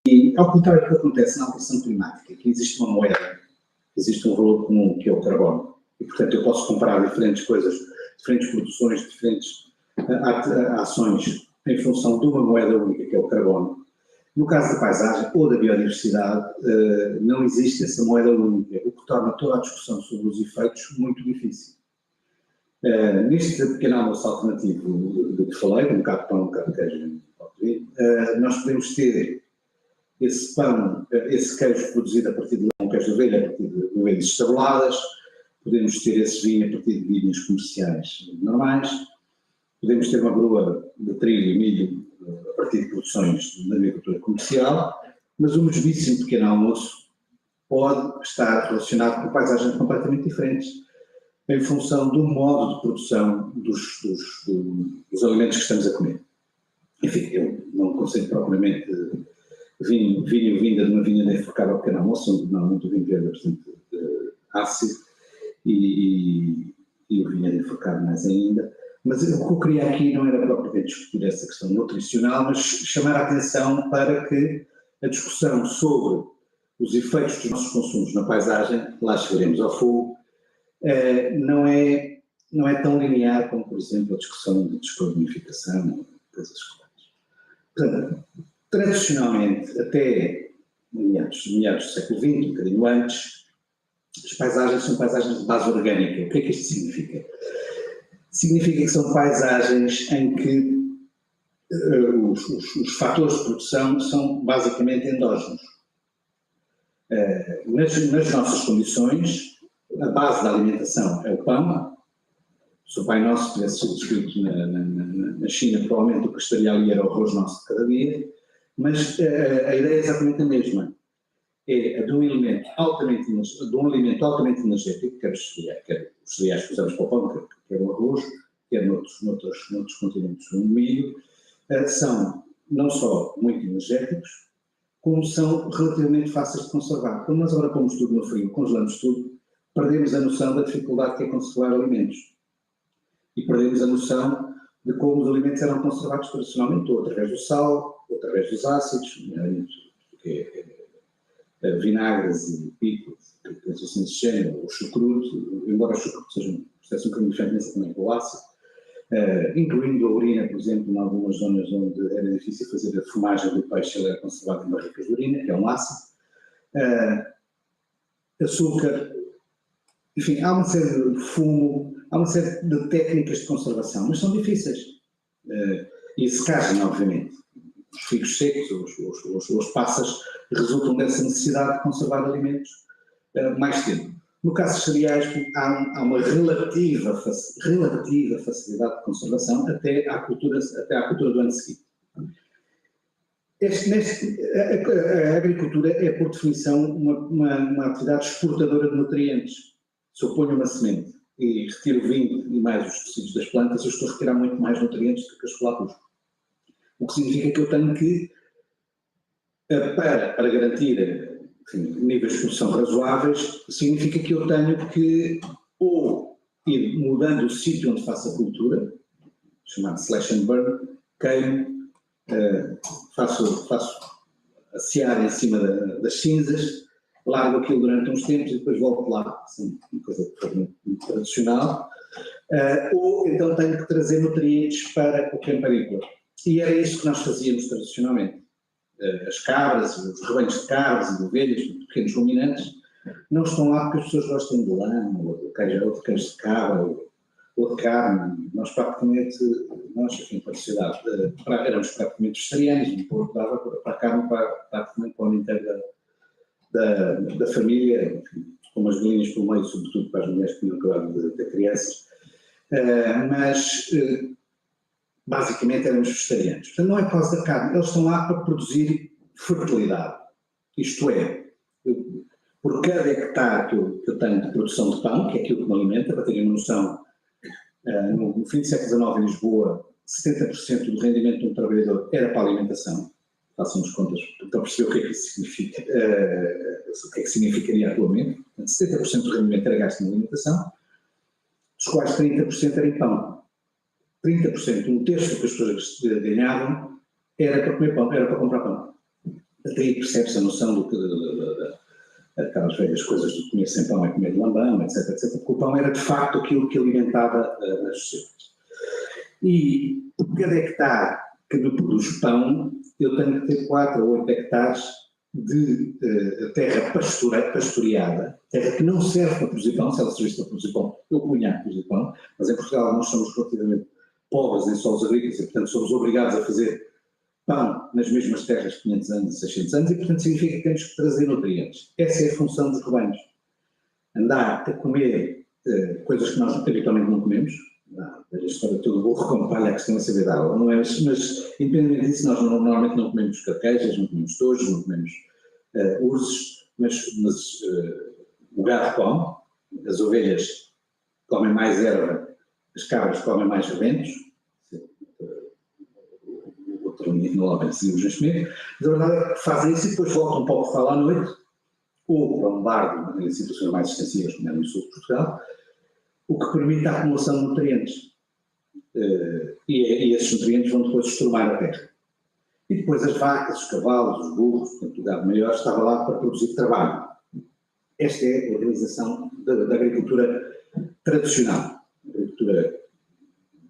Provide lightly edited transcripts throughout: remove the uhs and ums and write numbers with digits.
E, ao contrário do que acontece na alteração climática, que existe uma moeda, existe um valor comum, que é o carbono, e, portanto, eu posso comparar diferentes coisas, diferentes produções, diferentes ações em função de uma moeda única, que é o carbono. No caso da paisagem ou da biodiversidade, não existe essa moeda única, o que torna toda a discussão sobre os efeitos muito difícil. Neste pequeno almoço alternativo de que falei, um bocado de pão, um bocado de queijo, nós podemos ter esse pão, esse queijo produzido a partir de um queijo de ovelha, a partir de ovelhas estabuladas, podemos ter esse vinho a partir de vinhos comerciais normais, podemos ter uma grua de trigo e milho a partir de produções de agricultura comercial, mas o mesmíssimo pequeno almoço pode estar relacionado com paisagens completamente diferentes, em função do modo de produção dos alimentos que estamos a comer. Enfim, eu não consigo propriamente vinho vinda de uma vinha de enforcada ao pequeno almoço, onde normalmente o vinho é bastante ácido e o vinho é enforcado mais ainda. Mas o que eu queria aqui não era propriamente discutir essa questão nutricional, mas chamar a atenção para que a discussão sobre os efeitos dos nossos consumos na paisagem, lá chegaremos ao fogo, não é tão linear como, por exemplo, a discussão de descarbonificação, coisas como essa. Portanto, tradicionalmente, até meados do século XX, um bocadinho antes, as paisagens são paisagens de base orgânica. O que é que isto significa? Significa que são paisagens em que os fatores de produção são basicamente endógenos. Nas nossas condições, a base da alimentação é o pão. Se o Pai Nosso tivesse sido escrito na China, provavelmente o que estaria ali era o arroz nosso de cada dia, mas a ideia é exatamente a mesma. É a de um alimento altamente energético, quer os cereais que usamos para o pão, quer o arroz, quer noutros continentes, o milho, são não só muito energéticos, como são relativamente fáceis de conservar. Quando nós agora pomos tudo no frio, congelamos tudo, perdemos a noção da dificuldade que é conservar alimentos. E perdemos a noção de como os alimentos eram conservados tradicionalmente, ou através do sal, ou através dos ácidos, vinagres e picos, coisas assim desse género, o chucrute, embora o chucrute seja um processo um bocadinho diferente, mas também com o ácido, incluindo a urina, por exemplo, em algumas zonas onde era difícil fazer a fumagem do peixe, ele era conservado em barricas de urina, que é um ácido, açúcar, enfim, há uma série de fumo, há uma série de técnicas de conservação, mas são difíceis. E secagem, obviamente. Os figos secos, os passas, resultam dessa necessidade de conservar alimentos mais tempo. No caso dos cereais, há uma relativa facilidade de conservação até à cultura do ano seguinte. A agricultura é, por definição, uma atividade exportadora de nutrientes. Se eu ponho uma semente e retiro o vinho e mais os tecidos das plantas, eu estou a retirar muito mais nutrientes do que as flautas. O que significa que eu tenho que, para garantir, enfim, níveis de produção razoáveis, significa que eu tenho que ou ir mudando o sítio onde faço a cultura, chamado slash and burn, queimo, faço a seara em cima das cinzas, largo aquilo durante uns tempos e depois volto lá, assim, uma coisa muito tradicional, ou então tenho que trazer nutrientes para o campo agrícola. E era isso que nós fazíamos tradicionalmente. As cabras, os rebanhos de cabras e de ovelhas, pequenos ruminantes, não estão lá porque as pessoas gostam de lã, ou de queijo de cabra, ou de carne. Nós praticamente, enfim, para a sociedade, éramos praticamente vegetarianos, e depois dava para a carne praticamente para o ano inteiro da família, enfim, com umas galinhas pelo meio, sobretudo para as mulheres que tinham acabado de ter crianças. Mas basicamente éramos vegetarianos. Portanto, não é por causa da carne, eles estão lá para produzir fertilidade. Isto é, por cada hectare que eu tenho de produção de pão, que é aquilo que me alimenta, para terem uma noção, no fim do século XIX em Lisboa, 70% do rendimento de um trabalhador era para a alimentação. Façam as contas para perceber o que é que isso significa, o que é que significaria atualmente. Portanto, 70% do rendimento era gasto na alimentação, dos quais 30% era em pão. 30%, um terço do que as pessoas ganhavam, era para comer pão, era para comprar pão. Até aí percebe-se a noção do que aquelas velhas coisas de comer sem pão é comer de lambão, etc, etc, porque o pão era de facto aquilo que alimentava as sociedades. E por cada hectare que me produz pão, eu tenho que ter 4 ou 8 hectares de terra pastoreada, terra que não serve para produzir pão. Se ela servisse para produzir pão, eu punha a produzir pão, mas em Portugal nós somos relativamente pobres em solos agrícolas e, portanto, somos obrigados a fazer pão nas mesmas terras de 500 anos e 600 anos e, portanto, significa que temos que trazer nutrientes. Essa é a função dos rebanhos. Andar a comer coisas que nós habitualmente não comemos. A história toda burro como palha, a questão é saber dar água, não é? Mas independente disso, nós normalmente não comemos carquejas, não comemos tojos, não comemos urzes, mas o gado come, as ovelhas comem mais erva, as cabras comem mais rebentos, o outro não bem seguimos neste meio, mas a verdade é que fazem isso e depois voltam para o corral à noite, ou para um barco, em situações mais extensivas, como é no sul de Portugal, o que permite a acumulação de nutrientes. E esses nutrientes vão depois estrumar a terra. E depois as vacas, os cavalos, os burros, portanto, o gado maior, estava lá para produzir trabalho. Esta é a organização da agricultura tradicional, a agricultura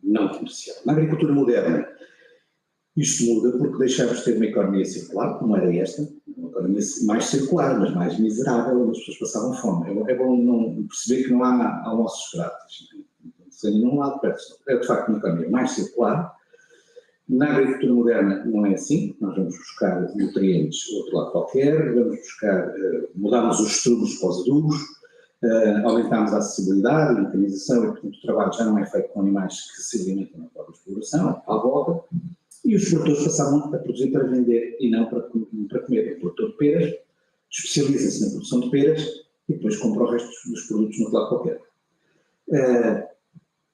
não comercial. Na agricultura moderna, isto muda porque deixamos de ter uma economia circular, como era esta, uma economia mais circular, mas mais miserável, onde as pessoas passavam fome. É bom não perceber que não há almoços grátis. Não há de perto. É de facto uma economia mais circular. Na agricultura moderna não é assim. Nós vamos buscar nutrientes do outro lado qualquer, vamos buscar, mudamos os estrumes para os adubos, aumentamos a acessibilidade, a mecanização, e portanto o trabalho já não é feito com animais que se alimentam na própria exploração, à volta. E os produtores passavam a produzir para vender e não para comer. O produtor de peras especializa-se na produção de peras e depois compra o resto dos produtos no lado qualquer.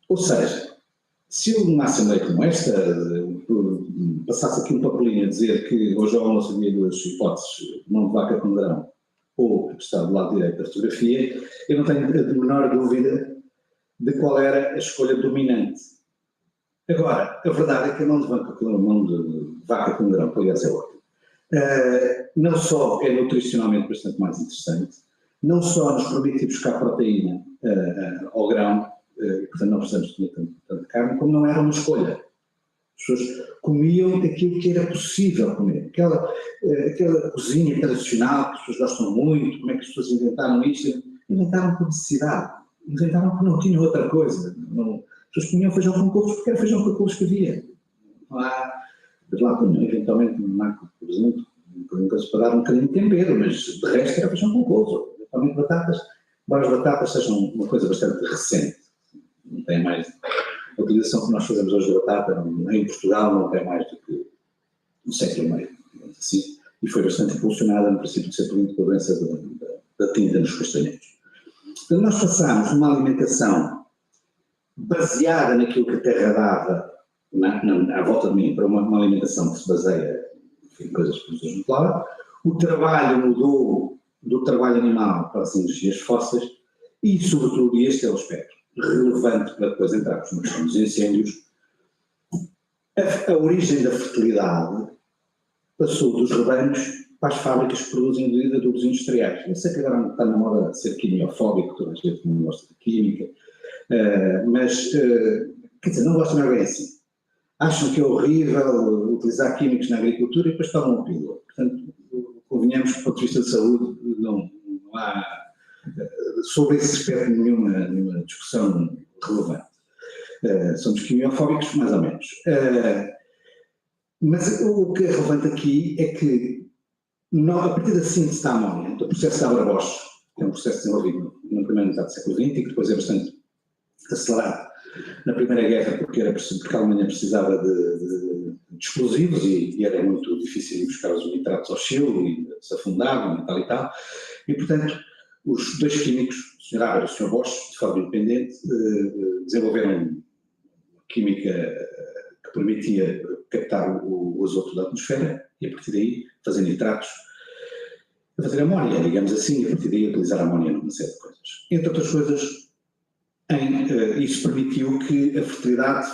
Ou seja, se uma Assembleia como esta passasse aqui um papelinho a dizer que hoje ao almoço havia 2 hipóteses, mão de vaca com grão ou que está do lado direito da fotografia, eu não tenho a menor dúvida de qual era a escolha dominante. Agora, a verdade é que a mão de vaca com grão, que aliás é ótimo, não só é nutricionalmente bastante mais interessante, não só nos permite ir buscar proteína ao grão, e portanto não precisamos de comer tanta carne, como não era uma escolha. As pessoas comiam aquilo que era possível comer. Aquela cozinha tradicional que as pessoas gostam muito, como é que as pessoas inventaram isto? Inventaram por necessidade, inventaram porque não tinham outra coisa. As pessoas comiam feijão com couves porque era feijão com couves que havia. Lá punham eventualmente um maco, por exemplo, para dar um bocadinho de tempero, mas de resto era feijão com couves. Eventualmente batatas, embora as batatas sejam uma coisa bastante recente. Não tem mais. A utilização que nós fazemos hoje da batata em Portugal não tem mais do que um século e meio, assim, e foi bastante impulsionada no princípio de século XX com a doença da tinta nos castanheiros. Então nós passámos de uma alimentação baseada naquilo que a terra dava à volta de mim para uma alimentação que se baseia em coisas produzidas no claro. O trabalho mudou do trabalho animal para as energias fósseis e, sobretudo, e este é o aspecto relevante para depois entrarmos na questão dos incêndios, a origem da fertilidade passou dos rebanhos para as fábricas que produzem adubos industriais. Eu sei que agora está na moda ser quimiofóbico, toda a gente não gosta de química, mas, quer dizer, não gostam bem assim. Acham que é horrível utilizar químicos na agricultura e depois tomam a pílula. Portanto, convenhamos que do ponto de vista de saúde não há sobre esse aspecto nenhuma discussão relevante. Somos quimiofóbicos, mais ou menos. Mas o que é relevante aqui é que, a partir da síntese da amónia, do processo de Haber-Bosch, que é um processo desenvolvido na primeira metade do século XX e que depois é bastante acelerado na Primeira Guerra, porque a Alemanha precisava de explosivos e era muito difícil ir buscar os nitratos ao Chile e se afundavam e tal, e portanto os 2 químicos, o Sr. Haber e o Sr. Bosch, de forma independente, desenvolveram química que permitia captar o azoto da atmosfera e a partir daí fazer nitratos, fazer amónia, digamos assim, e a partir daí utilizar a amónia numa série de coisas. Entre outras coisas, isso permitiu que a fertilidade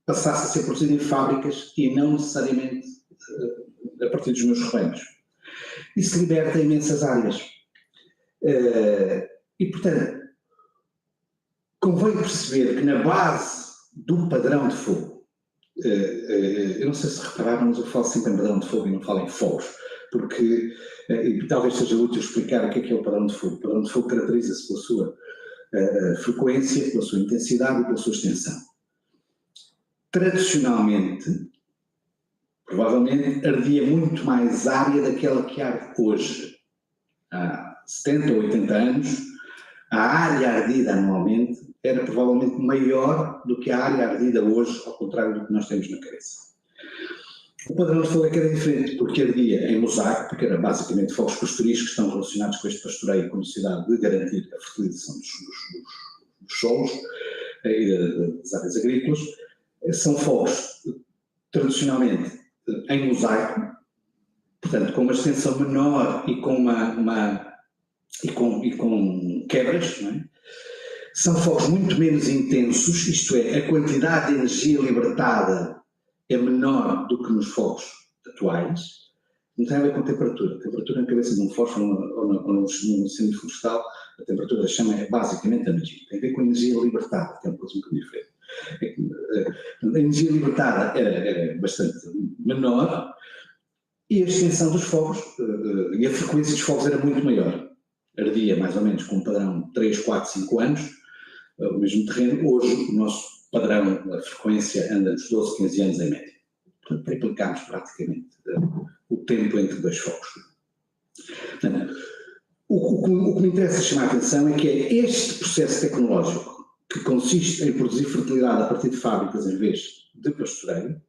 passasse a ser produzida em fábricas e não necessariamente a partir dos meus rebanhos. isso liberta imensas áreas. E, portanto, convém perceber que na base do padrão de fogo, eu não sei se repararam, mas eu falo sempre em padrão de fogo e não falo em fogos, porque talvez seja útil explicar o que é o padrão de fogo. O padrão de fogo caracteriza-se pela sua frequência, pela sua intensidade e pela sua extensão. Tradicionalmente, provavelmente, ardia muito mais área daquela que arde hoje. Há 70 ou 80 anos, a área ardida anualmente era provavelmente maior do que a área ardida hoje, ao contrário do que nós temos na cabeça. O padrão de fogo é que era diferente, porque ardia em mosaico, porque era basicamente fogos pastoris que estão relacionados com este pastoreio com a necessidade de garantir a fertilização dos solos e das áreas agrícolas. São fogos, tradicionalmente, em mosaico, portanto, com uma extensão menor e com com quebras, não é? São fogos muito menos intensos, isto é, a quantidade de energia libertada é menor do que nos fogos atuais. Não tem a ver com temperatura. A temperatura na cabeça de um fósforo ou num incêndio florestal, a temperatura da chama é basicamente a energia. Tem a ver com a energia libertada, que é uma coisa um bocadinho diferente. A energia libertada era bastante menor e a extensão dos fogos e a frequência dos fogos era muito maior. Ardia mais ou menos com um padrão de 3, 4, 5 anos, o mesmo terreno. Hoje, o nosso padrão, a frequência anda nos 12, 15 anos em média. Portanto, triplicamos praticamente o tempo entre dois fogos. Portanto, o que me interessa chamar a atenção é que é este processo tecnológico que consiste em produzir fertilidade a partir de fábricas em vez de pastoreio,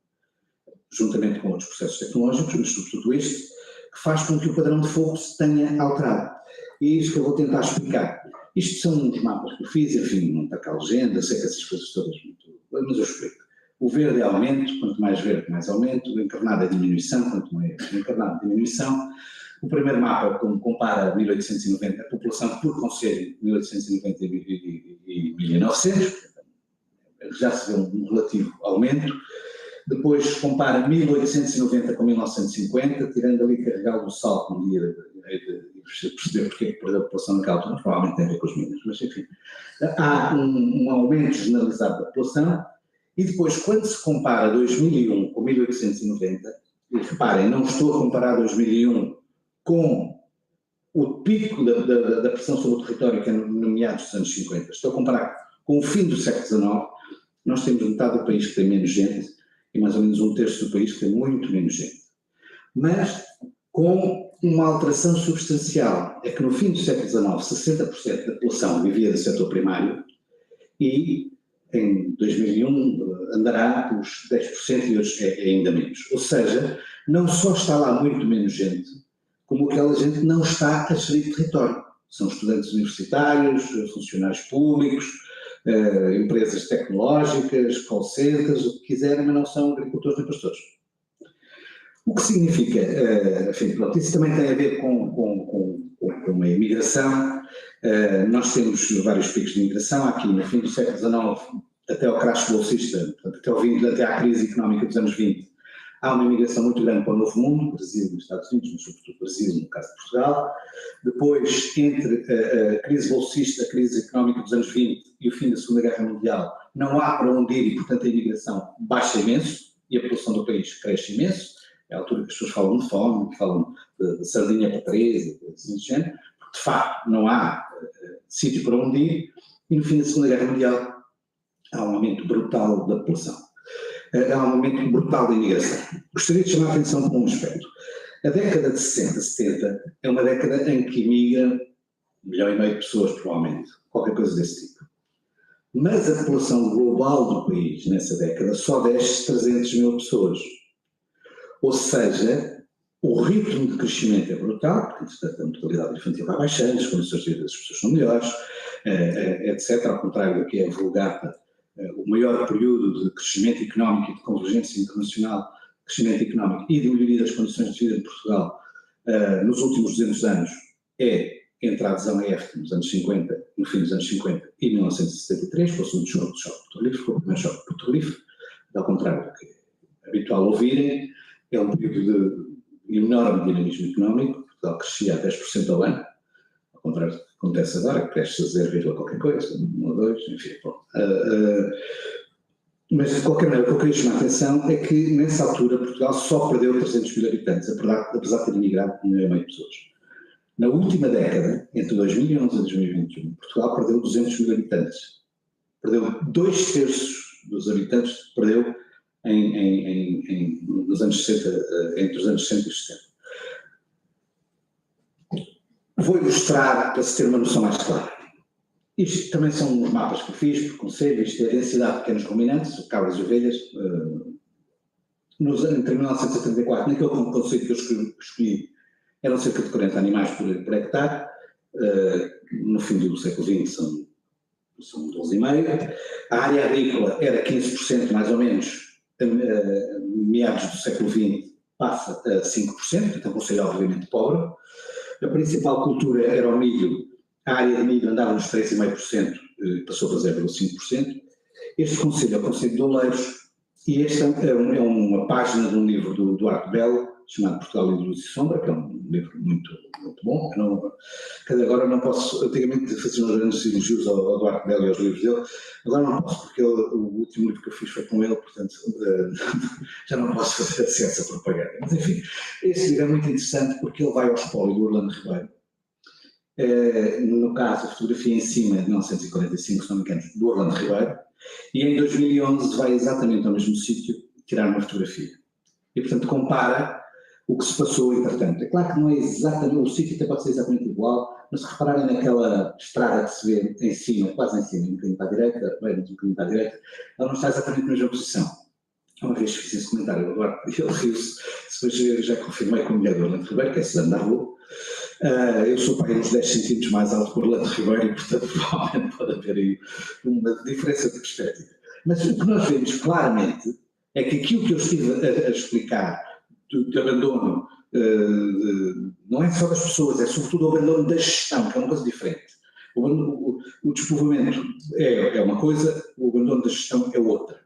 juntamente com outros processos tecnológicos, mas sobretudo este, que faz com que o padrão de fogo se tenha alterado. E é isso que eu vou tentar explicar. Isto são uns mapas que eu fiz, enfim, não está cá a legenda, sei que essas coisas todas muito... Mas eu explico. O verde é aumento, quanto mais verde, mais aumento. O encarnado é diminuição, quanto mais encarnado, diminuição. O primeiro mapa compara 1890, a população por concelho, 1890 e 1900, já se vê um relativo aumento. Depois compara 1890 com 1950, tirando ali carregar do salto no dia de perceber porque é que perdeu a população naquela altura, provavelmente tem a ver com os minas, mas enfim. Há um aumento generalizado da população e depois, quando se compara 2001 com 1890, e reparem, não estou a comparar 2001 com o pico da pressão sobre o território que é no meados dos anos 50, estou a comparar com o fim do século XIX, nós temos metade do país que tem menos gente e mais ou menos um terço do país que tem muito menos gente. Mas com uma alteração substancial, é que no fim do século XIX 60% da população vivia do setor primário e em 2001 andará pelos 10% e hoje é ainda menos. Ou seja, não só está lá muito menos gente, como aquela gente não está a gerir território. São estudantes universitários, funcionários públicos, empresas tecnológicas, call centers, o que quiserem, mas não são agricultores nem pastores. O que significa, enfim, pronto, isso também tem a ver com a imigração. Nós temos vários picos de imigração aqui no fim do século XIX, até ao crash bolsista, portanto, até à crise económica dos anos 20. Há uma imigração muito grande para o Novo Mundo, Brasil e Estados Unidos, mas sobretudo Brasil, no caso de Portugal. Depois, entre a crise bolsista, a crise económica dos anos 20 e o fim da Segunda Guerra Mundial, não há para onde ir e, portanto, a imigração baixa imenso e a população do país cresce imenso. É a altura que as pessoas falam de fome, falam de sardinha para três, assim de género, porque, de facto, não há sítio para onde ir. E, no fim da Segunda Guerra Mundial, há um aumento brutal da população. Há um aumento brutal da imigração. Gostaria de chamar a atenção para um aspecto. A década de 60, 70 é uma década em que imigra 1,5 milhão de pessoas, provavelmente, qualquer coisa desse tipo. Mas a população global do país, nessa década, só desce 300 mil pessoas. Ou seja, o ritmo de crescimento é brutal, porque, entretanto, a mortalidade infantil vai baixando, as condições de vida das pessoas são melhores, etc. Ao contrário do que é vulgata, o maior período de crescimento económico e de convergência internacional, crescimento económico e de melhoria das condições de vida de Portugal nos últimos 200 anos é entre a adesão à EFTA nos anos 50, no fim dos anos 50 e 1973, fosse um choque petrolífero, foi o primeiro choque petrolífero, ao contrário do que é habitual ouvirem, é um período de enorme dinamismo económico, Portugal crescia a 10% ao ano, ao contrário do que acontece agora, que cresce a 0, qualquer coisa, 1 ou 2, enfim, bom. Mas, de qualquer maneira, o que eu queria chamar a atenção é que, nessa altura, Portugal só perdeu 300 mil habitantes, apesar de ter imigrado 1,5 milhão de pessoas. Na última década, entre 2011 e 2021, Portugal perdeu 200 mil habitantes. Perdeu 2/3 dos habitantes, perdeu nos anos 60, entre os anos 60 e 70. Vou ilustrar para se ter uma noção mais clara. Isto também são os mapas que eu fiz, por conselho, isto é a densidade de pequenos ruminantes, cabras e ovelhas, entre 1974, naquele conceito que eu escolhi, eram cerca de 40 animais por hectare, no fim do século XX são 12,5. A área agrícola era 15% mais ou menos, meados do século XX passa a 5%, então um concelho obviamente pobre. A principal cultura era o milho, a área de milho andava nos 3,5%, passou para 0,5%. Este concelho é o concelho de Oleiros, e esta é uma página de um livro do Duarte Belo, chamado Portugal em Luz e Sombra, que é um livro muito, muito bom. Agora não posso, antigamente fazia uns grandes elogios ao Duarte Belo e aos livros dele, agora não posso, porque o último livro que eu fiz foi com ele, portanto já não posso fazer essa propaganda. Mas enfim, este livro é muito interessante porque ele vai ao espólio do Orlando Ribeiro. No caso, a fotografia em cima de 1945, se não me engano, do Orlando Ribeiro, e em 2011 vai exatamente ao mesmo sítio tirar uma fotografia. E, portanto, compara o que se passou entretanto. É claro que não é exatamente, o sítio até pode ser exatamente igual, mas se repararem naquela estrada que se vê em cima, quase em cima, um bocadinho para a direita, bem, um bocadinho para a direita, ela não está exatamente na mesma posição. Uma vez fiz esse comentário, o Eduardo, ele riu-se, depois já confirmei com a mulher do Orlando Ribeiro, que é Susana da Rua. Eu sou pai uns 10 centímetros mais alto que o Orlando Ribeiro e, portanto, provavelmente pode haver aí uma diferença de perspectiva. Mas o que nós vemos claramente é que aquilo que eu estive a explicar do abandono, não é só das pessoas, é sobretudo o abandono da gestão, que é uma coisa diferente. O despovoamento é uma coisa, o abandono da gestão é outra.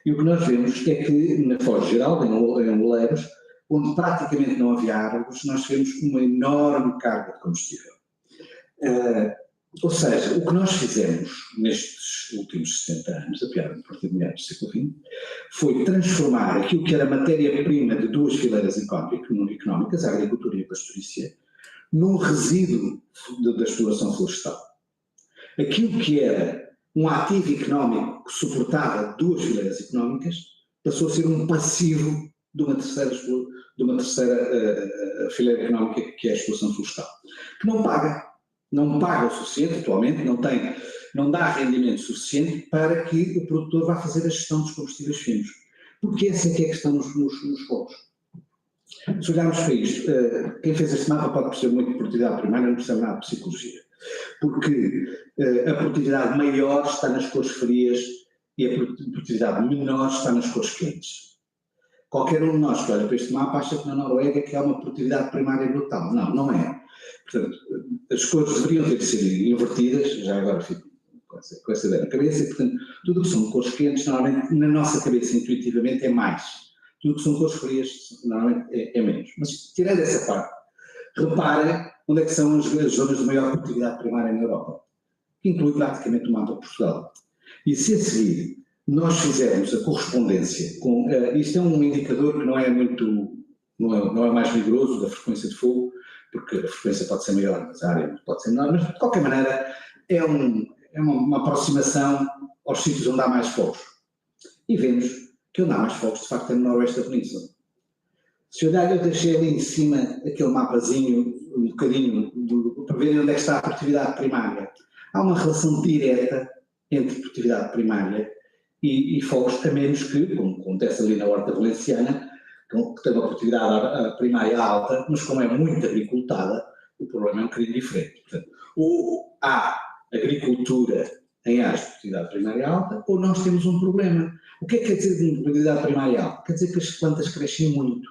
E o que nós vemos é que, na Foz Geral, em Oleiros, onde praticamente não havia árvores, nós tivemos uma enorme carga de combustível. Ou seja, o que nós fizemos nestes últimos 60 anos, a partir de meados do século XX, foi transformar aquilo que era matéria-prima de duas fileiras económicas, a agricultura e a pastorícia, num resíduo da exploração florestal. Aquilo que era um ativo económico que suportava duas fileiras económicas passou a ser um passivo de uma terceira fileira económica, que é a exploração florestal, que não paga o suficiente atualmente, não dá rendimento suficiente para que o produtor vá fazer a gestão dos combustíveis finos. Porque essa é que é a questão nos fogos. Se olharmos para isto, quem fez este mapa pode perceber muito de produtividade primária, não percebe nada de psicologia. Porque a produtividade maior está nas cores frias e a produtividade menor está nas cores quentes. Qualquer um de nós que olha para este mapa acha que na Noruega que há uma produtividade primária brutal. Não, não é. Portanto, as cores deveriam ter de ser invertidas, já agora fico com essa ideia na cabeça, e, portanto, tudo o que são cores quentes, normalmente, na nossa cabeça, intuitivamente, é mais. Tudo o que são cores frias, normalmente, é menos. Mas, tirando essa parte, reparem onde é que são as zonas de maior produtividade primária na Europa, que inclui praticamente o mapa de Portugal. E se a seguir nós fizermos a correspondência com... isto é um indicador que não é mais rigoroso da frequência de fogo, porque a frequência pode ser maior, mas a área pode ser menor, mas de qualquer maneira é uma aproximação aos sítios onde há mais fogos. E vemos que onde há mais fogos, de facto, é no noroeste da península. Se olhar, eu deixei ali em cima aquele mapazinho, um bocadinho, para ver onde é que está a produtividade primária. Há uma relação direta entre produtividade primária e fogos, a menos que, como acontece ali na horta valenciana, que tem uma produtividade primária alta, mas como é muito agricultada, o problema é um bocadinho diferente. Portanto, ou há agricultura em áreas de produtividade primária alta, ou nós temos um problema. O que é que quer dizer de produtividade primária alta? Quer dizer que as plantas crescem muito.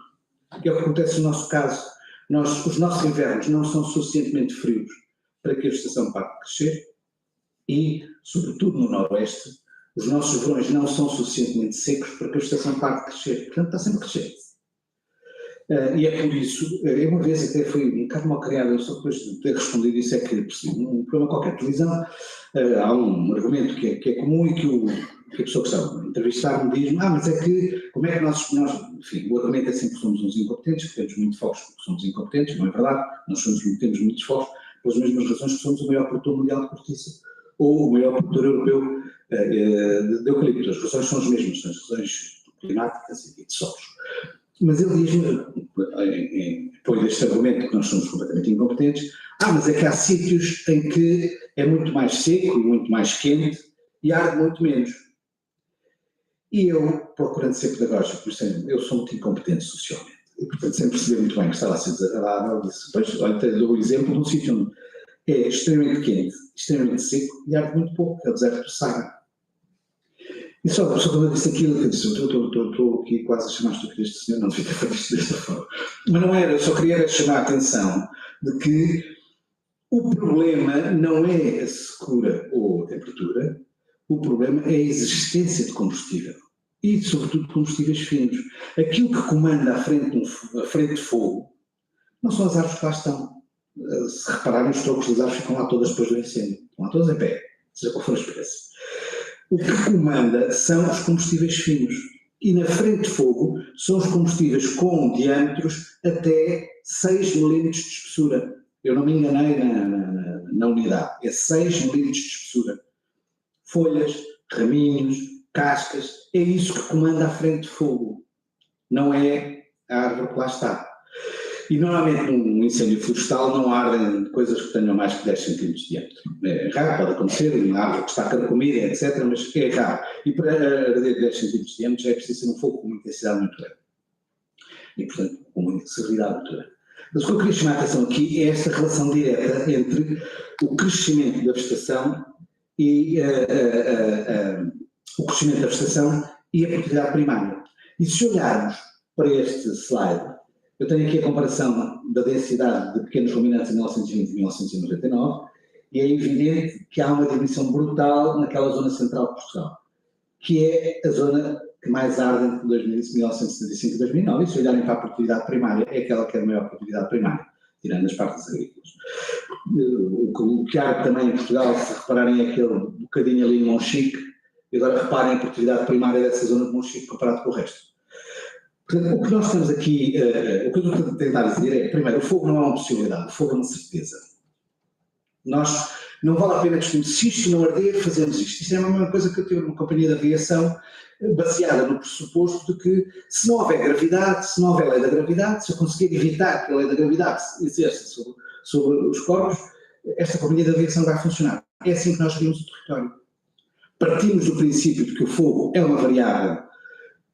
Que é o que acontece no nosso caso. Os nossos invernos não são suficientemente frios para que a vegetação pare de crescer e, sobretudo no noroeste, os nossos verões não são suficientemente secos para que a vegetação pare de crescer. Portanto, está sempre a crescer. E é por isso, eu uma vez até fui um bocado mal criado, eu só depois de ter respondido isso é que percebi, um programa qualquer de televisão, há um argumento que é comum e que a pessoa que está a entrevistar-me diz, mas é que, como é que nós, enfim, o argumento é sempre que somos uns incompetentes, que temos muito focos porque somos incompetentes, não é verdade? Nós temos muitos focos pelas mesmas razões que somos o maior produtor mundial de cortiça, ou o maior produtor europeu de eucalipto. As razões são as mesmas, são as razões climáticas e de solos. Mas ele diz-me, em apoio deste argumento que nós somos completamente incompetentes, mas é que há sítios em que é muito mais seco e muito mais quente e arde muito menos. E eu, procurando ser pedagógico, eu sou muito incompetente socialmente, e portanto sem perceber muito bem que estava a ser desagradável, disse, pois, olha, dou o exemplo de um sítio onde é extremamente quente, extremamente seco e arde muito pouco, que é o deserto do Saara. E só quando eu disse aquilo, que eu disse, estou aqui quase a chamar estupidez de senhor, não devia ter feito isto desta forma. Mas não era, eu só queria chamar a atenção de que o problema não é a secura ou a temperatura, o problema é a existência de combustível. E, sobretudo, de combustíveis finos. Aquilo que comanda a frente de fogo não são as árvores que lá estão. Se repararem, os troncos das árvores ficam lá todas depois do incêndio. Estão lá todas em pé, seja qual for a espécie. O que comanda são os combustíveis finos. E na frente de fogo são os combustíveis com diâmetros até 6 milímetros de espessura. Eu não me enganei na unidade. É 6 milímetros de espessura. Folhas, raminhos, cascas, é isso que comanda a frente de fogo. Não é a árvore que lá está. E normalmente num incêndio florestal não ardem coisas que tenham mais que 10 cm de diâmetro. É raro, pode acontecer, uma árvore que está carcomida, etc., mas é raro. E para arder 10 cm de diâmetro é preciso ser um fogo com uma intensidade muito grande. E, portanto, com uma severidade muito grande. Mas o que eu queria chamar a atenção aqui é esta relação direta entre o crescimento da vegetação e o crescimento da vegetação e a produtividade primária. E se olharmos para este slide, eu tenho aqui a comparação da densidade de pequenos ruminantes em 1920 e 1999 e é evidente que há uma diminuição brutal naquela zona central de Portugal, que é a zona que mais arde entre 1975 e 2009, e se olharem para a produtividade primária, é aquela que é a maior produtividade primária, tirando as partes agrícolas. O que arde também em Portugal, se repararem, é aquele bocadinho ali em Monchique, e agora reparem a produtividade primária dessa zona de Monchique comparado com o resto. Portanto, o que nós temos aqui, o que eu estou a tentar dizer é, primeiro, o fogo não é uma possibilidade, o fogo é uma certeza. Nós, não vale a pena discutir, se isto não arder, fazemos isto. Isto é a mesma coisa que eu tive numa companhia de aviação, baseada no pressuposto de que, se não houver gravidade, se não houver lei da gravidade, se eu conseguir evitar que a lei da gravidade se exerça sobre os corpos, esta companhia de aviação vai funcionar. É assim que nós gerimos o território. Partimos do princípio de que o fogo é uma variável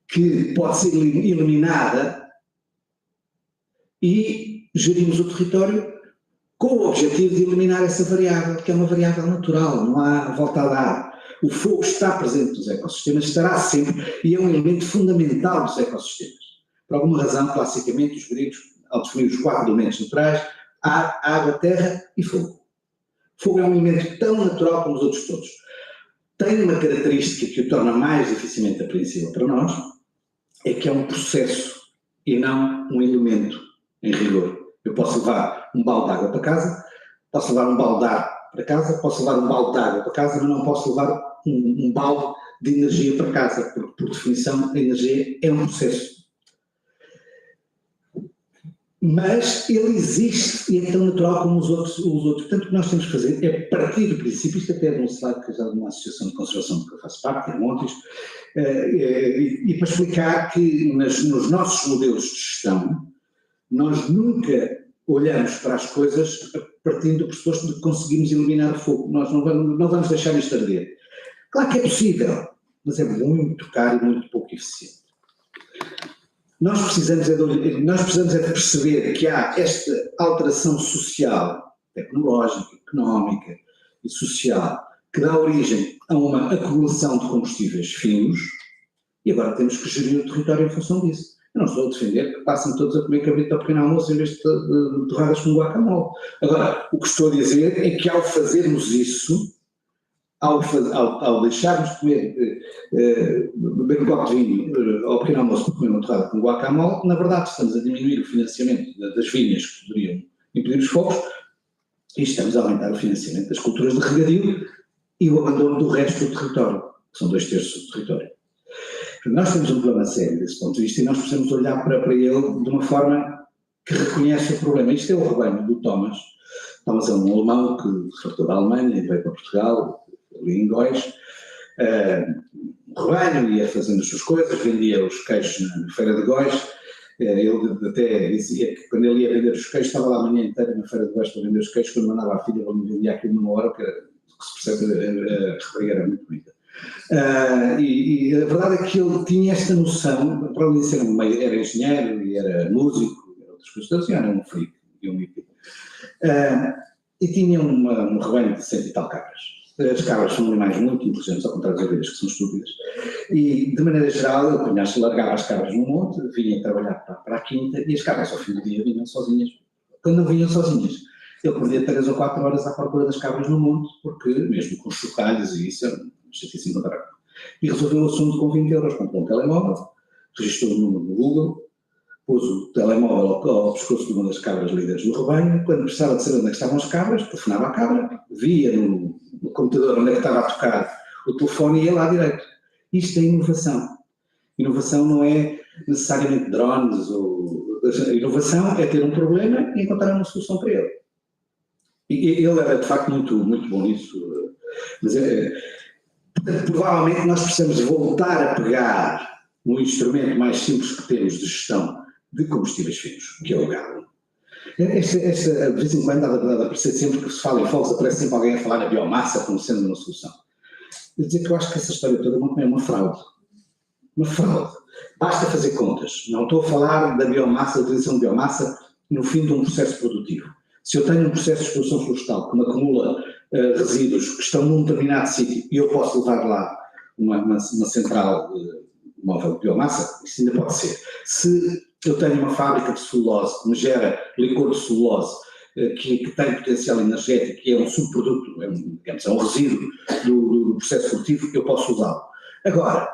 que pode ser eliminada e gerimos o território com o objetivo de eliminar essa variável, que é uma variável natural, não há volta a dar. O fogo está presente nos ecossistemas, estará sempre, e é um elemento fundamental dos ecossistemas. Por alguma razão, classicamente, os gregos, ao definir os 4 elementos naturais, ar, água, terra e fogo. Fogo é um elemento tão natural como os outros todos. Tem uma característica que o torna mais dificilmente apreensível para nós, é que é um processo e não um elemento em rigor. Eu posso levar um balde de água para casa, posso levar um balde de ar para casa, posso levar um balde de água para casa, mas não posso levar um balde de energia para casa, porque, por definição, a energia é um processo. Mas ele existe e é tão natural como os outros. Portanto, o que nós temos que fazer é partir do princípio, isto até é de um slide que já de uma associação de conservação de que eu faço parte, que é Montes, e para explicar que nos nossos modelos de gestão, nós nunca olhamos para as coisas partindo do pressuposto de que conseguimos eliminar o fogo. Nós não vamos deixar isto arder. Claro que é possível, mas é muito caro e muito pouco eficiente. Nós precisamos é de perceber que há esta alteração social, tecnológica, económica e social que dá origem a uma acumulação de combustíveis finos e agora temos que gerir o território em função disso. Eu não estou a defender que passem todos a comer cabrito ao pequeno almoço em vez de torradas com guacamole. Agora, o que estou a dizer é que ao fazermos isso, ao deixarmos de comer, beber um copo de vinho ao pequeno almoço para comer uma torrada com guacamole, na verdade estamos a diminuir o financiamento das vinhas que poderiam impedir os fogos e estamos a aumentar o financiamento das culturas de regadio e o abandono do resto do território, que são 2/3 do território. Nós temos um problema sério desse ponto de vista e nós precisamos olhar para ele de uma forma que reconhece o problema. Isto é o rebanho do Thomas. Thomas é um alemão que se fartou da Alemanha e veio para Portugal, ali em Góis. O rebanho ia fazendo as suas coisas, vendia os queijos na feira de Góis. Ele até dizia que quando ele ia vender os queijos, estava lá a manhã inteira na feira de Góis para vender os queijos, quando mandava a filha, ele me vendia aquilo numa hora, que se percebe, a rapariga era muito bonita. E a verdade é que ele tinha esta noção, para além de ser era engenheiro e era músico, e outras coisas, era um freak e um hippie. E tinha um rebanho de 100 e tal cabras. As cabras são animais muito inteligentes, ao contrário das ovelhas, que são estúpidas. E, de maneira geral, ele largava as cabras no monte, vinha trabalhar para a quinta, e as cabras, ao fim do dia, vinham sozinhas. Quando não vinham sozinhas, ele perdia 3 ou 4 horas à procura das cabras no monte, porque, mesmo com chocalhos e isso, se encontrar. E resolveu o assunto com 20 euros, comprou um telemóvel, registrou o número no Google, pôs o telemóvel ao pescoço de uma das cabras líderes do rebanho, quando precisava de saber onde é que estavam as cabras, telefonava à cabra, via no computador onde é que estava a tocar o telefone e ia lá direito. Isto é inovação. Inovação não é necessariamente drones, inovação é ter um problema e encontrar uma solução para ele. E ele era de facto muito, muito bom nisso, mas provavelmente nós precisamos voltar a pegar um instrumento mais simples que temos de gestão de combustíveis finos, que é o gado. De vez em quando, há de aparecer sempre que se fala em fogos, aparece sempre alguém a falar na biomassa como sendo uma solução. Eu dizer que eu acho que essa história toda é uma fraude. Uma fraude. Basta fazer contas. Não estou a falar da biomassa, da utilização de biomassa no fim de um processo produtivo. Se eu tenho um processo de exploração florestal que me acumula resíduos que estão num determinado sítio e eu posso levar lá uma central móvel de biomassa, isso ainda pode ser. Se eu tenho uma fábrica de celulose que me gera licor de celulose que tem potencial energético, que é um subproduto, é um resíduo do processo produtivo, eu posso usá-lo. Agora,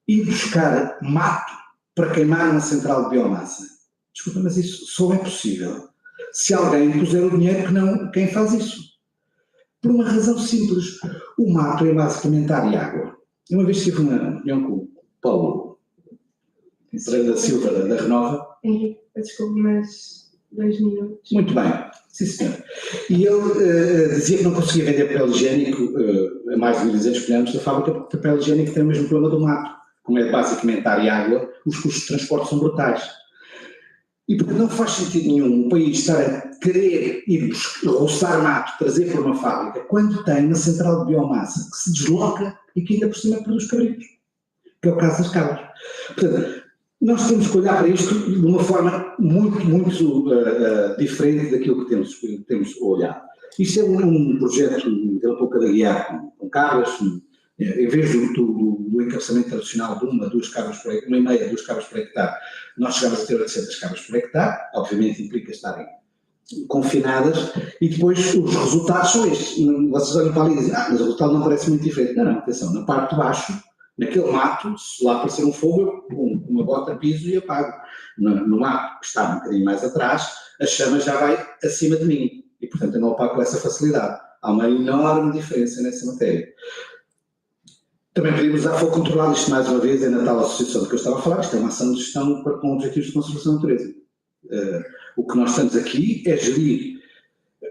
ir buscar mato para queimar uma central de biomassa, desculpa, mas isso só é possível se alguém puser o dinheiro que não quem faz isso. Por uma razão simples. O mato é basicamente ar e água. Uma vez tive uma reunião com o Paulo Pereira da Silva, da Renova. Henrique, desculpe, mas 2 minutos. Muito bem, sim senhor. E ele dizia que não conseguia vender papel higiênico a mais de 1.200 km da fábrica, porque o papel higiênico tem o mesmo problema do mato. Como é basicamente ar e água, os custos de transporte são brutais. E porque não faz sentido nenhum o país estar a querer ir roçar mato, trazer para uma fábrica, quando tem uma central de biomassa que se desloca e que ainda por cima produz cabritos, que é o caso das cabras. Portanto, nós temos que olhar para isto de uma forma muito, muito diferente daquilo que temos olhado. Isto é um projeto de um pouco a guiar com cabras, em vez do encabeçamento tradicional de 1 a 2 cabras por hectare, 1,5 a 2 cabras por hectare, nós chegamos a ter 800 cabras por hectare, obviamente implica estarem confinadas, e depois os resultados são estes. Vocês olham para ali e dizem, mas o resultado não parece muito diferente. Não, atenção, na parte de baixo, naquele mato, se lá aparecer um fogo, eu com uma bota piso e apago. No mato, que está um bocadinho mais atrás, a chama já vai acima de mim, e portanto eu não apago com essa facilidade. Há uma enorme diferença nessa matéria. Também podemos usar fogo controlado, isto mais uma vez é na tal associação de que eu estava a falar, isto é uma ação de gestão com objetivos de conservação da natureza. O que nós estamos aqui é gerir.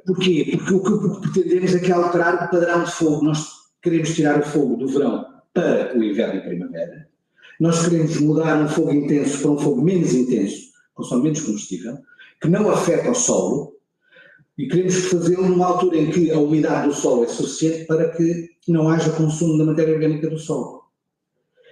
Porquê? Porque o que pretendemos é que alterar o padrão de fogo. Nós queremos tirar o fogo do verão para o inverno e primavera. Nós queremos mudar um fogo intenso para um fogo menos intenso, consome menos combustível, que não afeta o solo, e queremos fazê-lo numa altura em que a umidade do solo é suficiente para que não haja consumo da matéria orgânica do solo.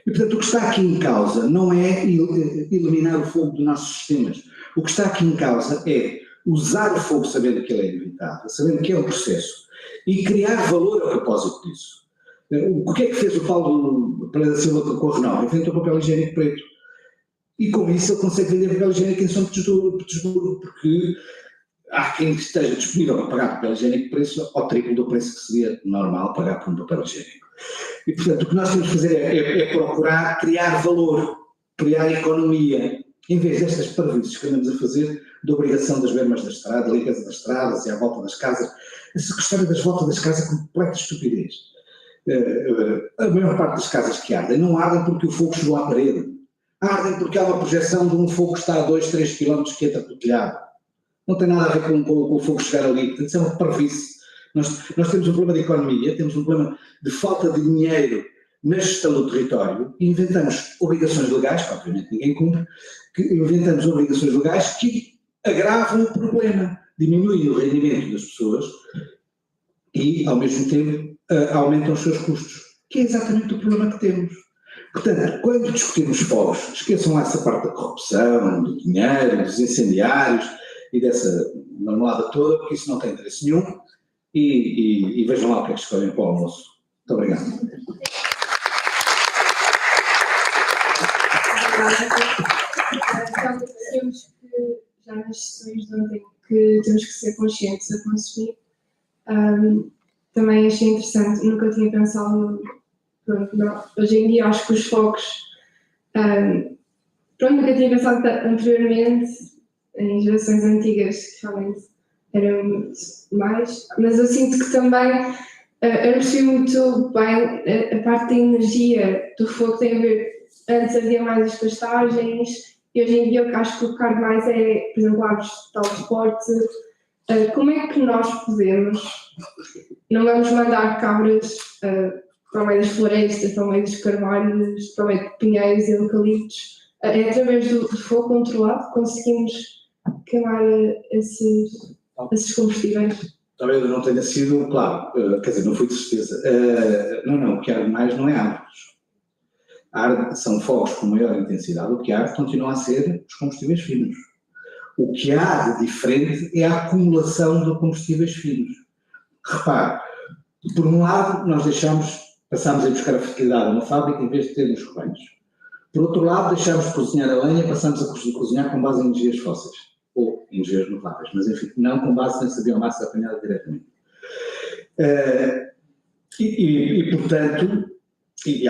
E, portanto, o que está aqui em causa não é eliminar o fogo dos nossos sistemas. O que está aqui em causa é usar o fogo sabendo que ele é inevitável, sabendo que é um processo, e criar valor a propósito disso. O que é que fez o Paulo Pereira da Silva com a Renova? Inventou papel higiênico preto. E com isso ele consegue vender papel higiênico em São Petersburgo, porque há quem esteja disponível para pagar papel higiênico preço ao triplo do preço que seria normal pagar por um papel higiênico. E, portanto, o que nós temos que fazer é procurar criar valor, criar economia, em vez destas parvoíces que andamos a fazer, de obrigação das bermas da estrada, da limpeza das estradas e à volta das casas. Essa questão das voltas das casas é completa estupidez. A maior parte das casas que ardem não ardem porque o fogo chegou à parede. Ardem porque há uma projeção de um fogo que está a 2, 3 km que entra pelo telhado. Não tem nada a ver com o fogo chegar ali. Portanto, isso é uma parvoíce. Nós temos um problema de economia, temos um problema de falta de dinheiro na gestão do território e inventamos obrigações legais, que obviamente ninguém cumpre, inventamos obrigações legais que agravam o problema, diminuem o rendimento das pessoas e, ao mesmo tempo, aumentam os seus custos, que é exatamente o problema que temos. Portanto, quando discutimos fogos, esqueçam essa parte da corrupção, do dinheiro, dos incendiários e dessa marmelada toda, porque isso não tem interesse nenhum, e vejam lá o que é que escolhem para o almoço. Muito obrigado. Temos que, já nas sessões de ontem, que temos que ser conscientes a consumir. Também achei interessante, nunca tinha pensado, pronto, não, hoje em dia acho que os fogos, pronto, nunca tinha pensado anteriormente, em gerações antigas, que realmente eram muito mais, mas eu sinto que também, eu percebi muito bem a parte da energia do fogo, tem a ver, antes havia mais as pastagens, e hoje em dia o que acho que o cargo mais é, por exemplo, árvores de transporte. Como é que nós podemos, não vamos mandar cabras para o meio das florestas, para o meio dos carvalhos, para o meio de pinheiros e eucaliptos, através do fogo controlado conseguimos queimar esses combustíveis? Talvez não tenha sido, claro, quer dizer, não foi de certeza. Não, o que arde mais não é árvores. São fogos com maior intensidade, o que arde continua a ser os combustíveis finos. O que há de diferente é a acumulação de combustíveis finos. Repare, por um lado, nós passámos a buscar a fertilidade numa fábrica em vez de ter nos rebanhos. Por outro lado, deixámos de cozinhar a lenha, passamos a cozinhar com base em energias fósseis, ou energias renováveis, mas enfim, não com base nessa biomassa apanhada diretamente. Portanto,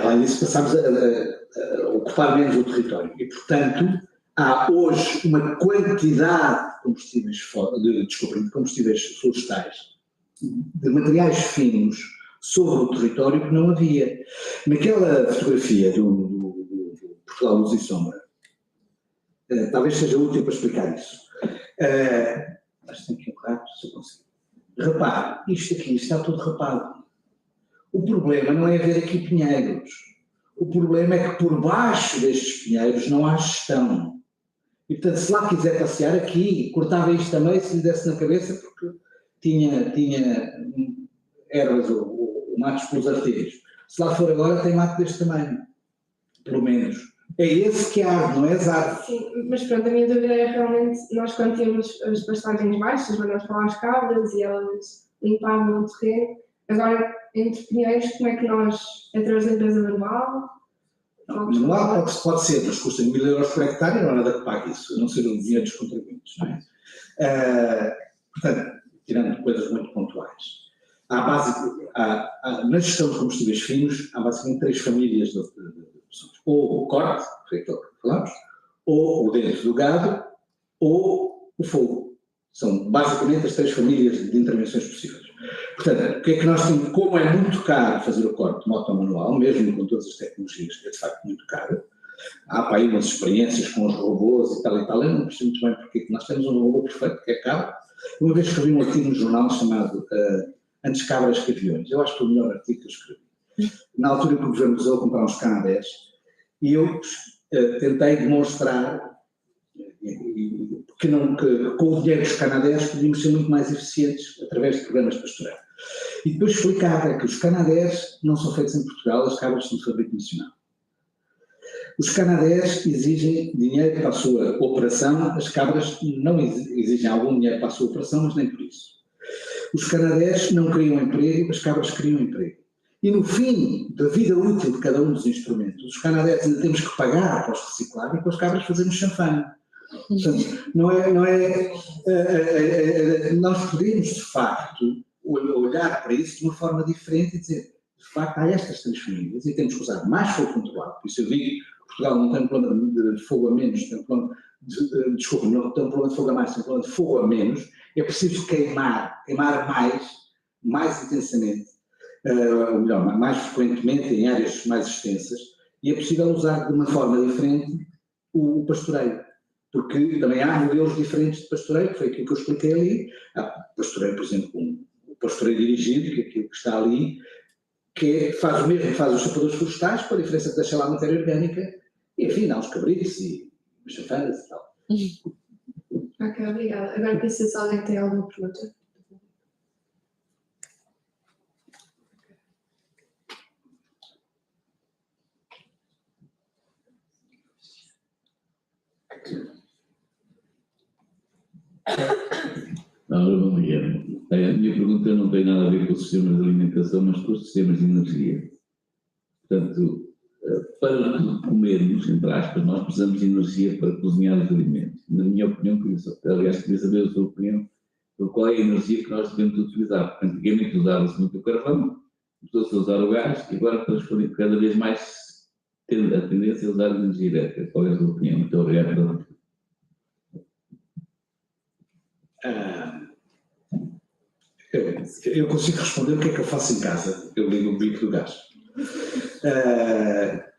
além disso, passámos a ocupar menos o território. E, portanto, há hoje uma quantidade de combustíveis florestais, de materiais finos sobre o território que não havia. Naquela fotografia do Portugal Luz e Sombra, talvez seja útil para explicar isso. Mas tenho que encontrar, se eu consigo. Repare, isto aqui está tudo rapado. O problema não é ver aqui pinheiros. O problema é que por baixo destes pinheiros não há gestão. E, portanto, se lá quiser passear aqui, cortava isto também, se lhe desse na cabeça, porque tinha ervas ou matos pelos arteiros. Se lá for agora, tem mato deste tamanho. Pelo menos. É esse que arde, não é as árvores. Sim, mas pronto, a minha dúvida é realmente, nós quando tínhamos as pastagens baixas, mandamos para lá as cabras e elas limpavam o terreno. Agora, entre pinheiros, como é que nós, através da limpeza manual? Não, manual pode ser, mas custa 1.000 euros por hectare e não há nada que pague isso, a não ser o dinheiro dos contribuintes, não é? Portanto, tirando coisas muito pontuais. Na gestão de combustíveis finos, há basicamente 3 famílias de opções. Ou o corte, feito o que falamos, ou o dentro do gado, ou o fogo. São basicamente as 3 famílias de intervenções possíveis. Portanto, o que é que nós temos? Como é muito caro fazer o corte moto-manual, mesmo com todas as tecnologias, é de facto muito caro. Há para aí umas experiências com os robôs e tal, eu não percebo muito bem porque nós temos um robô perfeito, que é caro. Uma vez escrevi um artigo no jornal chamado Antes Cabras que Aviões. Eu acho que foi o melhor artigo que eu escrevi. Na altura que o governo usou comprar uns canadés, e eu tentei demonstrar que com o dinheiro dos canadés podíamos ser muito mais eficientes através de programas de pastoreio. E depois explicar que os canadés não são feitos em Portugal, as cabras são de fabrico nacional. Os canadés exigem dinheiro para a sua operação, as cabras não exigem algum dinheiro para a sua operação, mas nem por isso. Os canadés não criam emprego, as cabras criam emprego. E no fim da vida útil de cada um dos instrumentos, os canadés ainda temos que pagar para os reciclar e com as cabras fazemos chanfana. Portanto, nós podemos, de facto, olhar para isso de uma forma diferente e dizer, de facto, há estas 3 famílias e temos que usar mais fogo controlado. Por isso eu digo que Portugal não tem um problema de fogo a menos, tem um problema desculpa, não tem um problema de fogo a mais, tem um problema de fogo a menos. É preciso queimar mais intensamente, ou melhor, mais frequentemente em áreas mais extensas, e é possível usar de uma forma diferente o pastoreio, porque também há modelos diferentes de pastoreio, que foi aquilo que eu expliquei ali. Há pastoreio, por exemplo, o pastoreio dirigido, que é aquilo que está ali, que faz o mesmo que faz os sapadores florestais, com a diferença que deixa lá a matéria orgânica, e enfim, dá uns cabritos e umas chafanas e tal. Ok, obrigada. Agora pensa se alguém tem alguma pergunta. Bom dia. A minha pergunta não tem nada a ver com os sistemas de alimentação, mas com os sistemas de energia. Portanto, para comermos, entre aspas, nós precisamos de energia para cozinhar os alimentos. Na minha opinião, aliás, queria saber a sua opinião, qual é a energia que nós devemos utilizar. Porque antigamente usava-se muito o carvão, começou-se a usar o gás e agora transferimos cada vez mais tendo a tendência a usar a energia elétrica. Qual é a sua opinião? Muito obrigado. Eu consigo responder o que é que eu faço em casa. Eu ligo o bico do gás.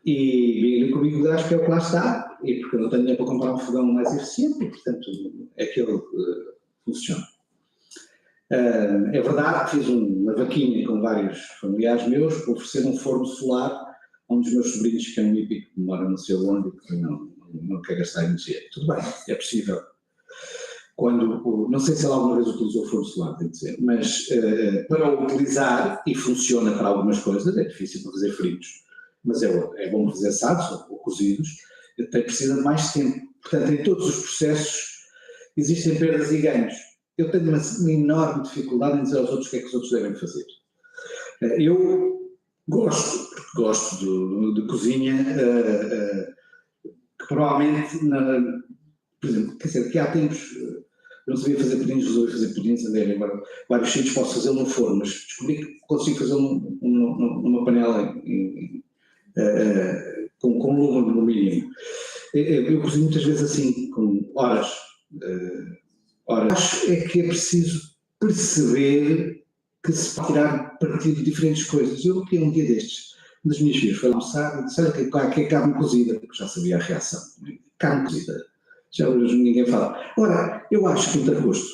E ligo o bico do gás porque é o que lá está, e porque eu não tenho dinheiro para comprar um fogão mais eficiente, e portanto é aquele que funciona. É verdade que fiz uma vaquinha com vários familiares meus para oferecer um forno solar a um dos meus sobrinhos, que é um hípico que mora não sei onde, e que não quer gastar energia. Tudo bem, é possível. Não sei se ele alguma vez utilizou o forno solar, tenho que dizer, mas para o utilizar, e funciona para algumas coisas, é difícil para fazer fritos, mas é bom fazer assados ou cozidos, precisa de mais tempo. Portanto, em todos os processos existem perdas e ganhos. Eu tenho uma enorme dificuldade em dizer aos outros o que é que os outros devem fazer. Eu gosto de cozinha, que provavelmente, por exemplo, quer dizer, que há tempos eu não sabia fazer pudins, resolvi fazer pudins, andei agora vários sítios, posso fazê-lo no forno, mas descobri que consigo fazê-lo numa panela com lume no mínimo. Eu cozinho muitas vezes assim, com horas. Acho que é preciso perceber que se pode tirar partido de diferentes coisas. Eu que um dia destes, um das minhas filhas foi almoçar e disse, olha que é carne cozida, porque já sabia a reação. Carne cozida. Já ninguém fala. Ora, eu acho que interposto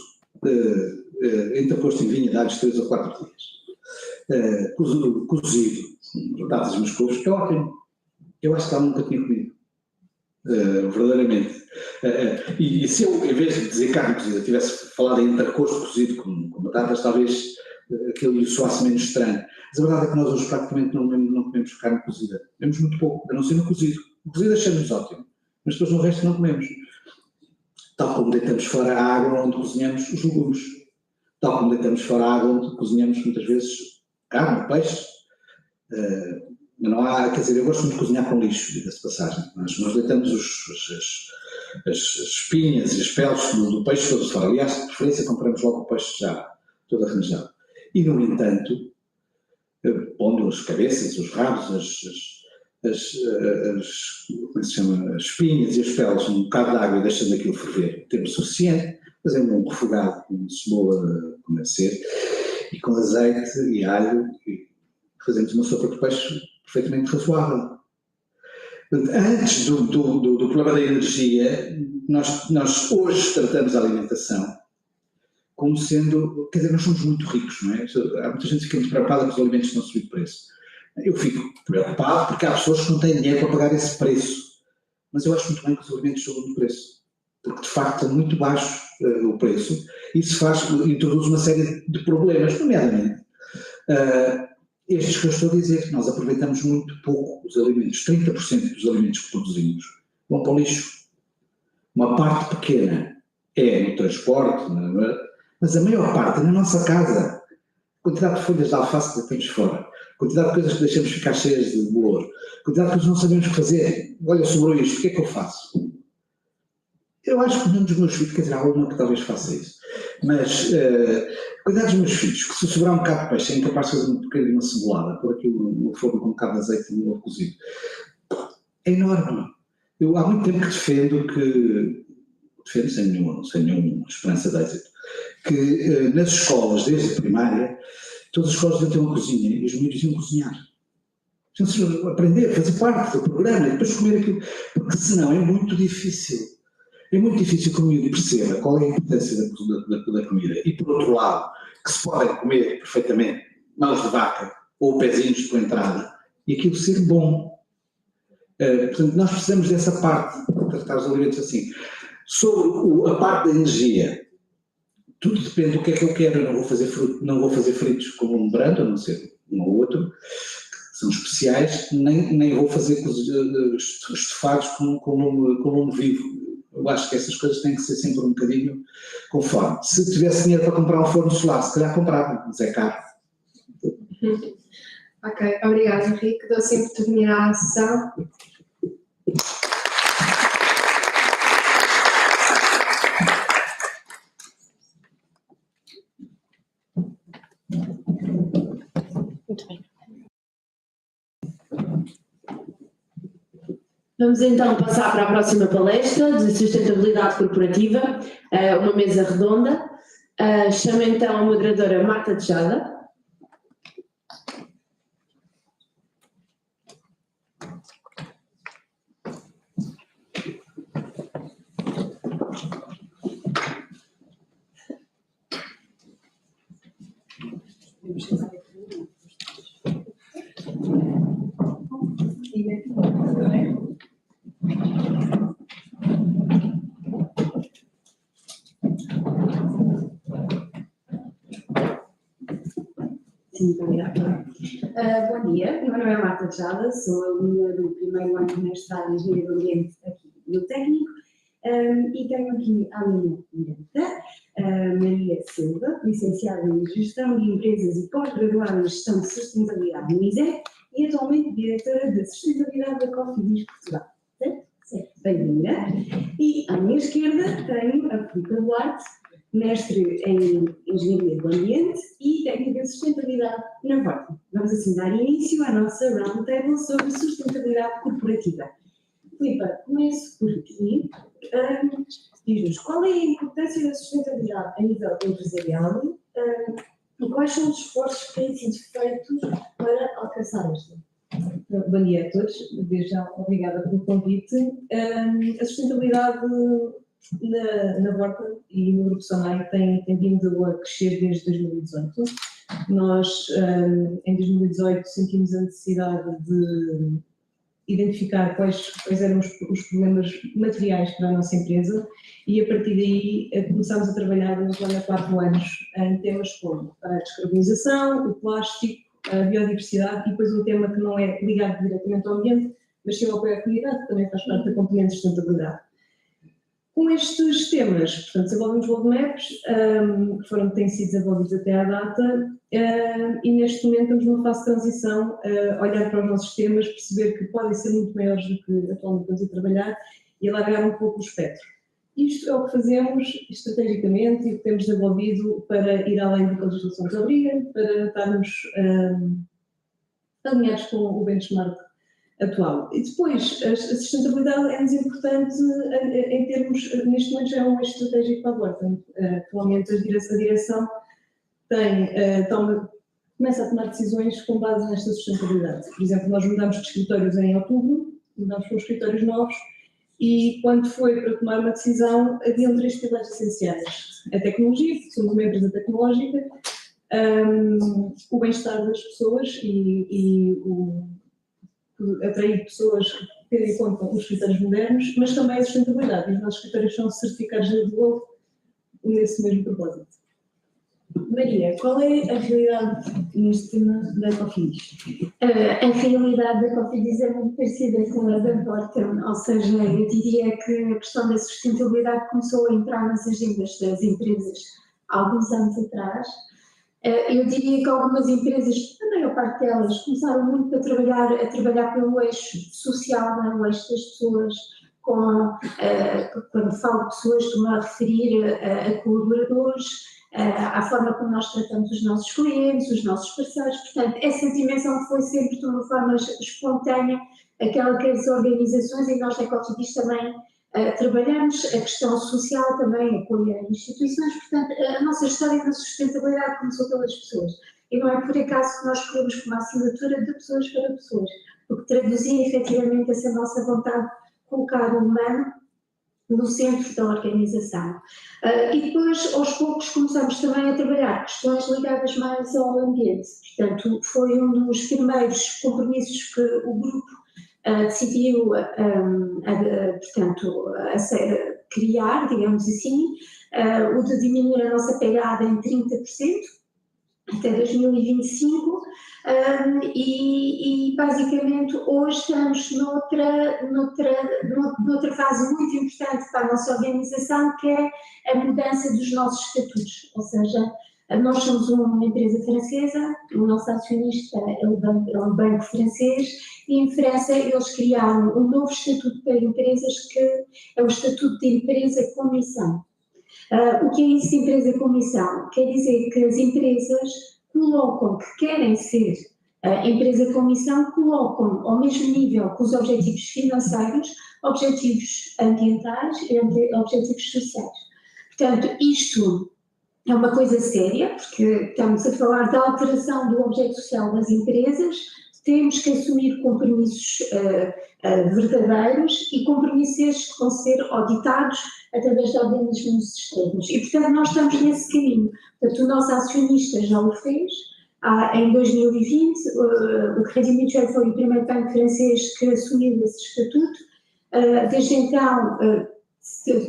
em vinha dá-lhes 3 ou 4 dias. Cozido, com batatas e umas couves, é ótimo. Eu acho que ela nunca tinha comido. Verdadeiramente. E se eu, em vez de dizer carne cozida, tivesse falado em intercosto cozido com batatas, talvez aquilo lhe soasse menos estranho. Mas a verdade é que nós hoje praticamente não comemos carne cozida. Comemos muito pouco, a não ser no cozido. O cozido achamos ótimo, mas depois no resto não comemos. Tal como deitamos fora a água onde cozinhamos os legumes. Tal como deitamos fora a água onde cozinhamos muitas vezes carne, peixe. Não há, quer dizer, eu gosto muito de cozinhar com lixo, diga-se passagem. Nós deitamos as espinhas e as peles do peixe todo fora. Aliás, de preferência, compramos logo o peixe já todo arranjado. E, no entanto, pondo as cabeças, os rabos, como é que se chama? As espinhas e as peles num bocado de água e deixando aquilo ferver tempo suficiente, fazendo um refogado com cebola, como deve ser, e com azeite e alho, e fazemos uma sopa de peixe perfeitamente razoável. Antes do problema da energia, nós hoje tratamos a alimentação como sendo, quer dizer, nós somos muito ricos, não é? Há muita gente que fica muito preocupada que os alimentos estão a subir de preço. Eu fico preocupado porque há pessoas que não têm dinheiro para pagar esse preço. Mas eu acho muito bem que os alimentos subam de preço. Porque, de facto, é muito baixo o preço. Isso introduz uma série de problemas, nomeadamente estes que eu estou a dizer, que nós aproveitamos muito pouco os alimentos. 30% dos alimentos que produzimos vão para o lixo. Uma parte pequena é no transporte, mas a maior parte é na nossa casa. A quantidade de folhas de alface que temos fora, a quantidade de coisas que deixamos ficar cheias de bolor, a quantidade de coisas que não sabemos o que fazer. Olha, sobrou isto, o que é que eu faço? Eu acho que cuidando dos meus filhos, quer dizer, há uma que talvez faça isso, mas cuidar dos meus filhos, que se sobrar um bocado de peixe, é incapaz de fazer um bocadinho de uma cebolada, por aquilo no forno com um bocado de azeite e um ovo cozido. É enorme. Eu há muito tempo que defendo sem nenhuma esperança de êxito, que nas escolas, desde a primária, todas as escolas deviam ter uma cozinha e os meninos iam cozinhar. Aprender, fazer parte do programa e depois comer aquilo, porque senão é muito difícil. É muito difícil que o miúdo perceba qual é a importância da comida. E por outro lado, que se podem comer perfeitamente mãos de vaca ou pezinhos por entrada e aquilo ser bom. Portanto, nós precisamos dessa parte, de tratar os alimentos assim. Sobre a parte da energia, tudo depende do que é que eu quero. Eu não vou fazer fritos com um brando, a não ser um ou outro, que são especiais, nem vou fazer estofados com lume vivo. Eu acho que essas coisas têm que ser sempre um bocadinho conforme. Se tivesse dinheiro para comprar um forno solar, se calhar comprava, mas é caro. Ok, obrigada, Henrique. Dou sempre por terminar a sessão. Muito bem. Vamos então passar para a próxima palestra de sustentabilidade corporativa, uma mesa redonda. Chamo então a moderadora Marta Tejada. Sim, obrigada. Bom dia, meu nome é Marta Tejada, sou aluna do primeiro ano de mestrado em Engenharia do Ambiente aqui no Técnico e tenho aqui à minha direita Maria Silva, licenciada em Gestão de Empresas e pós-graduada em Gestão de Sustentabilidade no ISE e atualmente diretora de Sustentabilidade da Cofidis Portugal. Certo? Bem-vinda. E à minha esquerda tenho a Filipe Duarte, mestre em Engenharia do Ambiente e Técnica de Sustentabilidade na Vorten. Vamos assim dar início à nossa roundtable sobre sustentabilidade corporativa. Filipe, começo por aqui. Diz-nos qual é a importância da sustentabilidade a nível empresarial e quais são os esforços que têm sido feitos para alcançar esta? Bom dia a todos, desde já obrigada pelo convite. A sustentabilidade na Vorten e no Grupo Sonai tem vindo a crescer desde 2018. Nós, em 2018, sentimos a necessidade de identificar quais eram os problemas materiais para a nossa empresa e, a partir daí, começámos a trabalhar no plano há 4 anos em temas como a descarbonização, o plástico, a biodiversidade e depois um tema que não é ligado diretamente ao ambiente, mas sim ao apoio à comunidade, que também faz parte da componente de sustentabilidade. Com estes temas, portanto, desenvolvemos roadmaps que têm sido desenvolvidos até à data e neste momento estamos numa fase de transição, olhar para os nossos temas, perceber que podem ser muito maiores do que atualmente estamos a trabalhar e alargar um pouco o espectro. Isto é o que fazemos estrategicamente e o que temos desenvolvido para ir além do que a legislação nos obriga, para estarmos alinhados com o benchmark atual. E depois, a sustentabilidade é-nos importante em termos, neste momento já é um eixo estratégico para a Vorten. Atualmente a direção começa a tomar decisões com base nesta sustentabilidade. Por exemplo, nós mudamos de escritórios em outubro, mudamos para escritórios novos e quando foi para tomar uma decisão haviam 3 pilares essenciais. A tecnologia, porque somos uma empresa tecnológica, o bem-estar das pessoas e atrair pessoas que tenham em conta os critérios modernos, mas também a sustentabilidade. E os nossos critérios são certificados de Gold nesse mesmo propósito. Maria, qual é a realidade neste tema da Cofidis? A realidade da Cofidis é muito parecida com a da Vorten, ou seja, eu diria que a questão da sustentabilidade começou a entrar nas agendas das empresas há alguns anos atrás. Eu diria que algumas empresas, a maior parte delas, começaram muito a trabalhar pelo eixo social, o eixo das pessoas, quando falo de pessoas, estou-me a referir a colaboradores, à forma como nós tratamos os nossos clientes, os nossos parceiros. Portanto, essa dimensão foi sempre de uma forma espontânea, aquela que as organizações, e nós da Cofidis também trabalhamos, a questão social também, apoio a instituições. Portanto, a nossa história da sustentabilidade começou pelas pessoas. E não é por acaso que nós escolhemos como assinatura de pessoas para pessoas, porque traduzia efetivamente essa nossa vontade de colocar o humano no centro da organização. E depois, aos poucos, começamos também a trabalhar questões ligadas mais ao ambiente. Portanto, foi um dos primeiros compromissos que o grupo decidiu, portanto, criar, digamos assim, o de diminuir a nossa pegada em 30% até 2025, e basicamente hoje estamos noutra fase muito importante para a nossa organização, que é a mudança dos nossos estatutos. Ou seja, nós somos uma empresa francesa, o nosso acionista é um banco francês, e em França eles criaram um novo estatuto para empresas, que é o estatuto de empresa com missão. O que é isso de empresa com missão? Quer dizer que as empresas colocam, que querem ser empresa com missão, colocam ao mesmo nível que os objetivos financeiros, objetivos ambientais e objetivos sociais. Portanto, isto é uma coisa séria, porque estamos a falar da alteração do objeto social das empresas, temos que assumir compromissos verdadeiros, e compromissos estes que vão ser auditados através de organismos externos. E, portanto, nós estamos nesse caminho. Portanto, o nosso acionista já o fez. Em 2020, o Crédit Mutuel foi o primeiro banco francês que assumiu esse estatuto. Desde então,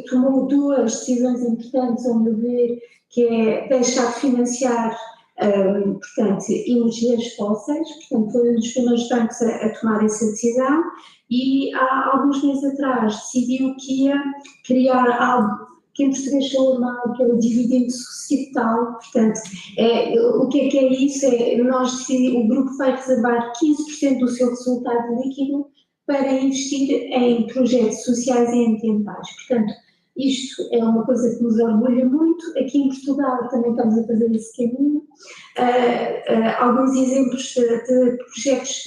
tomou duas decisões importantes, ao meu ver, que é deixar de financiar, portanto, energias fósseis. Portanto, foi um dos primeiros bancos a tomar essa decisão, e há alguns meses atrás decidiu que ia criar algo que em português chama, que é o dividendo societal. Portanto, o que é isso? O grupo vai reservar 15% do seu resultado líquido para investir em projetos sociais e ambientais. Portanto, isto é uma coisa que nos orgulha muito. Aqui em Portugal também estamos a fazer esse caminho. Alguns exemplos de projetos,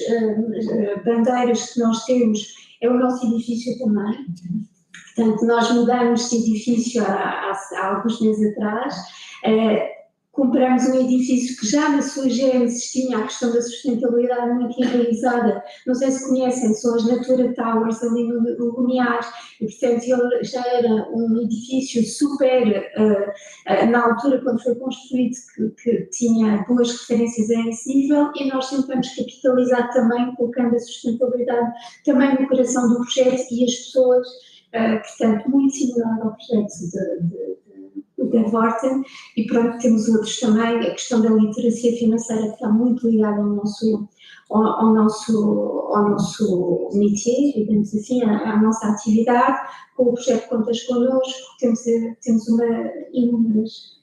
bandeiras que nós temos, é o nosso edifício também. Portanto, nós mudamos de edifício há alguns meses atrás. Compramos um edifício que já na sua gênese tinha a questão da sustentabilidade muito enraizada. Não sei se conhecem, são as Natura Towers ali no Lumiar, e portanto ele já era um edifício super, na altura quando foi construído, que tinha boas referências a esse nível, e nós tentamos capitalizar também, colocando a sustentabilidade também no coração do projeto, e as pessoas, portanto, muito similar ao projeto da Vorten. E pronto, temos outros também, a questão da literacia financeira, que está muito ligada ao nosso métier, digamos assim, à nossa atividade. Com o projeto Contas Connosco, temos inúmeros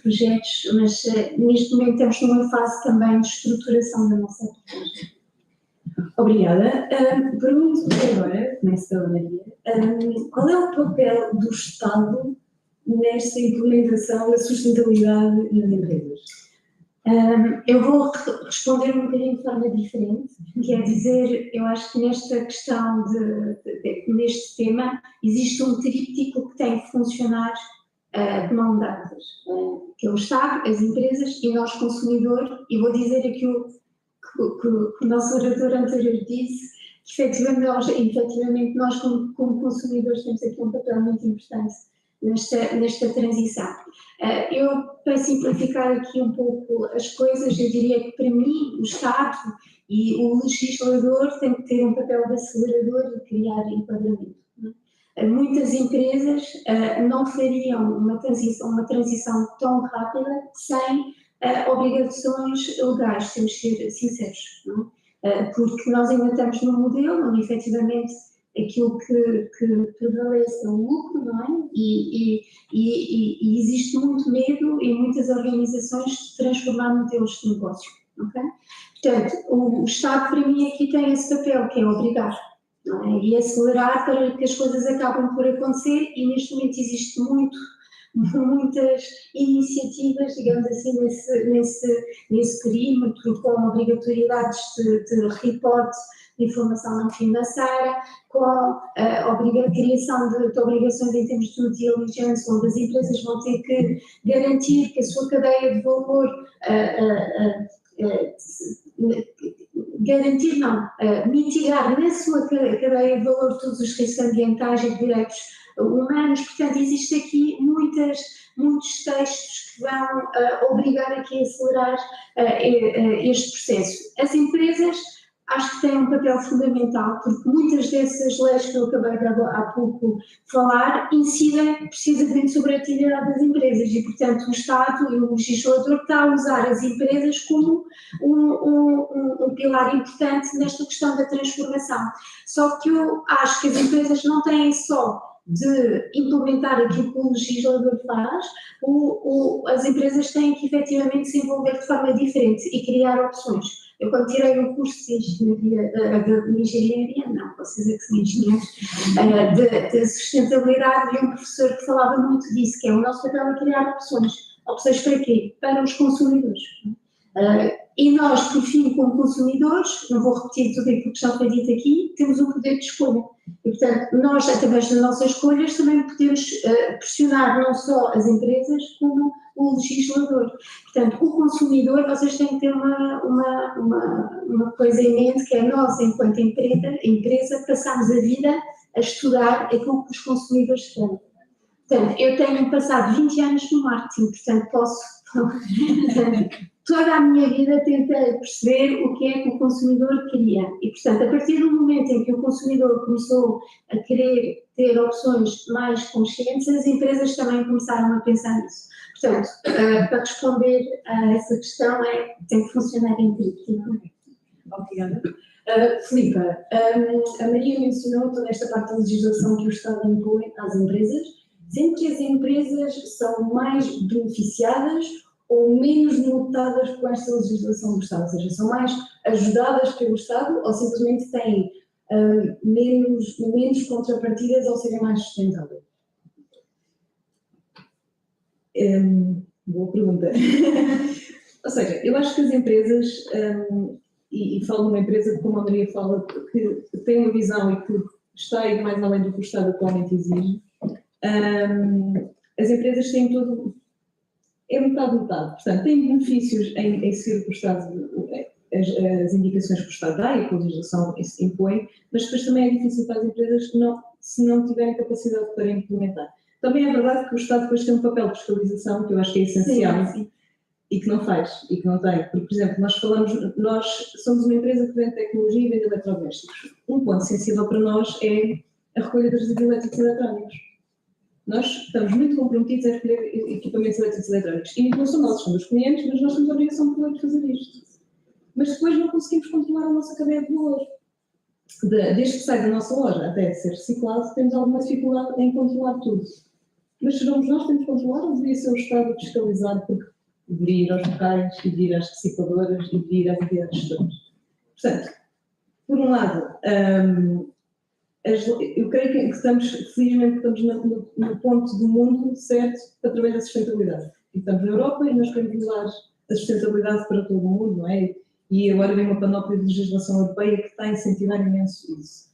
projetos, mas neste momento estamos numa fase também de estruturação da nossa atividade. Obrigada. Pergunto agora, começo pela Maria, qual é o papel do Estado nesta implementação da sustentabilidade nas empresas? Eu vou responder um bocadinho de forma diferente, quer dizer, eu acho que nesta questão, neste tema, existe um tríptico que tem que funcionar de mão dadas, que é o Estado, as empresas e nós, consumidor, e vou dizer aquilo que o nosso orador anterior disse, que efetivamente nós como consumidores temos aqui um papel muito importante nesta transição. Eu, para simplificar aqui um pouco as coisas, eu diria que para mim o Estado e o legislador têm que ter um papel de acelerador e criar enquadramento. Muitas empresas não fariam uma transição tão rápida sem obrigações legais, temos que ser sinceros, não é? Porque nós ainda estamos num modelo onde efetivamente aquilo que prevalece é o lucro, não é? E existe muito medo em muitas organizações de transformar modelos de negócio, ok? Portanto, o Estado para mim aqui tem esse papel, que é obrigar, não é? E acelerar para que as coisas acabem por acontecer, e neste momento existe muitas iniciativas, digamos assim, nesse perímetro, com obrigatoriedades de reporte de informação não financeira, com a criação de obrigações em termos de due diligence, onde as empresas vão ter que garantir que a sua cadeia de valor, mitigar na sua cadeia de valor todos os riscos ambientais e direitos humanos. Portanto, existem aqui muitos textos que vão obrigar aqui a acelerar este processo. As empresas acho que têm um papel fundamental, porque muitas dessas leis que eu acabei de há pouco falar incidem precisamente sobre a atividade das empresas e, portanto, o Estado e o legislador está a usar as empresas como um pilar importante nesta questão da transformação. Só que eu acho que as empresas não têm só de implementar aquilo que o legislador faz, as empresas têm que efetivamente se envolver de forma diferente e criar opções. Eu, quando tirei um curso de engenharia, não, vocês é que são engenheiros, de sustentabilidade, e um professor que falava muito disso, que é o nosso papel é criar opções. Opções para quê? Para os consumidores. E nós, por fim, como consumidores, não vou repetir tudo aquilo que já foi dito aqui, temos o poder de escolha. E, portanto, nós, através das nossas escolhas, também podemos pressionar não só as empresas, como o legislador. Portanto, o consumidor, vocês têm que ter uma coisa em mente, que é nós, enquanto empresa, passamos a vida a estudar aquilo que os consumidores querem. Portanto, eu tenho passado 20 anos no marketing, portanto, toda a minha vida tentei perceber o que é que o consumidor queria. E, portanto, a partir do momento em que o consumidor começou a querer ter opções mais conscientes, as empresas também começaram a pensar nisso. Portanto, para responder a essa questão, tem que funcionar em tríplice. Obrigada. Filipa, a Maria mencionou toda esta parte da legislação que o Estado impõe às empresas, sendo que as empresas são mais beneficiadas ou menos multadas com esta legislação do Estado, ou seja, são mais ajudadas pelo Estado ou simplesmente têm menos contrapartidas ou serem mais sustentáveis? Boa pergunta. Ou seja, eu acho que as empresas, e falo de uma empresa que, como a Maria fala, que tem uma visão e que está a ir mais além do que o Estado atualmente exige, as empresas têm todo... É metade. Portanto, têm benefícios em seguir o que o Estado, as indicações que o Estado dá e que a legislação impõe, mas depois também é difícil para as empresas se não tiverem capacidade para implementar. Também é verdade que o Estado depois tem um papel de fiscalização, que eu acho que é essencial, sim. E que não faz, e que não tem. Porque, por exemplo, nós somos uma empresa que vende tecnologia e vende eletrodomésticos. Um ponto sensível para nós é a recolha dos elétricos eletrónicos. Nós estamos muito comprometidos a recolher equipamentos elétricos eletrónicos. E não são nossos, são dos clientes, mas nós temos a obrigação de fazer isto. Mas depois não conseguimos controlar a nossa cadeia de valor. Desde que sai da nossa loja até ser reciclado, temos alguma dificuldade em controlar tudo. Mas se nós temos que controlar, ou deveria ser o Estado fiscalizado, porque deveria ir aos locais, e deveria ir às recicladoras, e deveria ir às entidades gestoras. Portanto, por um lado, eu creio que felizmente estamos no ponto do mundo certo através da sustentabilidade. E estamos na Europa e nós queremos levar a sustentabilidade para todo o mundo, não é? E agora vem uma panóplia de legislação europeia que está a incentivar imenso isso.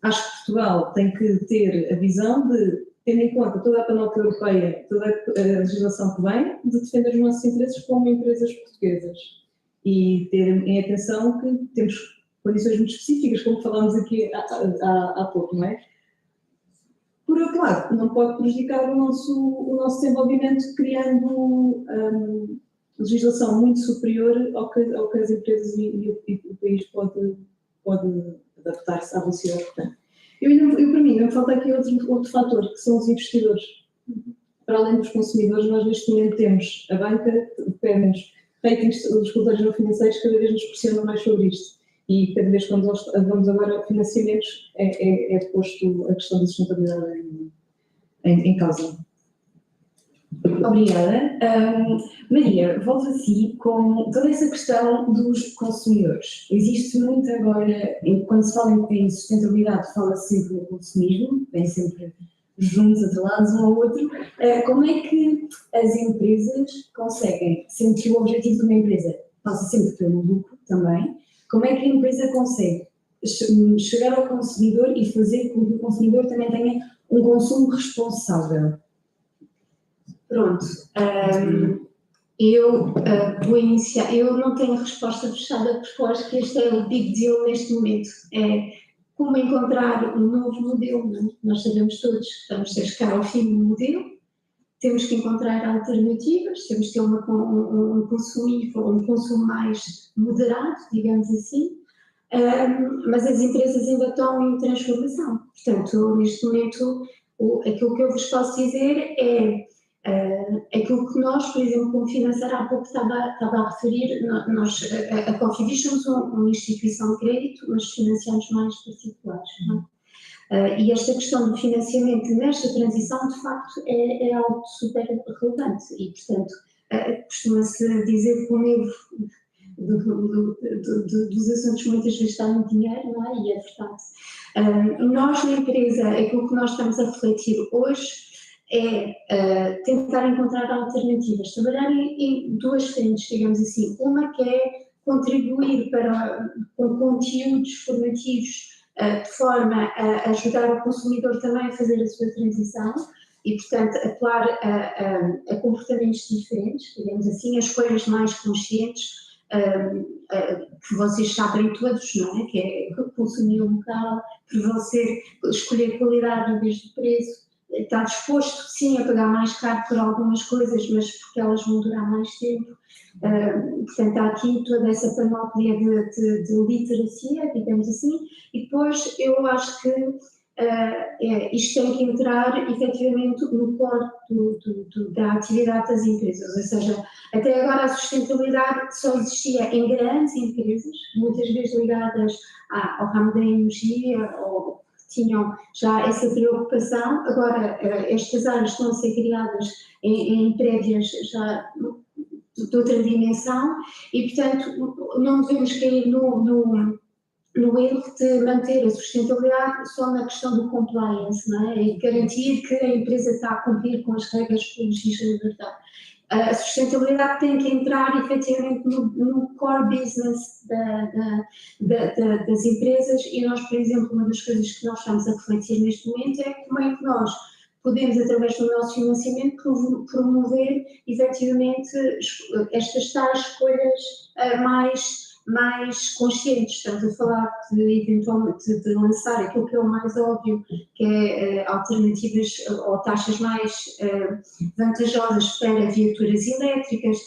Acho que Portugal tem que ter a visão de, tendo em conta toda a panóplia europeia, toda a legislação que vem, de defender os nossos interesses como empresas portuguesas. E ter em atenção que temos condições muito específicas, como falámos aqui há pouco, não é? Por outro lado, não pode prejudicar o nosso desenvolvimento criando legislação muito superior ao que as empresas e o país pode adaptar-se à velocidade que tem. Para mim, não falta aqui outro fator, que são os investidores. Para além dos consumidores, nós neste momento temos a banca, temos ratings dos consultores não financeiros, cada vez nos pressionam mais sobre isto. E cada vez quando nós vamos agora a financiamentos, é posto a questão da sustentabilidade em causa. Obrigada. Maria, volto a si com toda essa questão dos consumidores. Existe muito agora, quando se fala em sustentabilidade, fala-se sempre no consumismo, vem sempre juntos, atrelados um ao outro. Como é que as empresas conseguem, sendo que o objetivo de uma empresa passa sempre pelo lucro também, como é que a empresa consegue chegar ao consumidor e fazer com que o consumidor também tenha um consumo responsável? Pronto, eu vou iniciar. Eu não tenho resposta fechada porque eu acho que este é o big deal neste momento. É como encontrar um novo modelo. Não é? Nós sabemos todos que vamos a chegar ao fim do modelo, temos que encontrar alternativas, temos que ter um consumo mais moderado, digamos assim, mas as empresas ainda estão em transformação. Portanto, neste momento, aquilo que eu vos posso dizer é aquilo que nós, por exemplo, como financeira, há pouco estava a referir, nós, a Cofidis somos uma instituição de crédito, mas financiamos mais particulares. Não é? E esta questão do financiamento nesta transição, de facto, é algo super relevante e, portanto, costuma-se dizer que o medo dos assuntos muitas vezes está no dinheiro, não é? E é verdade. Nós, na empresa, aquilo que nós estamos a refletir hoje é tentar encontrar alternativas, trabalhar em duas frentes, digamos assim. Uma que é contribuir com conteúdos formativos de forma a ajudar o consumidor também a fazer a sua transição e, portanto, apelar a comportamentos diferentes, digamos assim, a escolhas mais conscientes, que vocês sabem todos, não é? Que é consumir local, prevalecer, escolher qualidade em vez de preço. Está disposto, sim, a pagar mais caro por algumas coisas, mas porque elas vão durar mais tempo. Portanto, há aqui toda essa panóplia de literacia, digamos assim, e depois eu acho que isto tem que entrar efetivamente no core da atividade das empresas, ou seja, até agora a sustentabilidade só existia em grandes empresas, muitas vezes ligadas ao ramo da energia ou tinham já essa preocupação. Agora estas áreas estão a ser criadas em prédios já de outra dimensão e, portanto, não devemos cair no erro de manter a sustentabilidade só na questão do compliance, não é? E garantir que a empresa está a cumprir com as regras de legislação. A sustentabilidade tem que entrar efetivamente no core business das empresas e nós, por exemplo, uma das coisas que nós estamos a refletir neste momento é como é que nós podemos, através do nosso financiamento, promover efetivamente estas tais escolhas mais conscientes. Estamos a falar eventualmente de lançar aquilo que é o mais óbvio, que é alternativas ou taxas mais vantajosas para viaturas elétricas.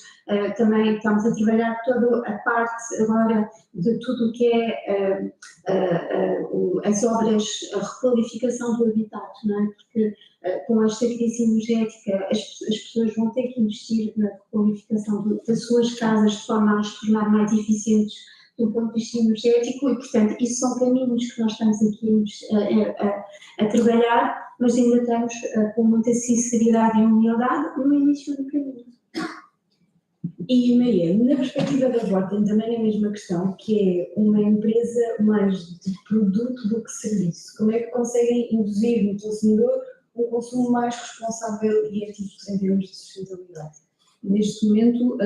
Também estamos a trabalhar toda a parte agora de tudo o que é as obras, a requalificação do habitat, não é? Porque com esta crise energética as pessoas vão ter que investir na requalificação das suas casas de forma a as tornar mais eficientes do ponto de vista energético e, portanto, isso são caminhos que nós estamos aqui a trabalhar, mas ainda estamos com muita sinceridade e humildade no início do caminho. E, Maria, na perspectiva da Vorten também é a mesma questão, que é uma empresa mais de produto do que serviço. Como é que conseguem induzir no consumidor um consumo mais responsável e ético em termos de sustentabilidade? Neste momento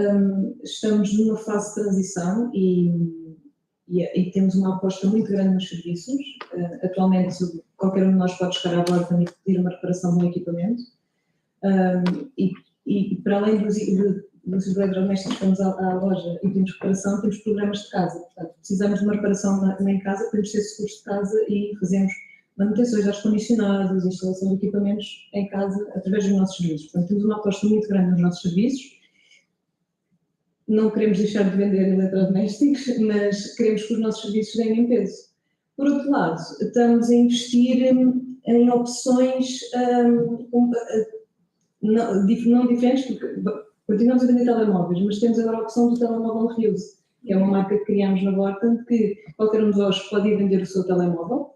estamos numa fase de transição e temos uma aposta muito grande nos serviços. Atualmente qualquer um de nós pode chegar à Vorten e pedir uma reparação de um equipamento e para além dos eletrodomésticos, vamos à loja e pedimos reparação, temos programas de casa. Portanto, precisamos de uma reparação em casa, podemos ter seguros de casa e fazemos manutenções de ar-condicionados, instalação de equipamentos em casa através dos nossos serviços. Portanto, temos uma aposta muito grande nos nossos serviços. Não queremos deixar de vender eletrodomésticos, mas queremos que os nossos serviços ganhem peso. Por outro lado, estamos a investir em opções não diferentes, porque continuamos a vender telemóveis, mas temos agora a opção do telemóvel reuse, que é uma marca que criámos na Vorten, que qualquer um de nós pode ir vender o seu telemóvel,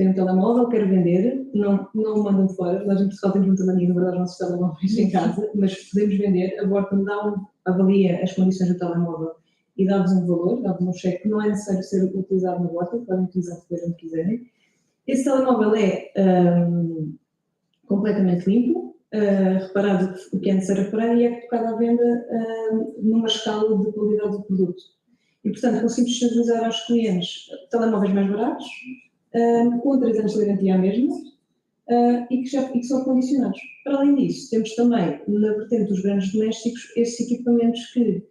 tem um telemóvel, quer vender, não o mandam fora, nós em Portugal temos muita mania de guardar os nossos telemóveis em casa, mas podemos vender, a Vorten avalia as condições do telemóvel e dá-vos um valor, dá-vos um cheque, não é necessário ser utilizado na Vorten, podem utilizar depois onde quiserem. Esse telemóvel é completamente limpo, reparado o que é necessário reparar e é colocado à venda numa escala de qualidade do produto. E, portanto, conseguimos disponibilizar aos clientes telemóveis mais baratos, com 3 anos de garantia mesmo, e que são acondicionados. Para além disso, temos também, na vertente dos grandes domésticos, esses equipamentos que,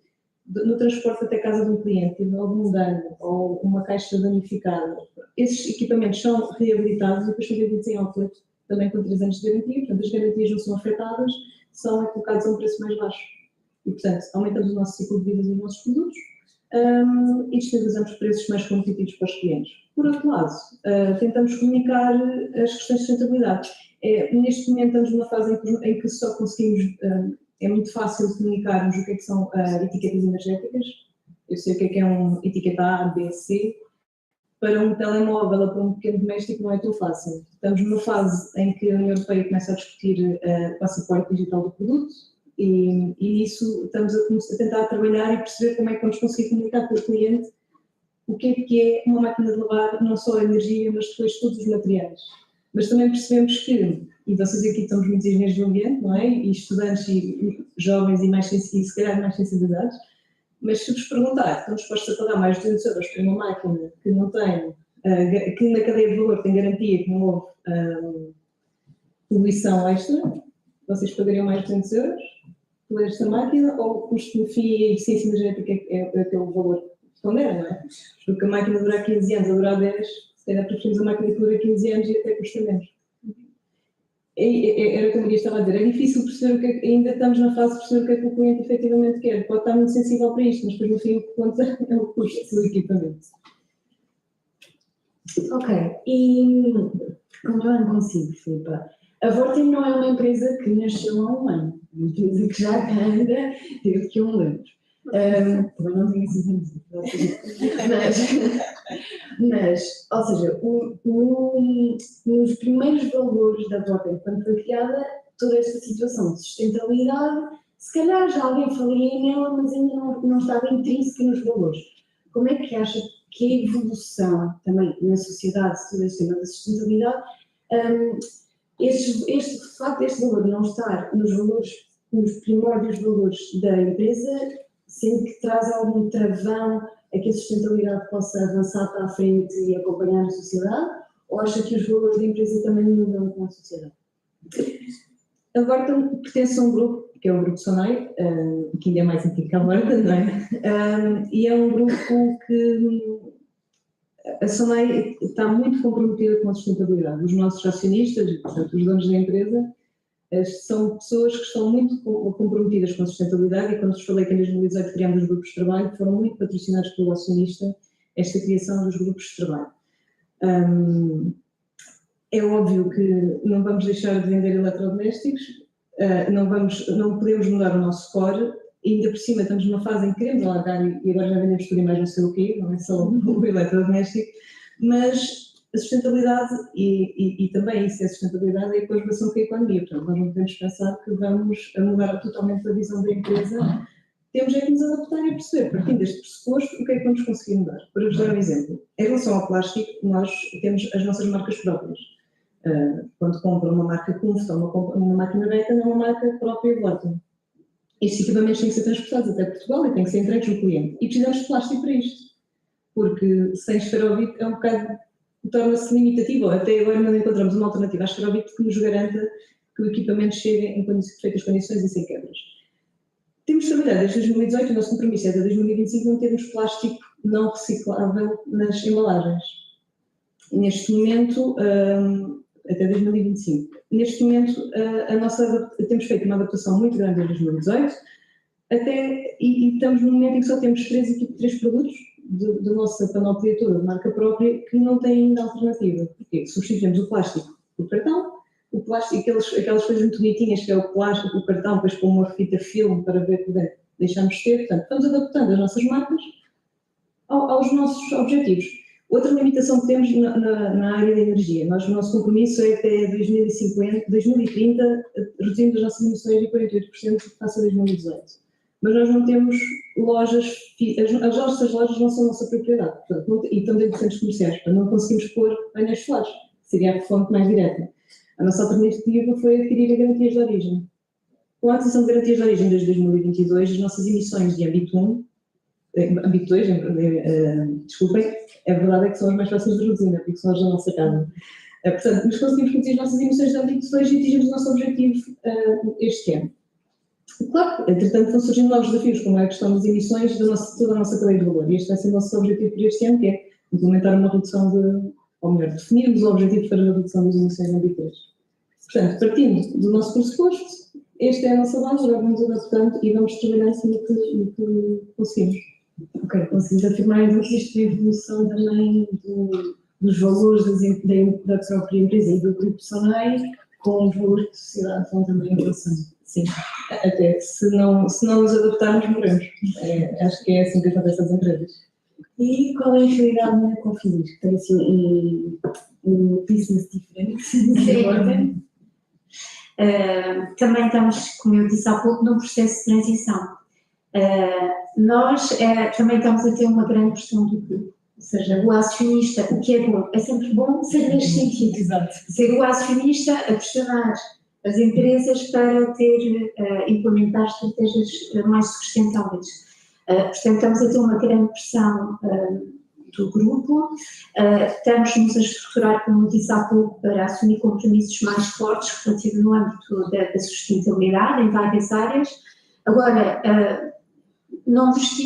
no transporte até casa de um cliente, tiver algum dano ou uma caixa danificada, esses equipamentos são reabilitados e depois são vendidos em outlet, também com 3 anos de garantia, portanto, as garantias não são afetadas, são colocados a um preço mais baixo. E, portanto, aumentamos o nosso ciclo de vida dos nossos produtos e disponibilizamos preços mais competitivos para os clientes. Por outro lado, tentamos comunicar as questões de sustentabilidade. Neste momento estamos numa fase em que só conseguimos, é muito fácil comunicarmos o que é que são etiquetas energéticas. Eu sei o que é um etiqueta A, B, C. Para um telemóvel ou para um pequeno doméstico não é tão fácil. Estamos numa fase em que a União Europeia começa a discutir o passaporte digital do produto e nisso estamos a tentar trabalhar e perceber como é que vamos conseguir comunicar com o cliente o que é uma máquina de lavar, não só a energia, mas depois todos os materiais. Mas também percebemos que, e vocês aqui estamos muitos engenheiros do ambiente, não é? E estudantes e jovens e se calhar mais sensibilizados, mas se vos perguntar, estão dispostos a pagar mais de 200 euros por uma máquina que não tem, que na cadeia de valor tem garantia que não houve poluição extra, vocês pagariam mais de 200 euros por esta máquina ou o custo no fim e a eficiência energética é o valor que pondera, não é? Porque a máquina durar 15 anos, a durar 10, se calhar preferimos a máquina que dura 15 anos e até custa menos. Era o que a Maria estava a dizer, é difícil perceber o que é, ainda estamos na fase de perceber o que é que o cliente efetivamente quer. Pode estar muito sensível para isto, mas depois no fim o que conta é o custo do equipamento. Ok, e continuando consigo, Filipa, a Vorten não é uma empresa que nasceu há um ano, é uma empresa que já anda desde que eu me lembro. Também não tenho assim mas, ou seja, nos primeiros valores da Vorten, quando foi criada, toda esta situação de sustentabilidade, se calhar já alguém falaria nela, mas ainda não estava intrínseca nos valores. Como é que acha que a evolução também na sociedade, todo este tema da sustentabilidade, este facto deste valor não estar nos primórdios valores da empresa, sendo que traz algum travão a que a sustentabilidade possa avançar para a frente e acompanhar a sociedade, ou acha que os valores da empresa também mudam com a sociedade? A Vorten pertence a um grupo, que é o Grupo Sonai, que ainda é mais antigo que a Vorten, não é? E é um grupo que a Sonai está muito comprometida com a sustentabilidade. Os nossos acionistas, portanto, os donos da empresa, são pessoas que estão muito comprometidas com a sustentabilidade e quando vos falei que em 2018 criámos os grupos de trabalho, foram muito patrocinados pelo acionista esta criação dos grupos de trabalho. É óbvio que não vamos deixar de vender eletrodomésticos, não podemos mudar o nosso core, ainda por cima estamos numa fase em que queremos alargar e agora já vendemos tudo e mais não sei o quê, não é só o eletrodoméstico, mas a sustentabilidade e também isso é sustentabilidade é a conjugação com a economia, portanto nós não podemos pensar que vamos mudar totalmente a visão da empresa, temos é que nos adaptar e perceber, partindo deste pressuposto, o que é que vamos conseguir mudar. Para vos dar um exemplo, em relação ao plástico, nós temos as nossas marcas próprias. Quando compra uma marca Kunft ou uma máquina Beta, não é uma marca própria Vorten. Estes equipamentos têm que ser transportados até Portugal e têm que ser entregues ao cliente. E precisamos de plástico para isto, porque sem esferovite é um bocado, torna-se limitativo. Até agora não encontramos uma alternativa à esferovite que nos garanta que o equipamento chegue em perfeitas condições e sem quebras. Temos trabalhado desde 2018, o nosso compromisso é de 2025 não termos plástico não reciclável nas embalagens. Neste momento, até 2025. Neste momento, temos feito uma adaptação muito grande desde 2018, e estamos num momento em que só temos 3 produtos da nossa panóplia toda de marca própria que não têm ainda alternativa. Porquê? Substituímos o plástico por cartão, o plástico, aquelas coisas muito bonitinhas que é o plástico, o cartão, depois com uma fita filme para ver por dentro, deixamos de ter. Portanto, estamos adaptando as nossas marcas aos nossos objetivos. Outra limitação que temos na área da energia, o nosso compromisso é até 2030 reduzirmos as nossas emissões em 48% face a 2018. Mas nós não temos lojas, as nossas lojas não são nossa propriedade, portanto, e estão dentro de centros comerciais, portanto não conseguimos pôr painéis solares, seria a fonte mais direta. A nossa alternativa foi adquirir a garantias de origem. Com a aquisição de garantias de origem desde 2022, as nossas emissões de âmbito 1, âmbito 2, desculpem, a verdade é que são as mais fáceis de reduzir, porque são as da nossa casa. Portanto, nós conseguimos reduzir as nossas emissões de âmbito 2 e atingimos o nosso objetivo este ano. Claro, entretanto vão surgindo novos desafios, como é a questão das emissões de toda a nossa cadeia de valor, e este vai ser o nosso objetivo para este ano, que é implementar uma redução ou melhor, definirmos o objetivo para a redução das emissões de âmbito 2. Portanto, partindo do nosso pressuposto, esta é a nossa base, agora vamos adaptando e vamos trabalhar assim no que conseguimos. Ok, conseguimos afirmar então que isto é a evolução também dos valores da própria empresa e do grupo Sonai, com os valores que a sociedade vão também em relação. Sim, até se não nos adaptarmos, morremos. Acho que é assim que acontece às empresas. E qual é a realidade na Confidis? Que tem assim um business diferente? Sim. Também estamos, como eu disse há pouco, num processo de transição. Nós também estamos a ter uma grande pressão do grupo. Ou seja, o acionista, o que é bom, é sempre bom ser neste sentido. Exato. Ser o acionista a pressionar as empresas para implementar estratégias mais sustentáveis. Portanto, estamos a ter uma grande pressão do grupo, estamos-nos a estruturar, como disse há pouco, para assumir compromissos mais fortes relativamente no âmbito da sustentabilidade em várias áreas. Agora, não vos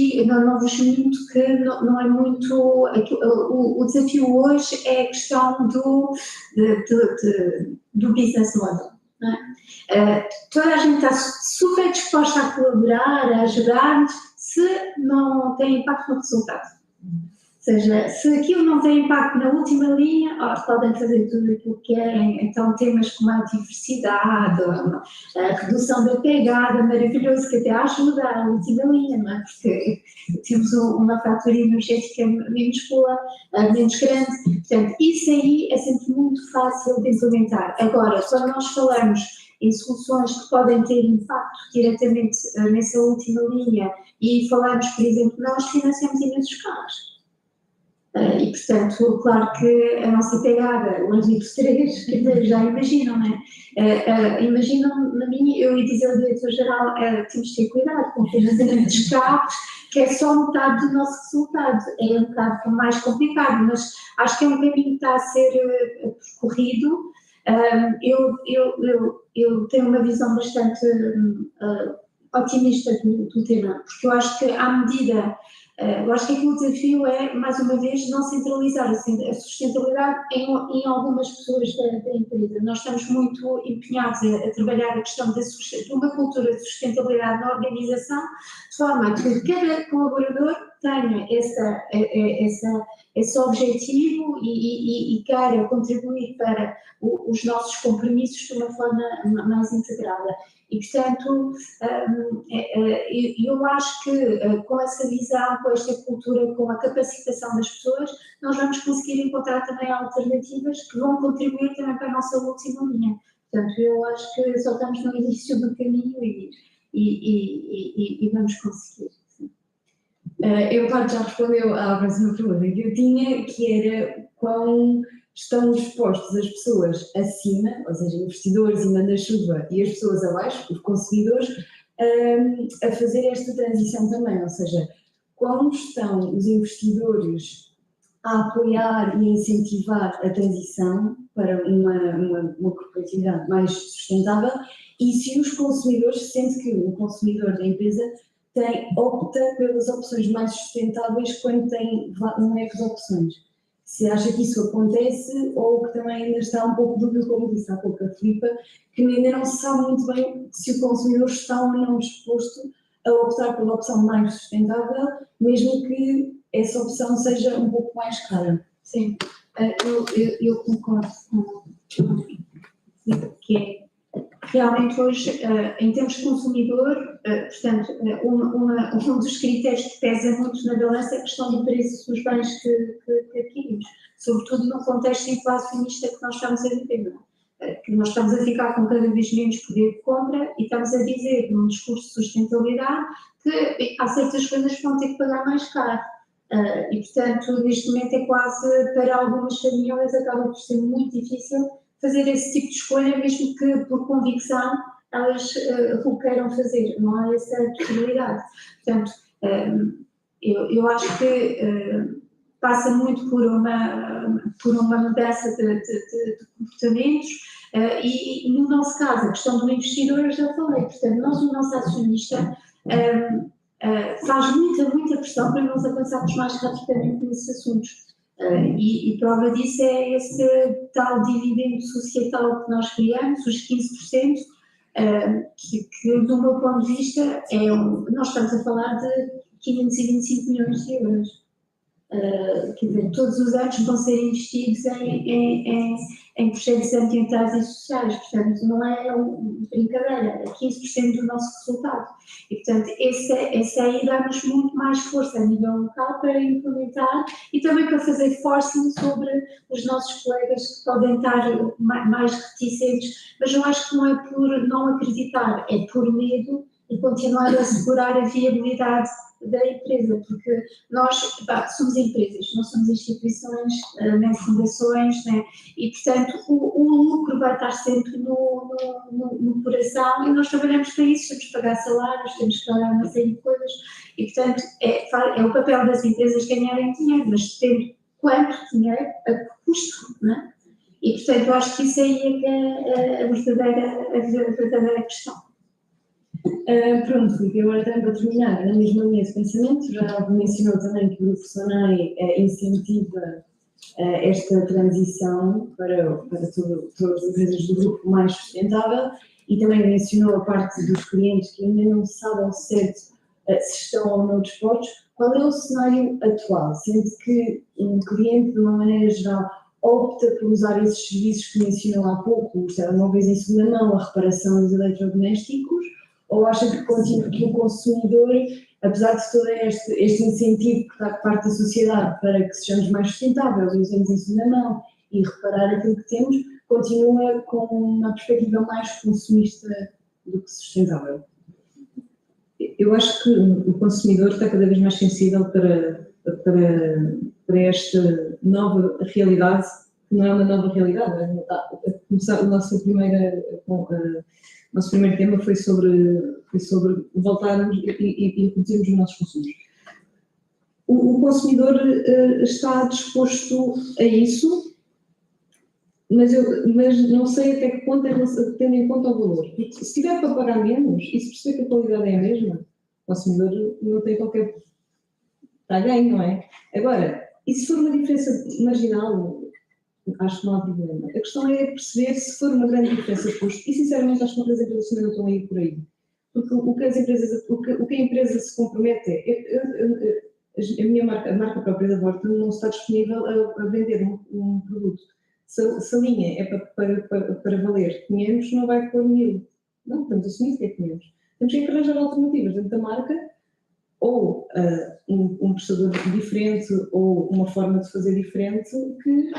minto que não é muito. O desafio hoje é a questão do business model. Não é? Toda a gente está super disposta a colaborar, a ajudar-nos, se não tem impacto no resultado. Ou seja, se aquilo não tem impacto na última linha, podem fazer tudo aquilo que querem. Então, temas como a diversidade, a redução da pegada, maravilhoso, que até ajuda a última linha, não é? Porque temos uma fatura energética menos boa, menos grande. Portanto, isso aí é sempre muito fácil de implementar. Agora, quando nós falamos em soluções que podem ter impacto diretamente nessa última linha e falamos, por exemplo, nós financiamos imensos carros. E, portanto, claro que a nossa pegada, o âmbito 3, já imaginam, não é? Imaginam, na minha, eu ia dizer ao diretor-geral, temos de ter cuidado com o financiamento dos carros, que é só metade do nosso resultado. É um bocado mais complicado, mas acho que é um caminho que está a ser percorrido. Eu tenho uma visão bastante otimista do tema, porque eu acho que à medida. Eu acho que aqui o desafio é, mais uma vez, não centralizar a sustentabilidade em algumas pessoas da empresa. Nós estamos muito empenhados a trabalhar a questão de uma cultura de sustentabilidade na organização, de forma que cada colaborador tenha esse objetivo e queira contribuir para os nossos compromissos de uma forma mais integrada. E, portanto, eu acho que com essa visão, com esta cultura, com a capacitação das pessoas, nós vamos conseguir encontrar também alternativas que vão contribuir também para a nossa última linha. Portanto, eu acho que só estamos no início do caminho e vamos conseguir. Eu, claro, já respondeu à próxima pergunta que eu tinha, que era quão estão dispostos as pessoas acima, ou seja, investidores e manda-chuva, e as pessoas abaixo, os consumidores, a fazer esta transição também, ou seja, quão estão os investidores a apoiar e incentivar a transição para uma corporatividade mais sustentável, e se os consumidores, sente que o consumidor da empresa opta pelas opções mais sustentáveis quando tem um leque de opções. Se acha que isso acontece ou que também ainda está um pouco dúbio, como disse há pouco a Filipa, que ainda não se sabe muito bem se o consumidor está ou não disposto a optar pela opção mais sustentável, mesmo que essa opção seja um pouco mais cara. Sim, eu concordo com que realmente hoje, em termos de consumidor, portanto, um dos critérios que pesa muito na balança é a questão do preço dos bens que adquirimos, sobretudo no contexto inflacionista que nós estamos a viver, que nós estamos a ficar com cada vez menos poder de compra e estamos a dizer, num discurso de sustentabilidade, que há certas coisas que vão ter que pagar mais caro. E, portanto, neste momento é quase, para algumas famílias, acaba por ser muito difícil fazer esse tipo de escolha, mesmo que por convicção elas o queiram fazer, não há essa possibilidade. Portanto, eu acho que passa muito por uma mudança de comportamentos e, no nosso caso, a questão do investidor, eu já falei, portanto, nós, o nosso acionista, faz muita pressão para nós avançarmos mais rapidamente nesses assuntos. E prova disso é esse tal dividendo societal que nós criamos, os 15%, que do meu ponto de vista, nós estamos a falar de 525 milhões de euros. Quer dizer, todos os anos vão ser investidos em projetos ambientais e sociais, portanto, não é brincadeira, é 15% do nosso resultado. E, portanto, essa aí dá-nos muito mais força a nível local para implementar e também para fazer forcing sobre os nossos colegas que podem estar mais reticentes, mas eu acho que não é por não acreditar, é por medo e continuar a segurar a viabilidade da empresa, porque nós somos empresas, não somos instituições, nem fundações, né? E, portanto, o lucro vai estar sempre no coração e nós trabalhamos para isso, temos que pagar salários, temos que pagar uma série de coisas e, portanto, é o papel das empresas ganharem dinheiro, mas depende quanto dinheiro, a que custo, né? E, portanto, eu acho que isso aí é que é a verdadeira questão. Pronto, Filipe, agora também para terminar, na mesma linha de pensamento, já mencionou também que o Grupo SONAI incentiva esta transição para todas as empresas do grupo mais sustentável e também mencionou a parte dos clientes que ainda não sabem certo se estão ou não dispostos. Qual é o cenário atual? Sendo que um cliente, de uma maneira geral, opta por usar esses serviços que mencionou há pouco, os telemóveis em segunda mão, a reparação dos eletrodomésticos, ou acha que o consumidor, apesar de todo este incentivo que está de parte da sociedade para que sejamos mais sustentáveis, usemos em segunda mão e reparar aquilo que temos, continua com uma perspectiva mais consumista do que sustentável? Eu acho que o consumidor está cada vez mais sensível para esta nova realidade, que não é uma nova realidade. O nosso primeiro tema foi sobre voltarmos e reduzirmos os nossos consumos. O consumidor está disposto a isso, mas não sei até que ponto tendo em conta o valor. Porque se tiver para pagar menos e se perceber que a qualidade é a mesma, o consumidor não tem qualquer... está ganho, não é? Agora, e se for uma diferença marginal, acho que não há problema. A questão é perceber se for uma grande diferença de custo, e sinceramente acho que as empresas também não estão a ir por aí. Porque o que a empresa se compromete é, a marca própria da Vorta não está disponível a vender um produto. Se a linha é para valer 500, não vai pôr 1000. Não, estamos a assumir que é 500. Temos que arranjar alternativas dentro da marca, ou um prestador diferente, ou uma forma de fazer diferente que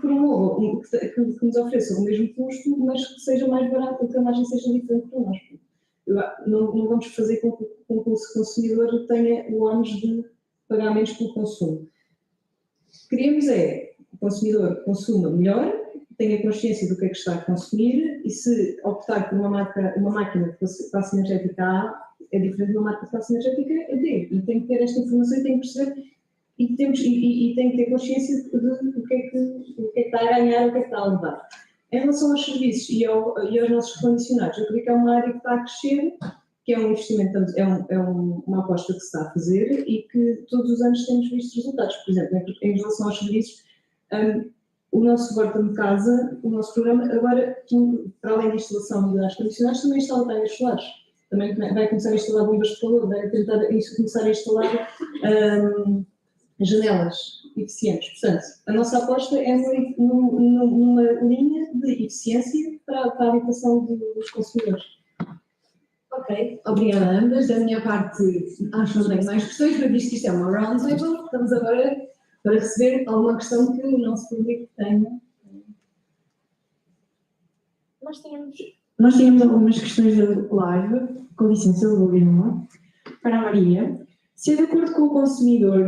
promova, que nos ofereça o mesmo custo, mas que seja mais barato, que a margem seja diferente para nós. Não vamos fazer com que o consumidor tenha o ónus de pagar menos pelo consumo. Queremos é que o consumidor consuma melhor, tenha consciência do que é que está a consumir e se optar por uma máquina de classe energética A é diferente de uma marca de classe energética D. E tem que ter esta informação e tem que perceber e tem que ter consciência do que é que está a ganhar, o que é que está a levar. Em relação aos serviços e aos nossos recondicionados, eu acredito que é uma área que está a crescer, que é um investimento, uma aposta que se está a fazer e que todos os anos temos visto resultados. Por exemplo, em relação aos serviços, o nosso Vorta de Casa, o nosso programa, agora, para além da instalação das condicionados, também instala painéis solares. Também vai começar a instalar bombas de calor, vai tentar começar a instalar janelas eficientes. Portanto, a nossa aposta é numa linha de eficiência para a habitação dos consumidores. Ok, obrigada a ambas. Da minha parte, acho que não tenho mais questões, mas visto que isto é uma roundtable, estamos agora para receber alguma questão que o nosso público tenha. Nós tínhamos algumas questões da live, com licença, eu vou ler uma, para a Maria. Se é de acordo com o consumidor,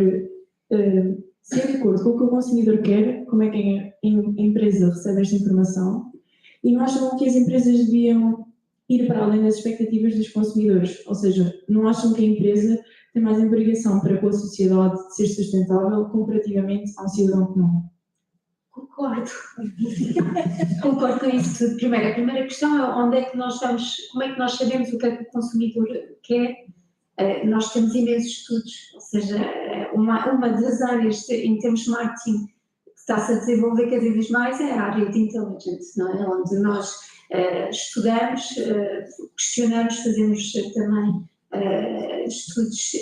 se é de acordo com o que o consumidor quer, como é que a empresa recebe esta informação? E não acham que as empresas deviam ir para além das expectativas dos consumidores? Ou seja, não acham que a empresa tem mais obrigação para com a sociedade de ser sustentável comparativamente a um cidadão comum? Concordo. Concordo com isso tudo. Primeiro, a primeira questão é onde é que nós vamos, como é que nós sabemos o que é que o consumidor quer? Nós temos imensos estudos, ou seja, uma das áreas em termos de marketing que está-se a desenvolver cada vez mais é a área de intelligence, não é? Onde nós estudamos, questionamos, fazemos também estudos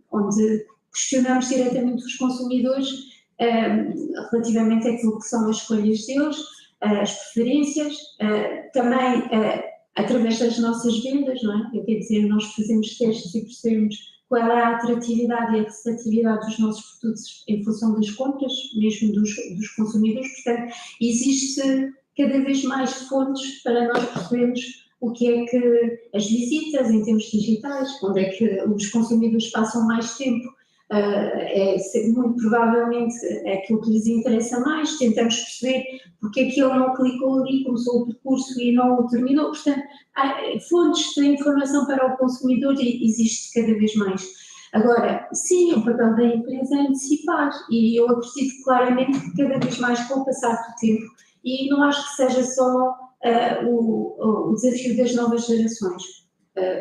onde questionamos diretamente os consumidores relativamente àquilo que são as escolhas deles, as preferências, também através das nossas vendas, não é? Quer dizer, nós fazemos testes e percebemos qual é a atratividade e a receptividade dos nossos produtos em função das compras, mesmo dos consumidores. Portanto, existe cada vez mais fontes para nós percebermos o que é que as visitas em termos digitais, onde é que os consumidores passam mais tempo, muito provavelmente é aquilo que lhes interessa mais. Tentamos perceber porque é que ele não clicou ali, começou o percurso e não o terminou. Portanto, fontes de informação para o consumidor existe cada vez mais. Agora, sim, o papel da empresa é antecipar, e eu acredito claramente que cada vez mais com o passar do tempo, e não acho que seja só o desafio das novas gerações.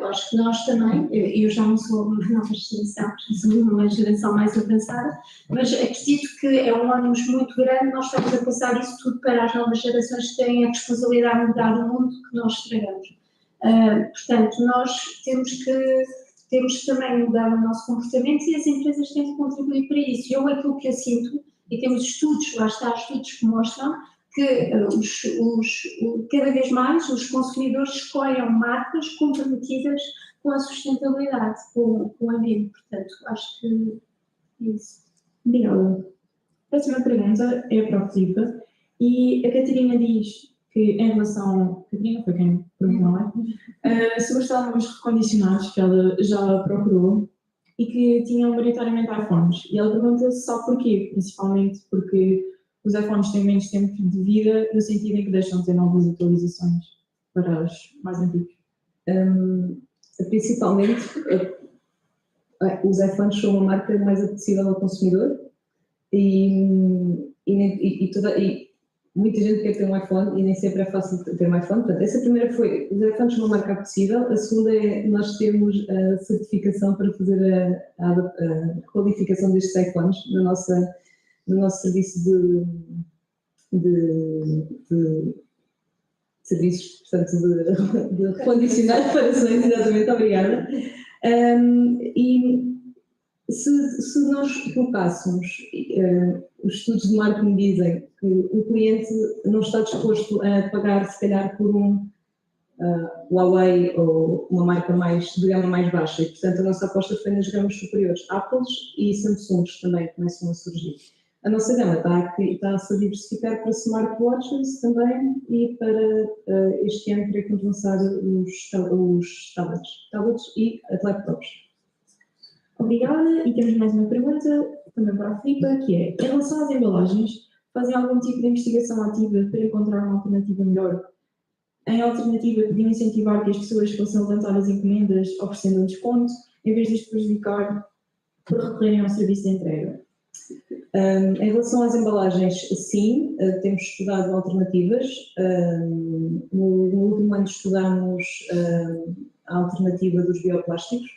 Acho que nós também, eu já não sou uma nova geração, sou uma geração mais avançada, mas acredito que é um ânimo muito grande. Nós estamos a passar isso tudo para as novas gerações que têm a responsabilidade de mudar o mundo que nós estragamos. Portanto, nós temos que também mudar o nosso comportamento, e as empresas têm que contribuir para isso. Eu, aquilo que eu sinto, e temos estudos, lá está, estudos que mostram que cada vez mais os consumidores escolhem marcas comprometidas com a sustentabilidade, com o ambiente. Portanto, acho que é isso. Obrigada. A próxima pergunta é para a Filipe, e a Catarina diz que, em relação. Catarina foi quem perguntou, não é? Sobre os telemóveis recondicionados que ela já procurou e que tinham maioritariamente iPhones. E ela pergunta só porquê, principalmente porque os iPhones têm menos tempo de vida, no sentido em que deixam de ter novas atualizações para os mais antigos. Principalmente, os iPhones são uma marca mais acessível ao consumidor, e muita gente quer ter um iPhone e nem sempre é fácil ter um iPhone. Portanto, essa primeira foi, os iPhones são uma marca acessível. A segunda é, nós temos a certificação para fazer a qualificação destes iPhones no nosso serviço de serviços, portanto, de recondicionar reparações. Exatamente, obrigada. E se nós colocássemos, os estudos de marketing dizem que o cliente não está disposto a pagar, se calhar, por um Huawei ou uma marca de gama mais baixa, e portanto a nossa aposta foi nas gamas superiores. Apples e Samsungs também começam a surgir. A nossa gama está-se a diversificar para smartwatches também, e para este ano queremos lançar os tablets e laptops. Obrigada, e temos mais uma pergunta também para a Filipe, que é: em relação às embalagens, fazem algum tipo de investigação ativa para encontrar uma alternativa melhor? Em alternativa, podiam incentivar que as pessoas fossem levantar as encomendas oferecendo um desconto, em vez de as prejudicar por recorrerem ao serviço de entrega? Em relação às embalagens, sim, temos estudado alternativas. No último ano estudámos a alternativa dos bioplásticos,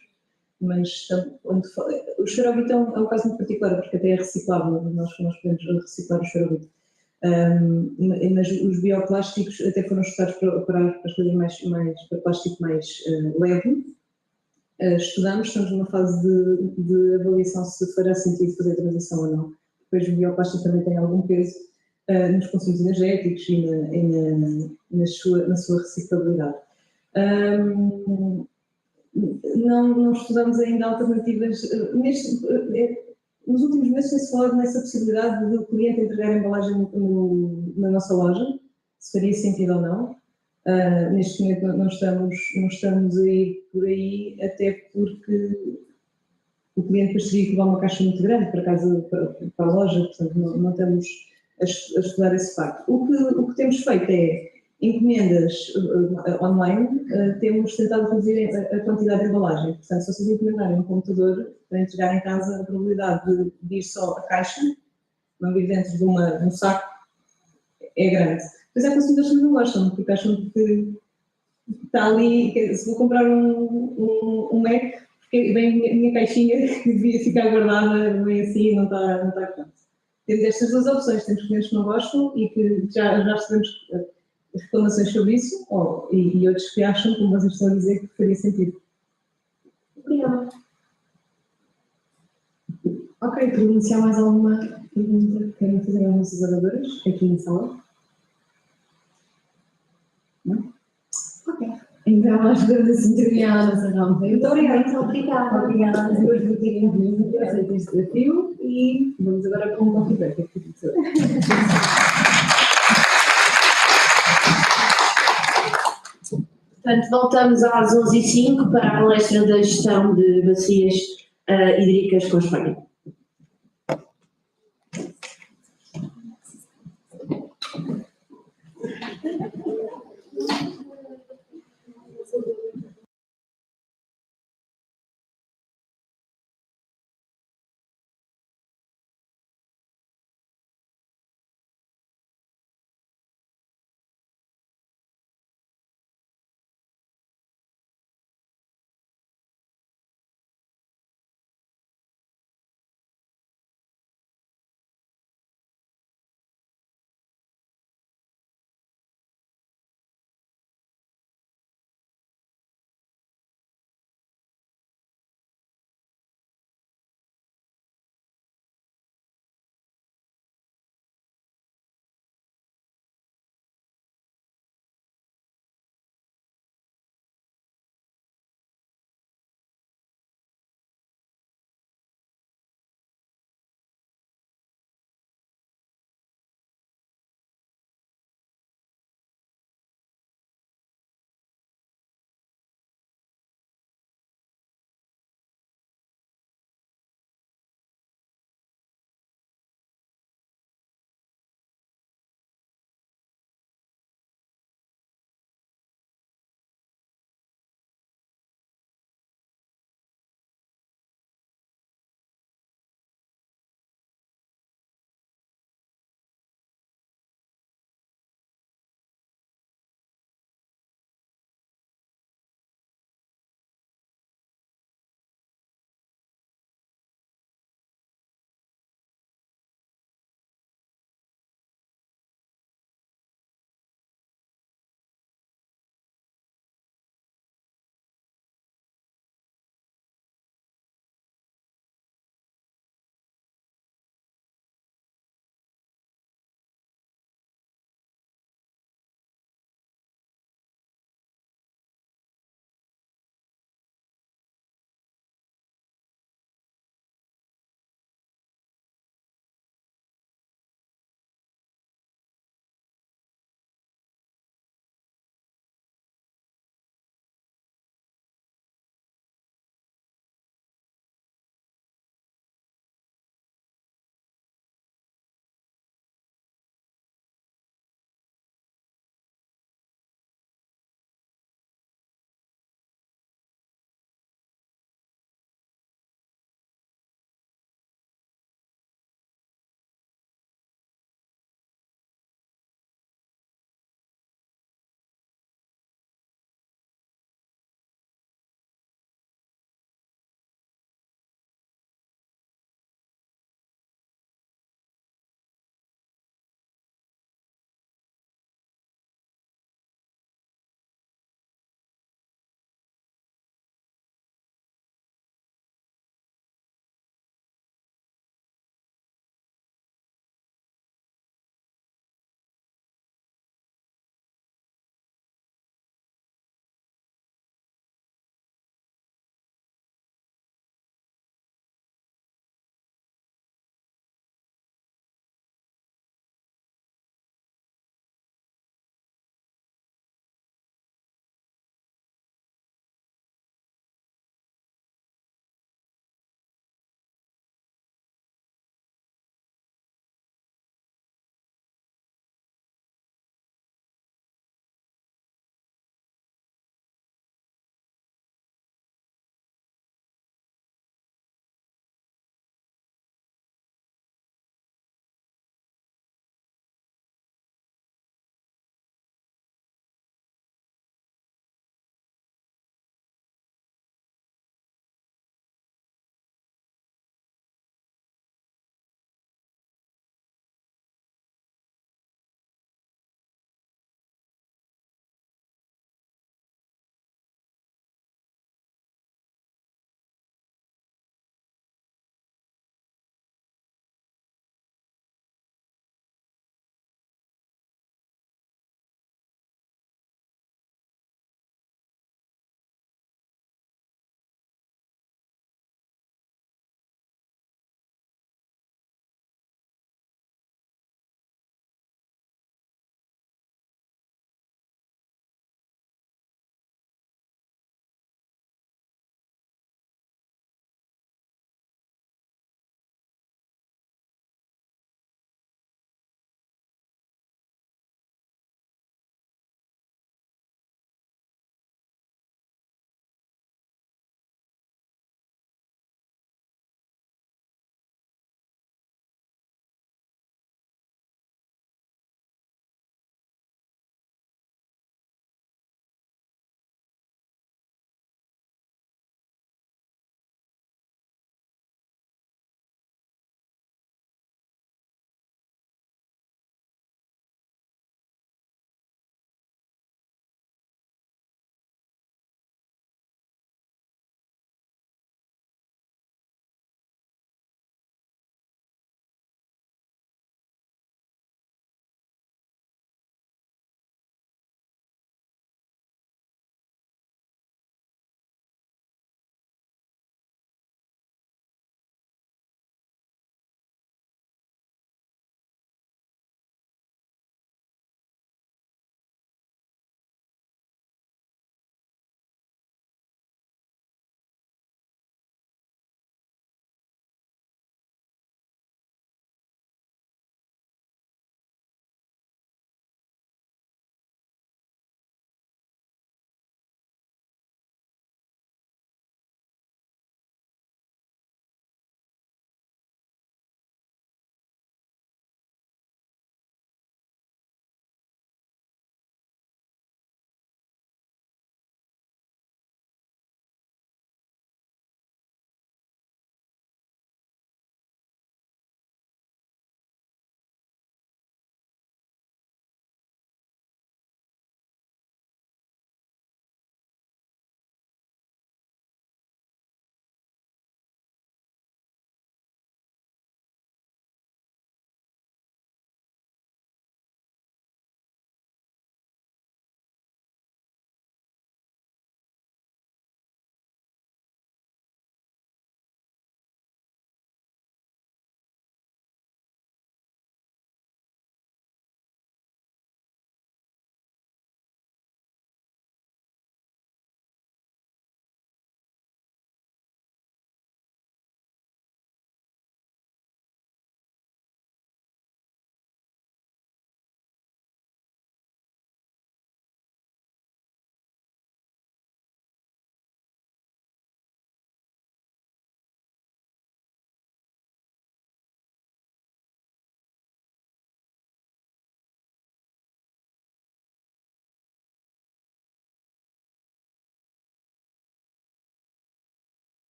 mas o esferovite é um caso muito particular, porque até é reciclável. Nós podemos reciclar o esferovite. Mas os bioplásticos até foram estudados para as coisas para plástico mais leve. Estamos numa fase de avaliação se fará sentido fazer a transição ou não. depois o bioplástico também tem algum peso nos consumos energéticos e na sua reciclabilidade. Não estudamos ainda alternativas. Nos últimos meses tem-se falado nessa possibilidade do cliente entregar a embalagem na nossa loja, se faria sentido ou não. Neste momento não estamos a ir por aí, até porque o cliente depois teria que levar uma caixa muito grande para casa, para a loja, portanto não estamos a estudar esse facto. O que temos feito é encomendas online, temos tentado reduzir a quantidade de embalagem. Portanto, se vocês encomendarem um computador para entregar em casa, a probabilidade de vir só a caixa, não vir dentro de um saco, é grande. Mas há consumidores que não gostam, porque acham que está ali, se vou comprar um Mac, porque vem a minha caixinha que devia ficar guardada, vem assim, não está pronto. Temos estas duas opções, temos clientes que não gostam e que já recebemos reclamações sobre isso, e outros que acham, como vocês estão a dizer, que faria sentido. Obrigada. Ok, pergunto se há mais alguma pergunta que querem fazer às nossas oradoras aqui em sala. Não? Ok. Então, nós podemos assim terminar a nossa ronda. Muito obrigada. Obrigada às duas por terem vindo, por aceitar este desafio e vamos agora para um coffee break. Portanto, voltamos às 11h05 para a palestra da gestão de bacias hídricas com Espanha.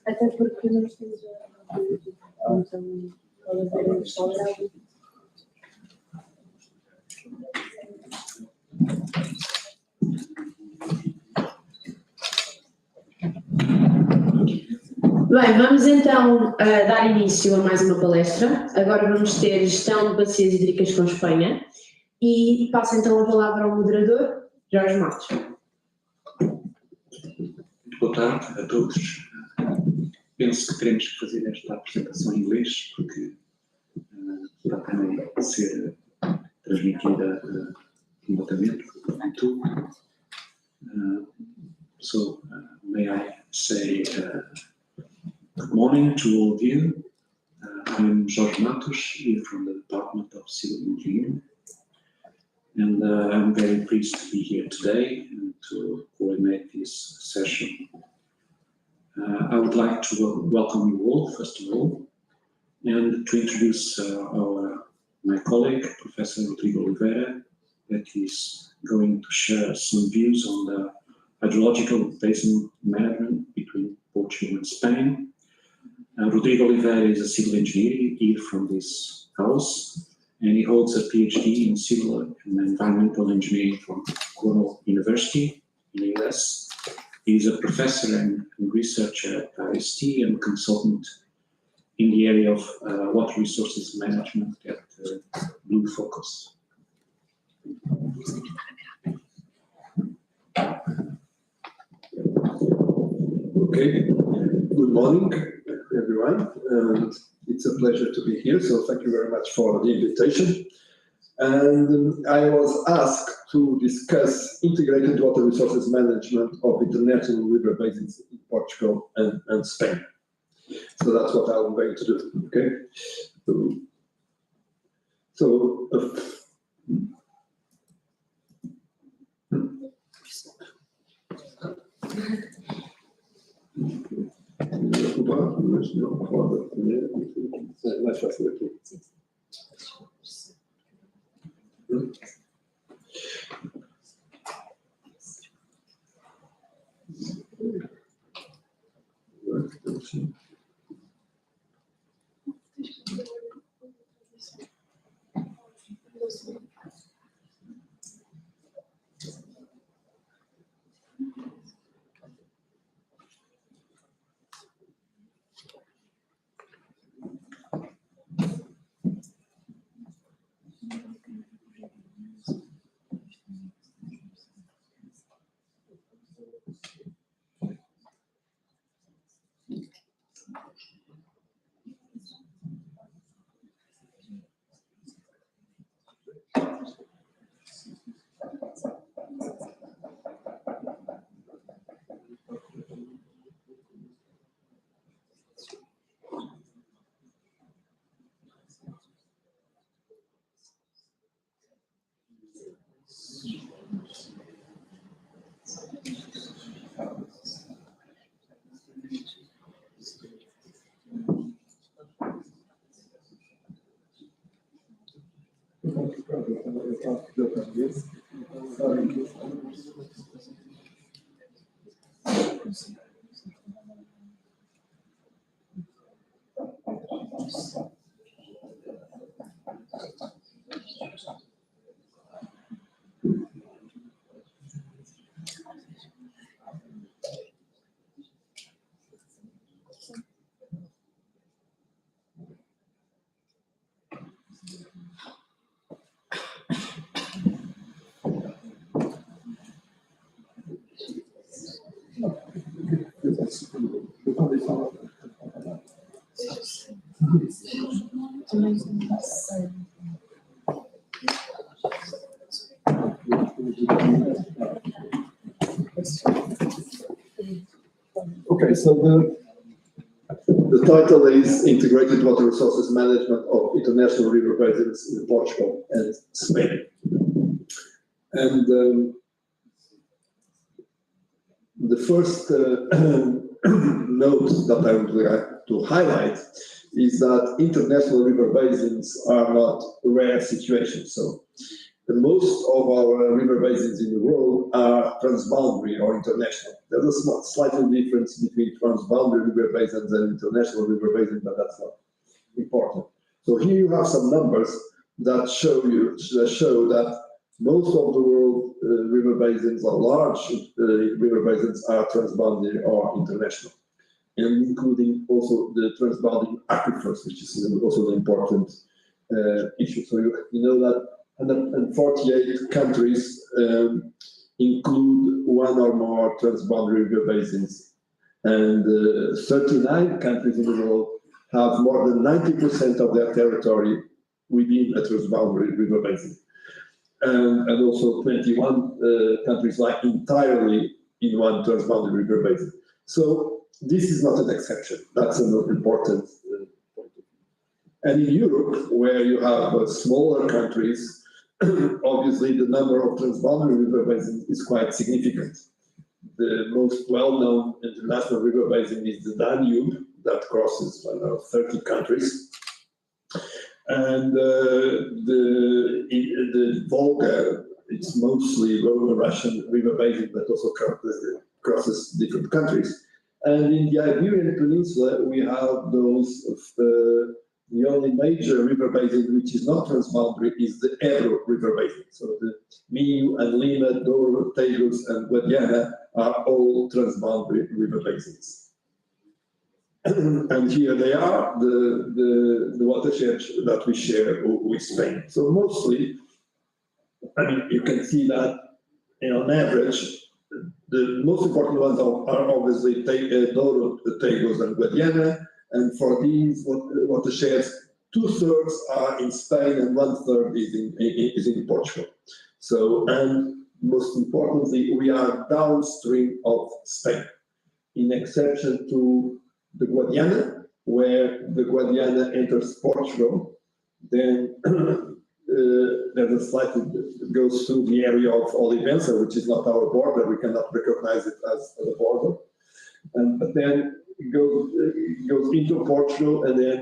Até porque nós temos então pode haver um restaurante. Bem, vamos então dar início a mais uma palestra. Agora vamos ter gestão de bacias hídricas com Espanha e passo então a palavra ao moderador, Jorge Matos. Boa tarde a todos. Penso que teremos que fazer esta apresentação em inglês porque para também ser transmitida remotamente por YouTube. So, may I say good morning to all of you. I'm Jorge Matos, here from the Department of Civil Engineering. And I'm very pleased to be here today and to coordinate this session. I would like to welcome you all, first of all, and to introduce my colleague, Professor Rodrigo Oliveira, that is going to share some views on the hydrological basin management between Portugal and Spain. Rodrigo Oliveira is a civil engineer here from this house, and he holds a PhD in civil and environmental engineering from Cornell University in the US. He is a professor and researcher at IST and consultant in the area of water resources management at Blue Focus. Okay, good morning, everyone. It's a pleasure to be here, so thank you very much for the invitation. And I was asked to discuss integrated water resources management of international river basins in Portugal and Spain. So that's what I'm going to do, okay? Mais fácil aqui. Okay, so the title is Integrated Water Resources Management of International River Basins in Portugal and Spain. And the first note that I would like to highlight is that international river basins are not rare situations. So most of our river basins in the world are transboundary or international. There's a slightly difference between transboundary river basins and international river basins, but that's not important. So here you have some numbers that show that most of the world river basins or large river basins are transboundary or international, and including also the transboundary aquifers, which is also an important issue. So you know that 148 countries include one or more transboundary river basins, and 39 countries in the world have more than 90% of their territory within a transboundary river basin. And also 21 countries lie entirely in one transboundary river basin. So this is not an exception. That's an important point. And in Europe, where you have smaller countries, obviously the number of transboundary river basins is quite significant. The most well-known international river basin is the Danube, that crosses 30 countries. And the Volga, it's mostly Russian river basin, but also crosses different countries. And in the Iberian Peninsula, we have those the only major river basin which is not transboundary is the Ebro River Basin. So the Minho and Lima, Douro, Tagus, and Guadiana are all transboundary river basins. And here they are, the watersheds that we share with Spain. So mostly, I mean, you can see that on average, the most important ones are obviously Douro, Tagus, and Guadiana. And for these watersheds, 2/3 are in Spain and 1/3 is in Portugal. So, and most importantly, we are downstream of Spain, in exception to the Guadiana, where the Guadiana enters Portugal, then there's a slightly goes through the area of Olivença, which is not our border. We cannot recognize it as a border, but then it goes into Portugal and then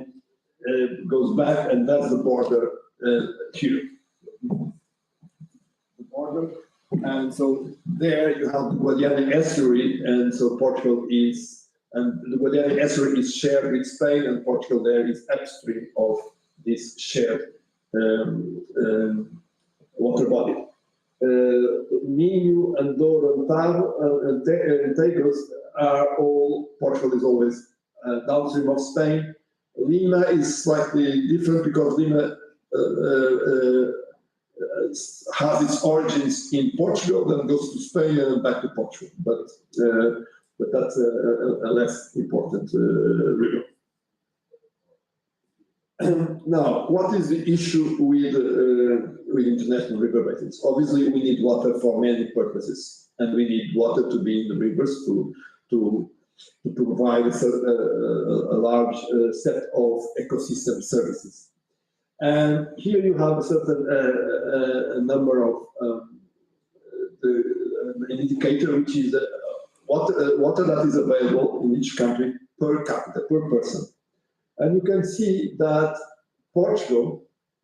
goes back, and that's the border here. The border, and so there you have the Guadiana estuary, and so Portugal is. And the Guadiana estuary is shared with Spain, and Portugal there is upstream of this shared water body. Minho and Douro and Tagus are all, Portugal is always downstream of Spain. Lima is slightly different because Lima has its origins in Portugal, then goes to Spain and back to Portugal. But that's a less important river. Now, what is the issue with international river basins? Obviously, we need water for many purposes, and we need water to be in the rivers to provide a large set of ecosystem services. And here you have a certain a number of an indicator, which is water that is available in each country per capita, per person. And you can see that Portugal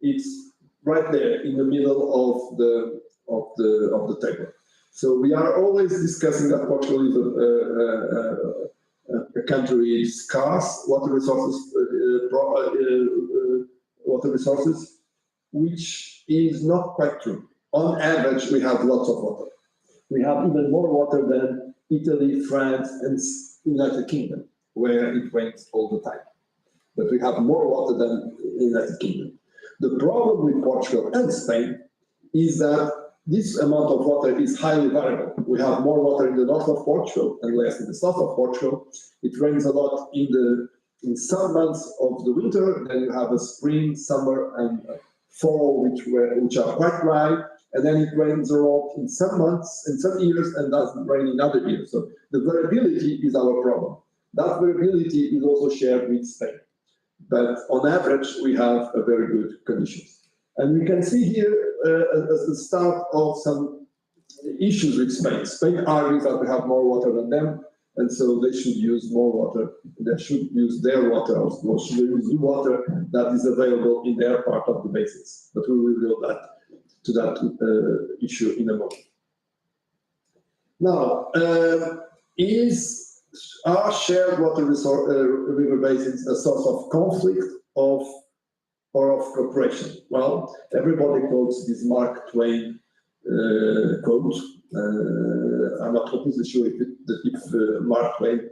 is right there in the middle of the table. So we are always discussing that Portugal is a country with scarce water resources, which is not quite true. On average, we have lots of water. We have even more water than Italy, France, and United Kingdom, where it rains all the time. But we have more water than United Kingdom. The problem with Portugal and Spain is that this amount of water is highly variable. We have more water in the north of Portugal and less in the south of Portugal. It rains a lot in some months of the winter. Then you have a spring, summer, and fall, which are quite dry. And then it rains a lot in some months, in some years, and doesn't rain in other years. So the variability is our problem. That variability is also shared with Spain. But on average, we have a very good conditions. And we can see here as the start of some issues with Spain. Spain argues that we have more water than them, and so they should use more water. They should use their water, or should use the water that is available in their part of the basins. But we will do that to that issue in a moment. Now, are shared water river basins a source of conflict or of cooperation? Well, everybody quotes this Mark Twain quote. I'm not completely sure if Mark Twain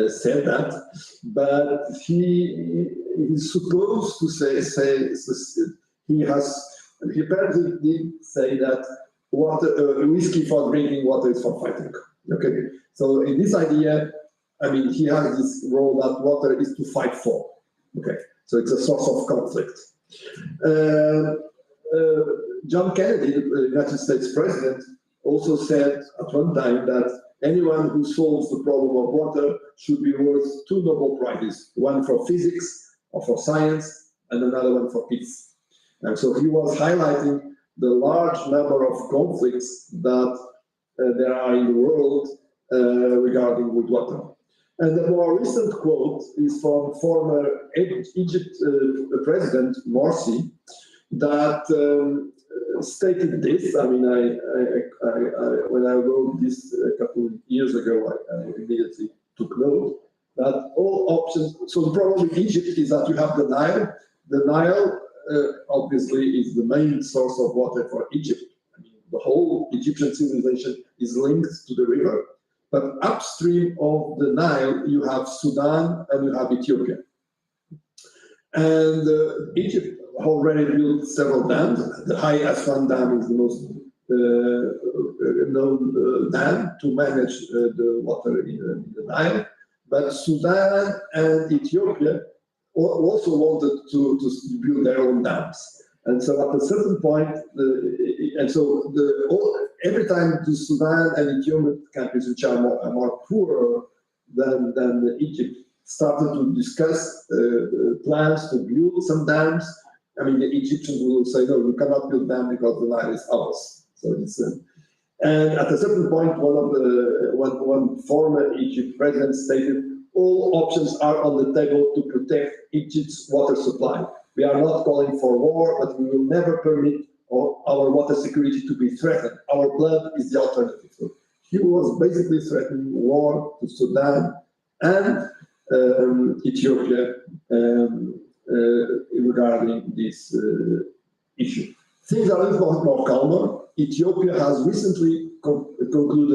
said that, but he is supposed to say he apparently did say that whiskey for drinking, water is for fighting. Okay, so in this idea, I mean, he has this role that water is to fight for. Okay, so it's a source of conflict. John Kennedy, the United States president, also said at one time that anyone who solves the problem of water should be worth 2 Nobel Prizes, one for physics or for science, and another one for peace. And so he was highlighting the large number of conflicts that there are in the world regarding with water. And the more recent quote is from former Egypt President Morsi, that stated this. I mean, when I wrote this a couple of years ago, I immediately took note that all options. So the problem with Egypt is that you have the Nile. The Nile obviously is the main source of water for Egypt. I mean, the whole Egyptian civilization is linked to the river. But upstream of the Nile, you have Sudan and you have Ethiopia. And Egypt already built several dams. The High Aswan Dam is the most known dam to manage the water in the Nile. But Sudan and Ethiopia also wanted to build their own dams. And so at a certain point, every time the Sudan and Ethiopian countries, which are more poorer than Egypt, started to discuss plans to build some dams, I mean, the Egyptians will say, no, you cannot build dam because the Nile is ours. So it's and at a certain point, one former Egypt president stated, all options are on the table to protect Egypt's water supply. We are not calling for war, but we will never permit our water security to be threatened. Our blood is the alternative. So he was basically threatening war to Sudan and Ethiopia regarding this issue. Things are a little more calmer. Ethiopia has recently concluded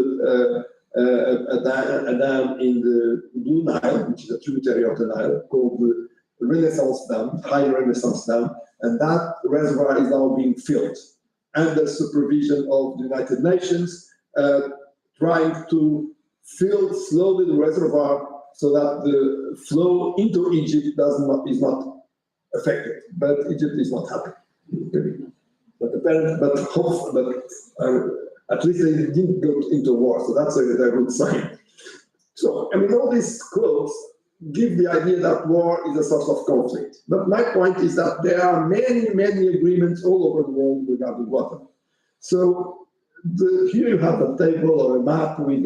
a dam in the Blue Nile, which is a tributary of the Nile, called the Renaissance Dam, High Renaissance Dam, and that reservoir is now being filled under supervision of the United Nations, trying to fill slowly the reservoir so that the flow into Egypt is not affected. But Egypt is not happy. At least they didn't go into war, so that's a good sign. So, I mean, all these quotes give the idea that war is a source of conflict. But my point is that there are many, many agreements all over the world regarding water. So here you have a table or a map with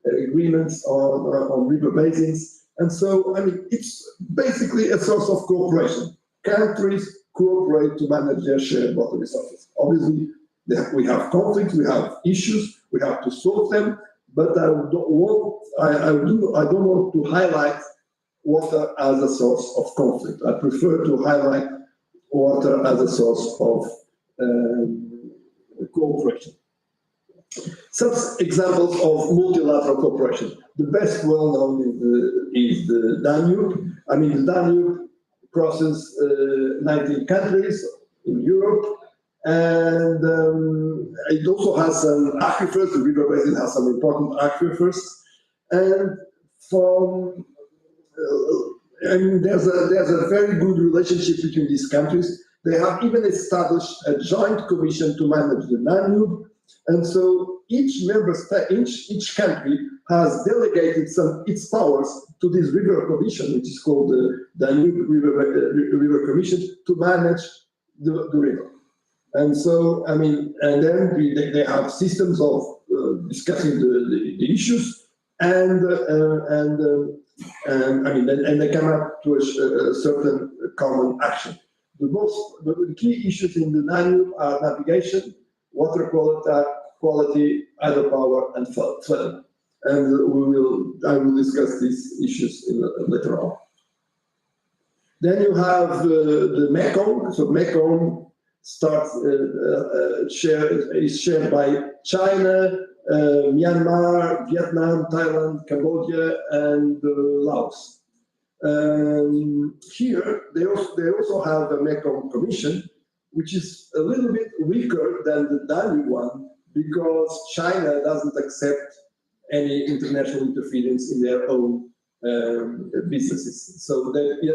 agreements on river basins. And so, I mean, it's basically a source of cooperation. Countries cooperate to manage their shared water resources. Obviously, we have conflicts, we have issues, we have to solve them, but I don't want to highlight water as a source of conflict. I prefer to highlight water as a source of cooperation. Some examples of multilateral cooperation. The best well-known is the Danube. I mean, the Danube crosses 19 countries in Europe, and it also has some aquifers. The river basin has some important aquifers, and there's a very good relationship between these countries. They have even established a joint commission to manage the Danube, and so each member state, each country has delegated its powers to this river commission, which is called the Danube River Commission, to manage the river. And so, I mean, and then they have systems of discussing the issues, and they come up to a certain common action. the key issues in the Danube are navigation, water quality, hydropower, and flooding. And I will discuss these issues later on. Then you have the Mekong. So Mekong is shared by China, Myanmar, Vietnam, Thailand, Cambodia, and Laos. Here they also have a Mekong Commission, which is a little bit weaker than the Danube one because China doesn't accept any international interference in their own businesses. So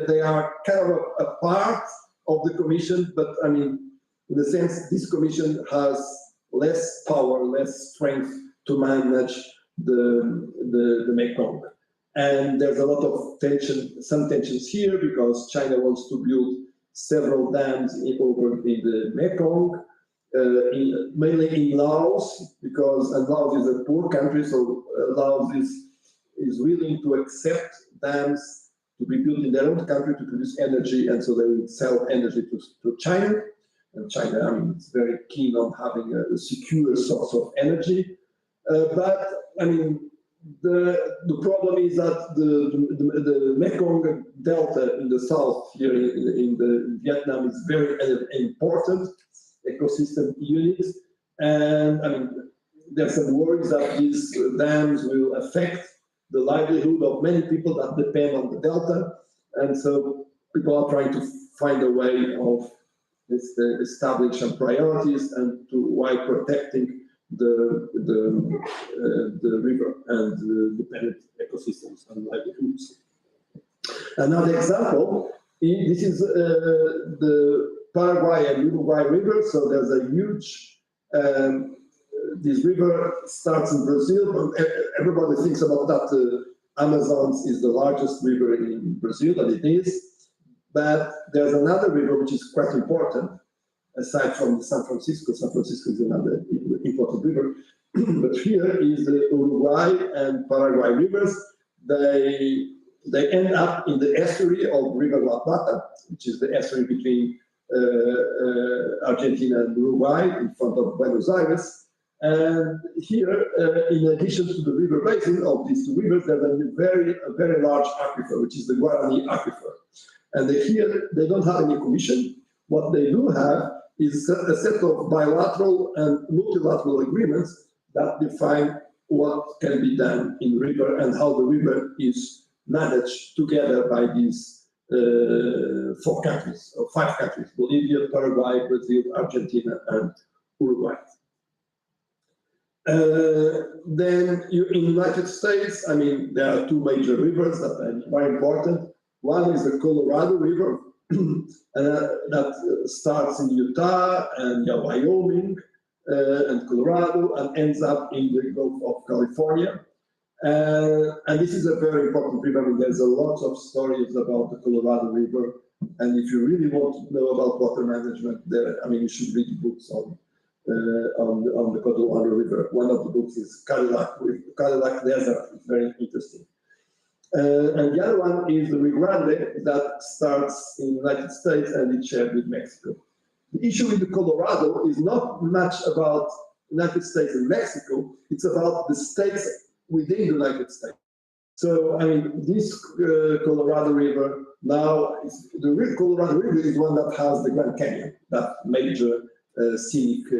they are kind of a part of the Commission, but I mean, in a sense, this Commission has less power, less strength to manage the Mekong. And there's a lot of tension, some tensions here because China wants to build several dams over in the Mekong, mainly in Laos, because Laos is a poor country, so Laos is willing to accept dams to be built in their own country to produce energy, and so they will sell energy to China. And China, I mean, is very keen on having a secure source of energy. But I mean, the problem is that the Mekong Delta in the south here in Vietnam is very important ecosystem unit, and I mean there's some worries that these dams will affect the livelihood of many people that depend on the delta, and so people are trying to find a way of establish some priorities and while protecting the river and the dependent ecosystems and livelihoods. Another example, this is the Paraguay and Uruguay river. So there's a huge, this river starts in Brazil. Everybody thinks about that Amazon is the largest river in Brazil, and it is. But there's another river which is quite important, aside from San Francisco. San Francisco is another important river. But here is the Uruguay and Paraguay rivers. They end up in the estuary of River La Plata, which is the estuary between Argentina and Uruguay in front of Buenos Aires. And here, in addition to the river basin of these two rivers, there's a very large aquifer, which is the Guarani aquifer. And here, they don't have any commission. What they do have is a set of bilateral and multilateral agreements that define what can be done in the river and how the river is managed together by these 4 countries, or 5 countries: Bolivia, Paraguay, Brazil, Argentina, and Uruguay. Then in the United States, I mean, there are 2 major rivers that are very important. One is the Colorado River, that starts in Utah and Wyoming and Colorado and ends up in the Gulf of California. And this is a very important river. I mean, there's a lot of stories about the Colorado River. And if you really want to know about water management, I mean, you should read books on the Colorado River. One of the books is Cadillac Desert. It's very interesting. And the other one is the Rio Grande that starts in the United States and it's shared with Mexico. The issue with the Colorado is not much about the United States and Mexico, it's about the states within the United States. So, I mean, this Colorado River now, the Colorado River is one that has the Grand Canyon, that major scenic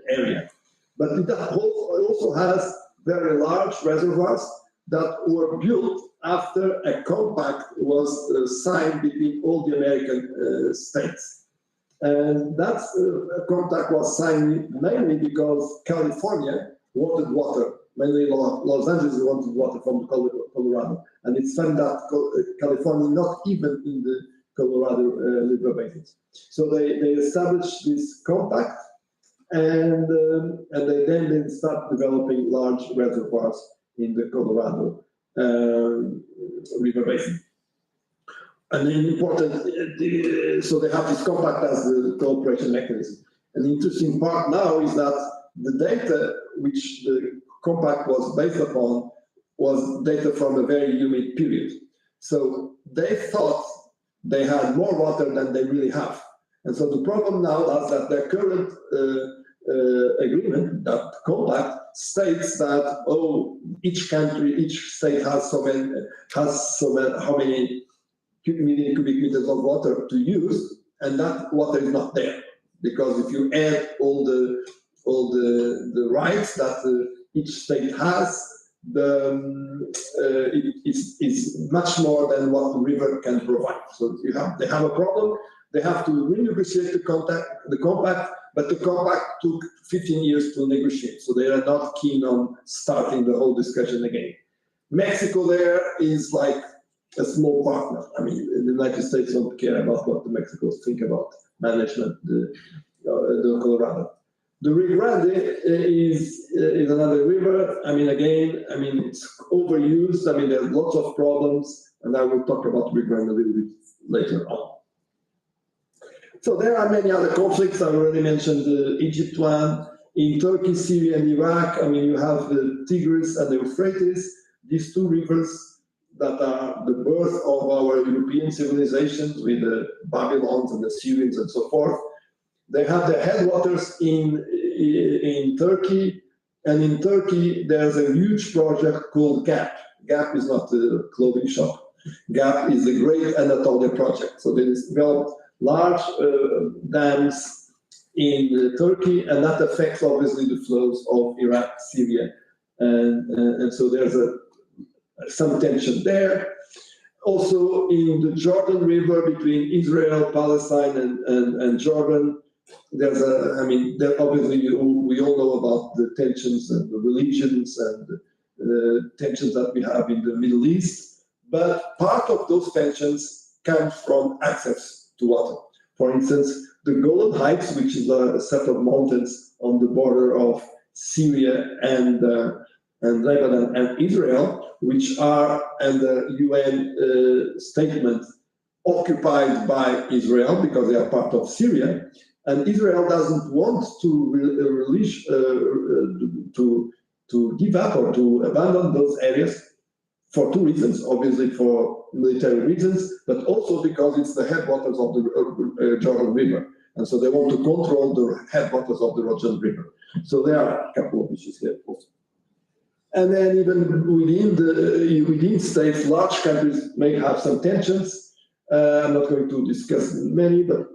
area. But it also has very large reservoirs that were built after a compact was signed between all the American states. And that compact was signed mainly because California wanted water, mainly Los Angeles wanted water from Colorado. And it's found that California not even in the Colorado River basins. So they established this compact and they then start developing large reservoirs in the Colorado River Basin. And then important, so they have this compact as the cooperation mechanism. And the interesting part now is that the data which the compact was based upon was data from a very humid period. So they thought they had more water than they really have. And so the problem now is that the current agreement, that compact, states that each country, each state has so many how many million cubic meters of water to use, and that water is not there, because if you add all the rights that each state has, it's much more than what the river can provide. So they have a problem. They have to renegotiate the compact, but the compact took 15 years to negotiate, so they are not keen on starting the whole discussion again. Mexico there is like a small partner. I mean, the United States don't care about what the Mexicans think about management, the Colorado. The Rio Grande is another river. I mean, again, it's overused. I mean, there's lots of problems, and I will talk about Rio Grande a little bit later on. So there are many other conflicts. I already mentioned the Egypt one. In Turkey, Syria, and Iraq, you have the Tigris and the Euphrates, these two rivers that are the birth of our European civilizations with the Babylons and the Syrians and so forth. They have their headwaters in Turkey, and in Turkey there's a huge project called GAP. GAP is not a clothing shop. GAP is the Great Anatolia Project. So they developed large dams in Turkey, and that affects obviously the flows of Iraq, Syria, and so there's some tension there. Also in the Jordan River between Israel, Palestine, and Jordan, there's obviously we all know about the tensions and the religions and the tensions that we have in the Middle East, but part of those tensions comes from access to water. For instance, the Golan Heights, which is a set of mountains on the border of Syria and Lebanon and Israel, which are, and the UN statement, occupied by Israel because they are part of Syria, and Israel doesn't want to release, to give up or to abandon those areas for two reasons, obviously for military reasons, but also because it's the headwaters of the Jordan River. And so they want to control the headwaters of the Jordan River. So there are a couple of issues here also. And then even within states, large countries may have some tensions. I'm not going to discuss many, but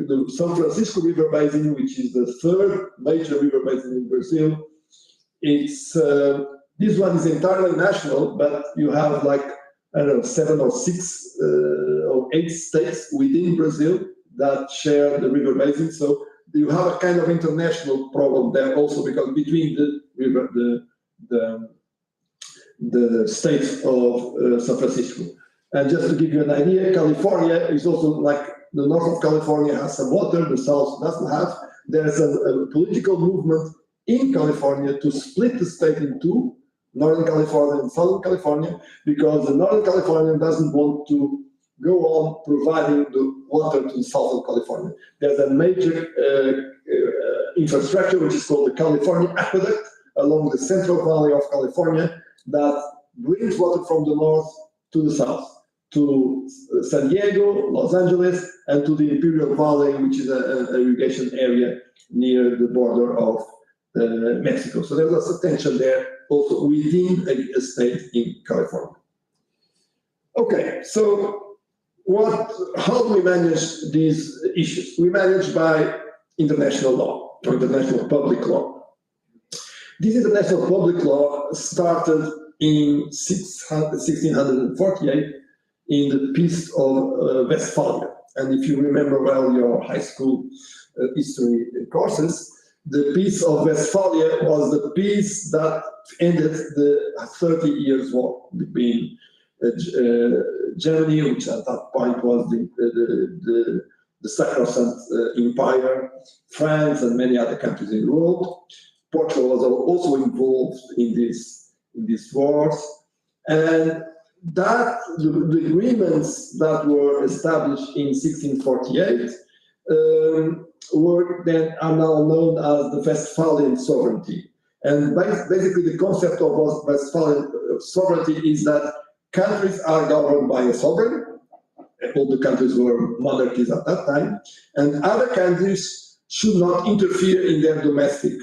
the São Francisco River Basin, which is the third major river basin in Brazil, this one is entirely national, but you have 7 or 6 or 8 states within Brazil that share the river basin. So you have a kind of international problem there also, because between the river, the states of San Francisco. And just to give you an idea, California is also the north of California has some water, the south doesn't have. There's a political movement in California to split the state in two, Northern California and Southern California, because the Northern California doesn't want to go on providing the water to Southern California. There's a major infrastructure which is called the California Aqueduct along the Central Valley of California that brings water from the north to the south, to San Diego, Los Angeles, and to the Imperial Valley, which is an irrigation area near the border of Mexico. So there's a tension there also within a state in California. Okay, so how do we manage these issues? We manage by international law, or international public law. This international public law started in 1648 in the Peace of Westphalia. And if you remember well your high school history courses, the Peace of Westphalia was the peace that ended the 30 Years' War between Germany, which at that point was the Sacrosanct Empire, France, and many other countries in the world. Portugal was also involved in these wars, and that the agreements that were established in 1648 are now known as the Westphalian sovereignty. And basically the concept of Westphalian sovereignty is that countries are governed by a sovereign, all the countries were monarchies at that time, and other countries should not interfere in their domestic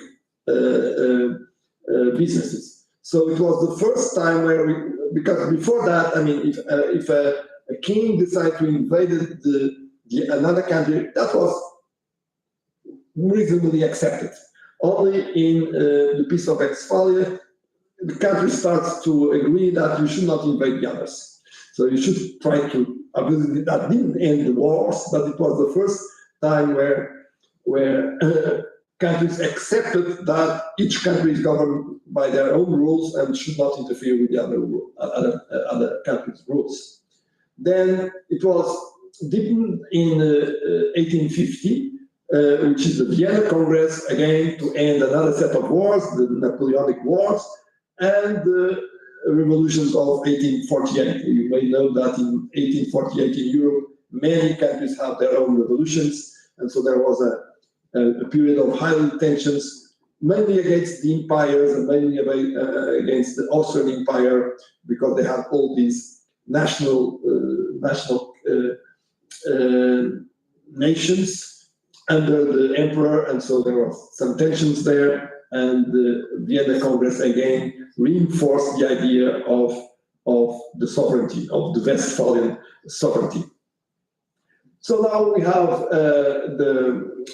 businesses. So it was the first time where because before that, I mean, if a king decided to invade another country, that was reasonably accepted. Only in the Peace of Westphalia, the country starts to agree that you should not invade the others. So you should try to, obviously that didn't end the wars, but it was the first time where countries accepted that each country is governed by their own rules and should not interfere with the other countries' rules. Then it was deepened in 1850, which is the Vienna Congress, again to end another set of wars, the Napoleonic Wars, and the revolutions of 1848. You may know that in 1848 in Europe, many countries had their own revolutions, and so there was a period of high tensions, mainly against the empires and mainly against the Austrian Empire, because they had all these national nations under the emperor, and so there was some tensions there. And the Vienna Congress again reinforced the idea of the sovereignty, of the Westphalian sovereignty. So now we have an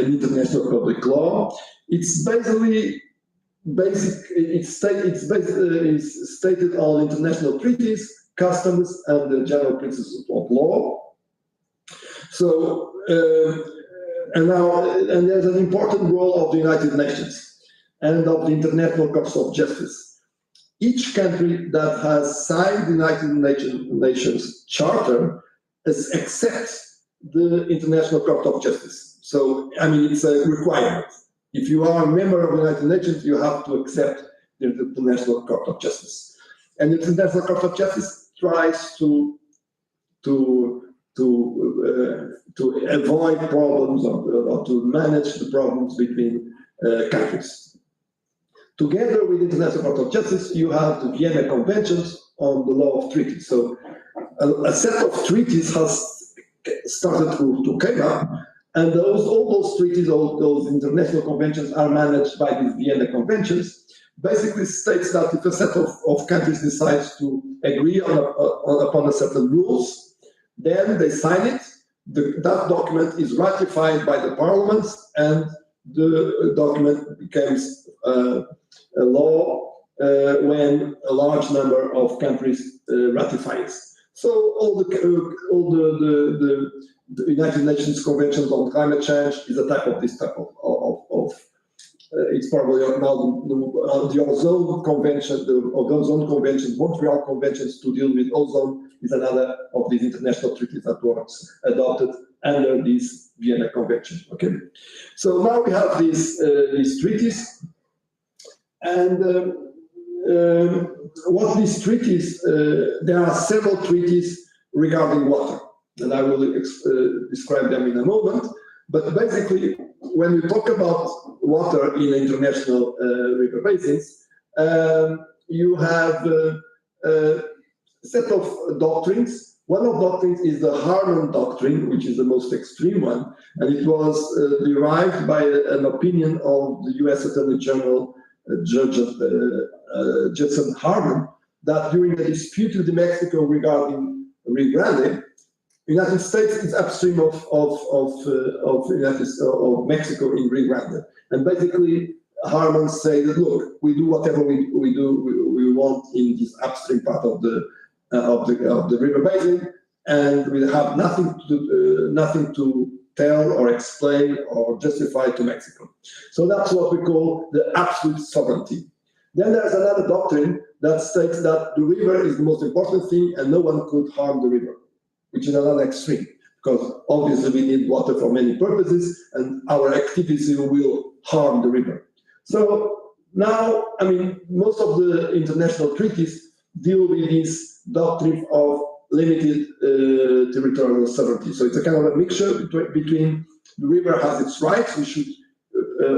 international public law. It's basically it's stated on international treaties, customs, and the general principles of law. So and there's an important role of the United Nations and of the International Court of Justice. Each country that has signed the United Nations Charter accepts the International Court of Justice. So, I mean, it's a requirement. If you are a member of the United Nations, you have to accept the International Court of Justice. And the International Court of Justice tries to avoid problems or to manage the problems between countries. Together with the International Court of Justice, you have the Vienna Conventions on the law of treaties. So a set of treaties has started to come up, and all those treaties, all those international conventions are managed by the Vienna Conventions. Basically states that if a set of countries decides to agree upon a certain rules, then they sign it. That document is ratified by the parliaments, and the document becomes a law when a large number of countries ratify. So all the United Nations Conventions on Climate Change is a type of this type of it's probably now the Ozone Convention, the Ozone Convention, Montreal Conventions to deal with ozone is another of these international treaties that was adopted under this Vienna Convention. Okay, so now we have these treaties, and what these treaties, there are several treaties regarding water, and I will describe them in a moment. But basically, when we talk about water in international river basins, you have a set of doctrines. One of doctrines is the Harman Doctrine, which is the most extreme one, and it was derived by an opinion of the U.S. Attorney General Judson Harman, that during a dispute with Mexico regarding Rio Grande, the United States is upstream of Mexico in Rio Grande, and basically Harman said that, look, we do whatever we want in this upstream part of the river basin, and we have nothing to tell or explain or justify to Mexico. So that's what we call the absolute sovereignty. Then there's another doctrine that states that the river is the most important thing and no one could harm the river, which is another extreme, because obviously we need water for many purposes and our activity will harm the river. So now, I mean, most of the international treaties deal with this doctrine of limited territorial sovereignty. So it's a kind of a mixture between the river has its rights, we should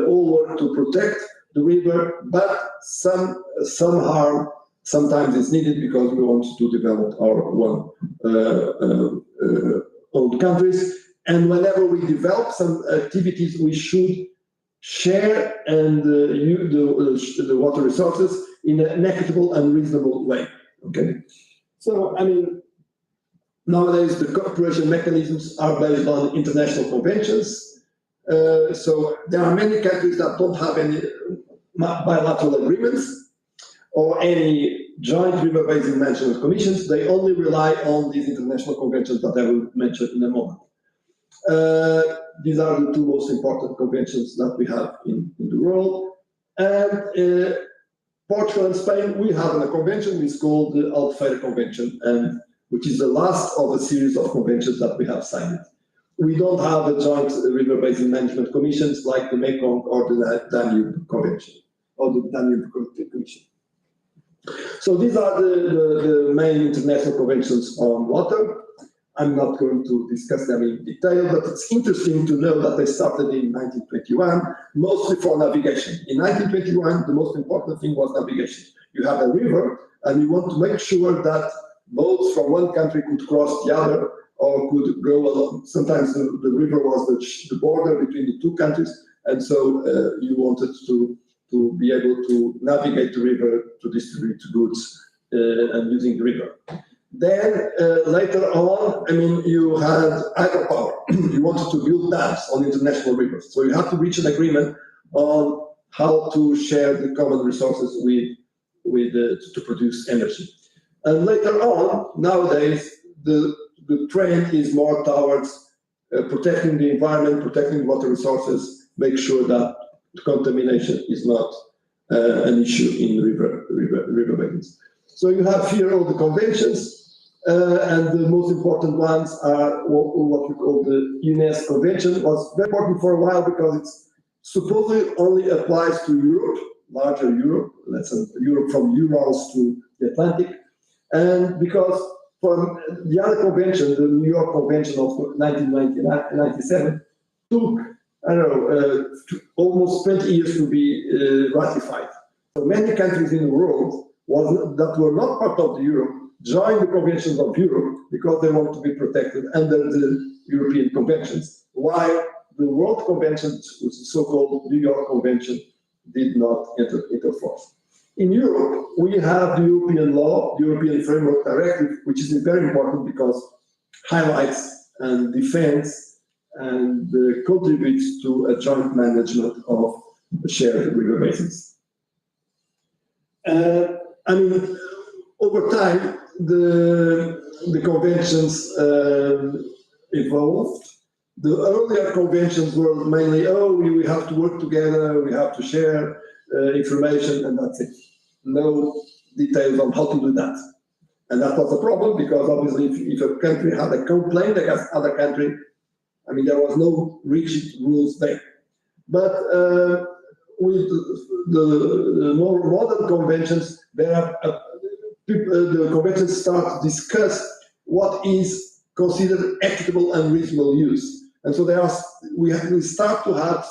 all work to protect the river, but some harm sometimes it's needed because we want to develop our own countries. And whenever we develop some activities, we should share and use the water resources in an equitable and reasonable way. Okay, so I mean, nowadays the cooperation mechanisms are based on international conventions. So there are many countries that don't have any bilateral agreements or any joint river basin management commissions. They only rely on these international conventions that I will mention in a moment. These are the two most important conventions that we have in the world. And Portugal and Spain, we have a convention, it's called the Albufeira Convention, and which is the last of a series of conventions that we have signed. We don't have a joint river basin management commissions like the Mekong or the Danube Convention, or the Danube Commission. So these are the main international conventions on water. I'm not going to discuss them in detail, but it's interesting to know that they started in 1921, mostly for navigation. In 1921, the most important thing was navigation. You have a river, and you want to make sure that boats from one country could cross the other or could go along. Sometimes the river was the border between the two countries, and so you wanted to be able to navigate the river to distribute goods and using the river. Then later on, I mean, you had hydropower. You wanted to build dams on international rivers, so you have to reach an agreement on how to share the common resources to produce energy. And later on, nowadays, the trend is more towards protecting the environment, protecting water resources, make sure that contamination is not an issue in river basins. So you have here all the conventions, and the most important ones are what we call the UNESCO Convention. It was very important for a while because it's supposedly only applies to Europe, larger Europe, let's say Europe from Urals to the Atlantic, and because from the other convention, the New York Convention of 1997, took, I don't know, almost 20 years to be ratified. So many countries in the world that were not part of the Europe joined the conventions of Europe because they want to be protected under the European conventions, while the World Convention, which is the so-called New York Convention, did not enter into force. In Europe, we have the European law, the European Framework Directive, which is very important because highlights and defends and contributes to a joint management of shared river basins. I mean, over time, the conventions evolved. The earlier conventions were mainly, we have to work together, we have to share information, and that's it. No details on how to do that. And that was a problem because obviously if a country had a complaint against other country, I mean, there was no rigid rules there. But with the more modern conventions, the conventions start to discuss what is considered equitable and reasonable use. And so we start to have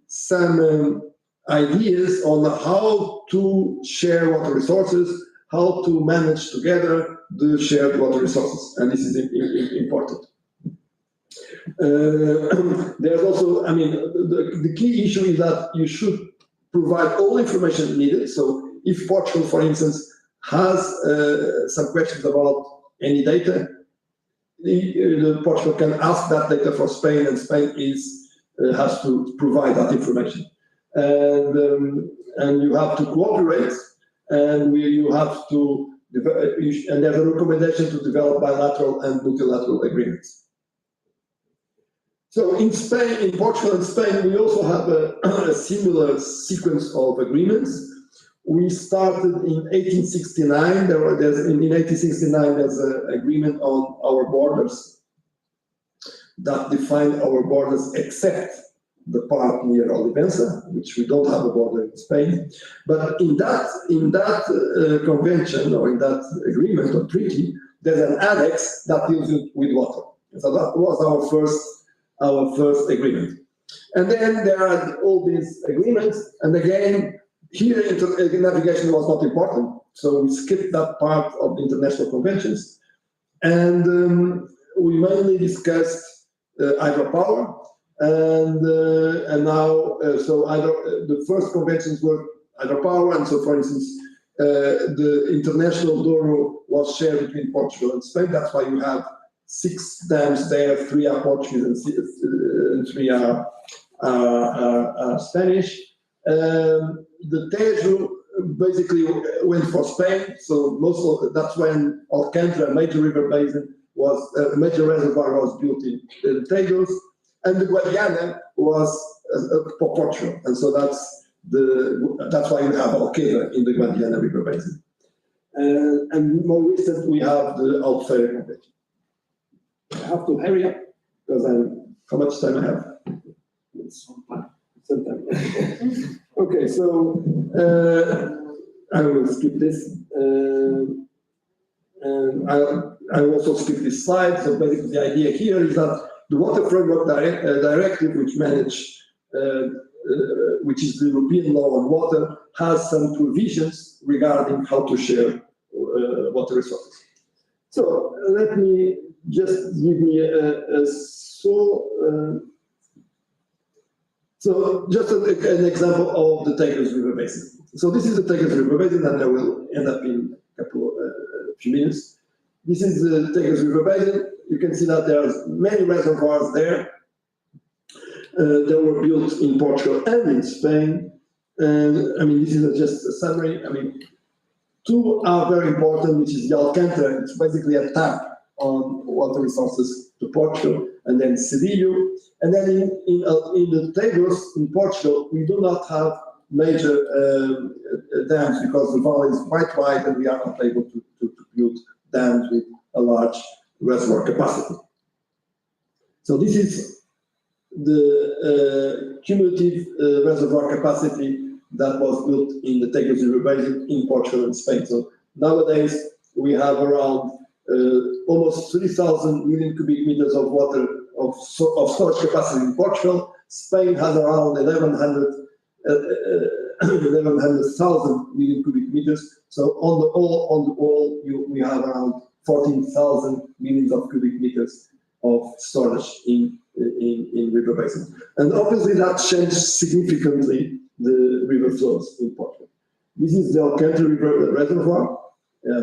some ideas on how to share water resources, how to manage together the shared water resources, and this is important. There's also, I mean, the key issue is that you should provide all information needed. So if Portugal, for instance, has some questions about any data, Portugal can ask that data for Spain, and Spain has to provide that information. And you have to cooperate, and you have to, and there's a recommendation to develop bilateral and multilateral agreements. So in Spain, in Portugal and Spain, we also have a similar sequence of agreements. We started in 1869. In 1869, there's an agreement on our borders that define our borders except the part near Olivenza, which we don't have a border in Spain. But in that convention or in that agreement or treaty, there's an annex that deals with water. So that was our first agreement. And then there are all these agreements, and again, here, navigation was not important, so we skipped that part of the international conventions, and we mainly discussed hydropower, and now the first conventions were hydropower, and so for instance, the international Douro was shared between Portugal and Spain. That's why you have 6 dams there, 3 are Portuguese and 3 are Spanish. The Tejo basically went for Spain, so that's when Alcântara, a major river basin, a major reservoir was built in the Tejos, and the Guadiana was for Portugal, and so that's why you have Alqueva in the Guadiana river basin. And more recent, we have the Albufeira Convention. I have to hurry up because how much time I have? Some time. Okay, so I will skip this. And I will also skip this slide. So basically the idea here is that the Water Framework Directive, which is the European law on water, has some provisions regarding how to share water resources. So let me just give me so just an example of the Tagus River Basin. So this is the Tagus River Basin, and I will end up in a few minutes. This is the Tagus River Basin. You can see that there are many reservoirs there. They were built in Portugal and in Spain. This is just a summary. 2 are very important, which is the Alcântara. It's basically a tap on water resources to Portugal, and then Cedillo. And then in the Tagus in Portugal, we do not have major dams because the valley is quite wide and we are not able to build dams with a large reservoir capacity. So this is the cumulative reservoir capacity that was built in the Tagus River Basin in Portugal and Spain. So nowadays we have around almost 3,000 million cubic meters of water of storage capacity in Portugal. Spain has around 11,000 million cubic meters. So on the whole, we have around 14,000 millions of cubic meters of storage in river basin. And obviously that changed significantly the river flows in Portugal. This is the Alcântara River Reservoir,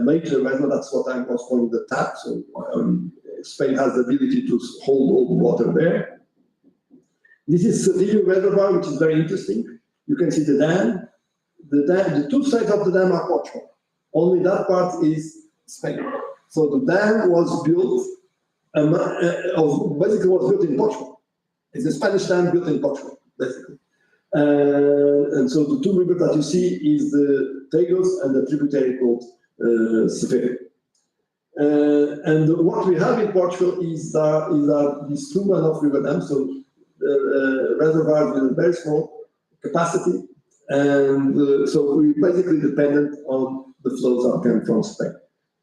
major reservoir. That's what I was calling the tap. So Spain has the ability to hold all the water there. This is Cedillo Reservoir, which is very interesting. You can see the dam. The 2 sides of the dam are Portugal. Only that part is Spain. So the dam was built, basically was built in Portugal. It's a Spanish dam built in Portugal, basically. And so the 2 rivers that you see is the Tagus and the tributary called Severo. And what we have in Portugal is that these 2 runoff river dams, so reservoirs with a very small capacity, and so we're basically dependent on the flows that come from Spain.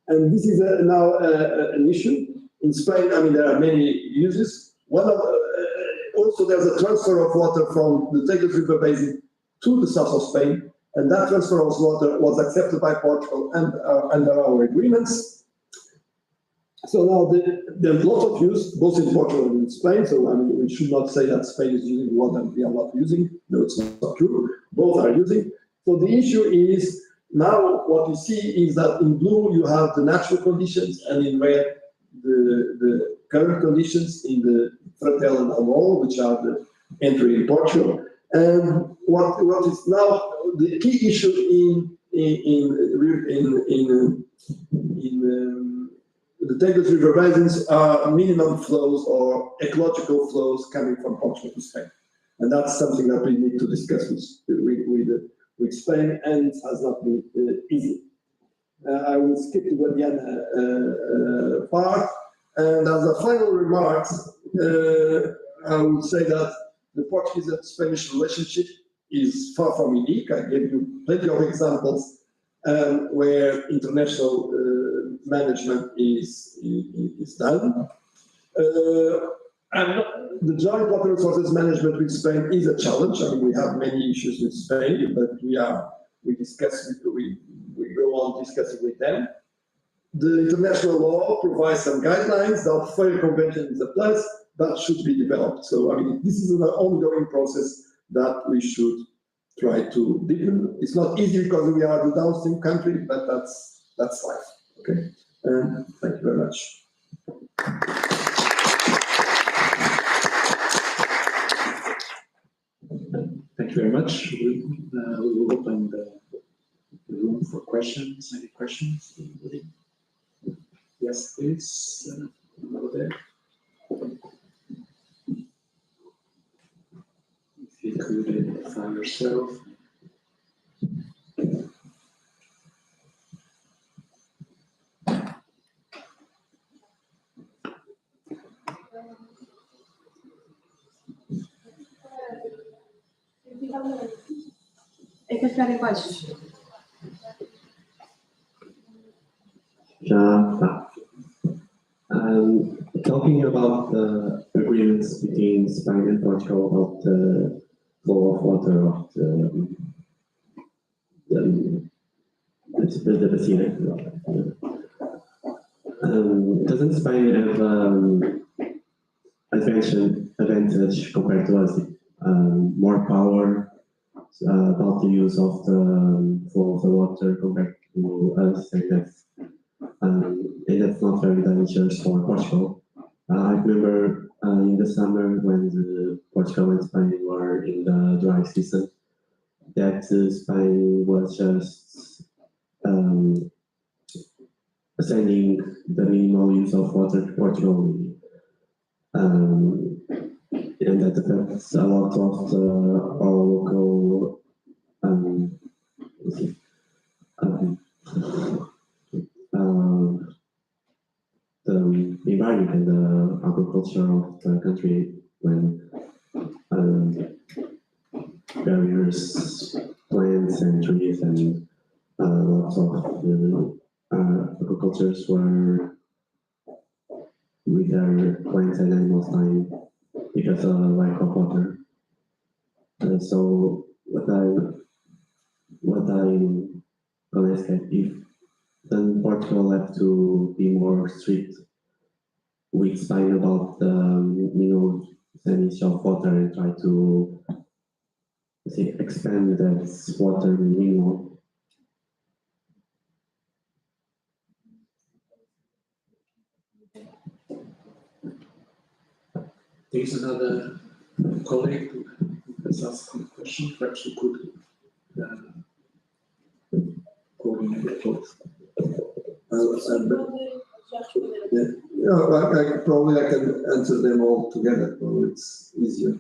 And this is now an issue. In Spain, there are many uses. Also there's a transfer of water from the Tagus River Basin to the south of Spain, and that transfer of water was accepted by Portugal and under our agreements. So now there's lots of use, both in Portugal and in Spain. So we should not say that Spain is using water and we are not using. No, it's not true. Both are using. So the issue is now what you see is that in blue you have the natural conditions, and in red the current conditions in the Fratel and Almol, which are the entry in Portugal. And what is now the key issue in the Tagus River basins are minimum flows or ecological flows coming from Portugal to Spain. And that's something that we need to discuss with Spain, and it has not been easy. I will skip the Guadiana part. And as a final remark, I would say that the Portuguese and Spanish relationship is far from unique. I gave you plenty of examples where international management is done. And the joint water resources management with Spain is a challenge. We have many issues with Spain, but we are we go on discussing with them. The international law provides some guidelines. The FAIR Convention is a plus that should be developed. So, I mean, this is an ongoing process that we should try to deepen. It's not easy because we are the downstream country, but that's life. Okay. Thank you very much. Thank you very much. We will open the room for questions. Any questions? Anybody? Yes, please. Over there. If you could identify yourself. É que ficar em baixo. Já tá. Talking about the agreements between Spain and Portugal about the flow of water of the basin. Doesn't Spain have advantage compared to us? More power about the use of the flow of the water compared to us, and that's not very dangerous for Portugal. I remember in the summer when Portugal and Spain were in the dry season, that Spain was just sending the minimal use of water to Portugal, and that affects a lot of our local the environment and the agriculture of the country when various plants and trees and lots of agricultures were with their plants and animals dying because of lack of water. So what I'm gonna ask if then Portugal have to be more strict with Spain about the percentage of water and try to expand that water minimum. There's another colleague who has asked a question. Perhaps you could coordinate both. Probably I can answer them all together, so it's easier.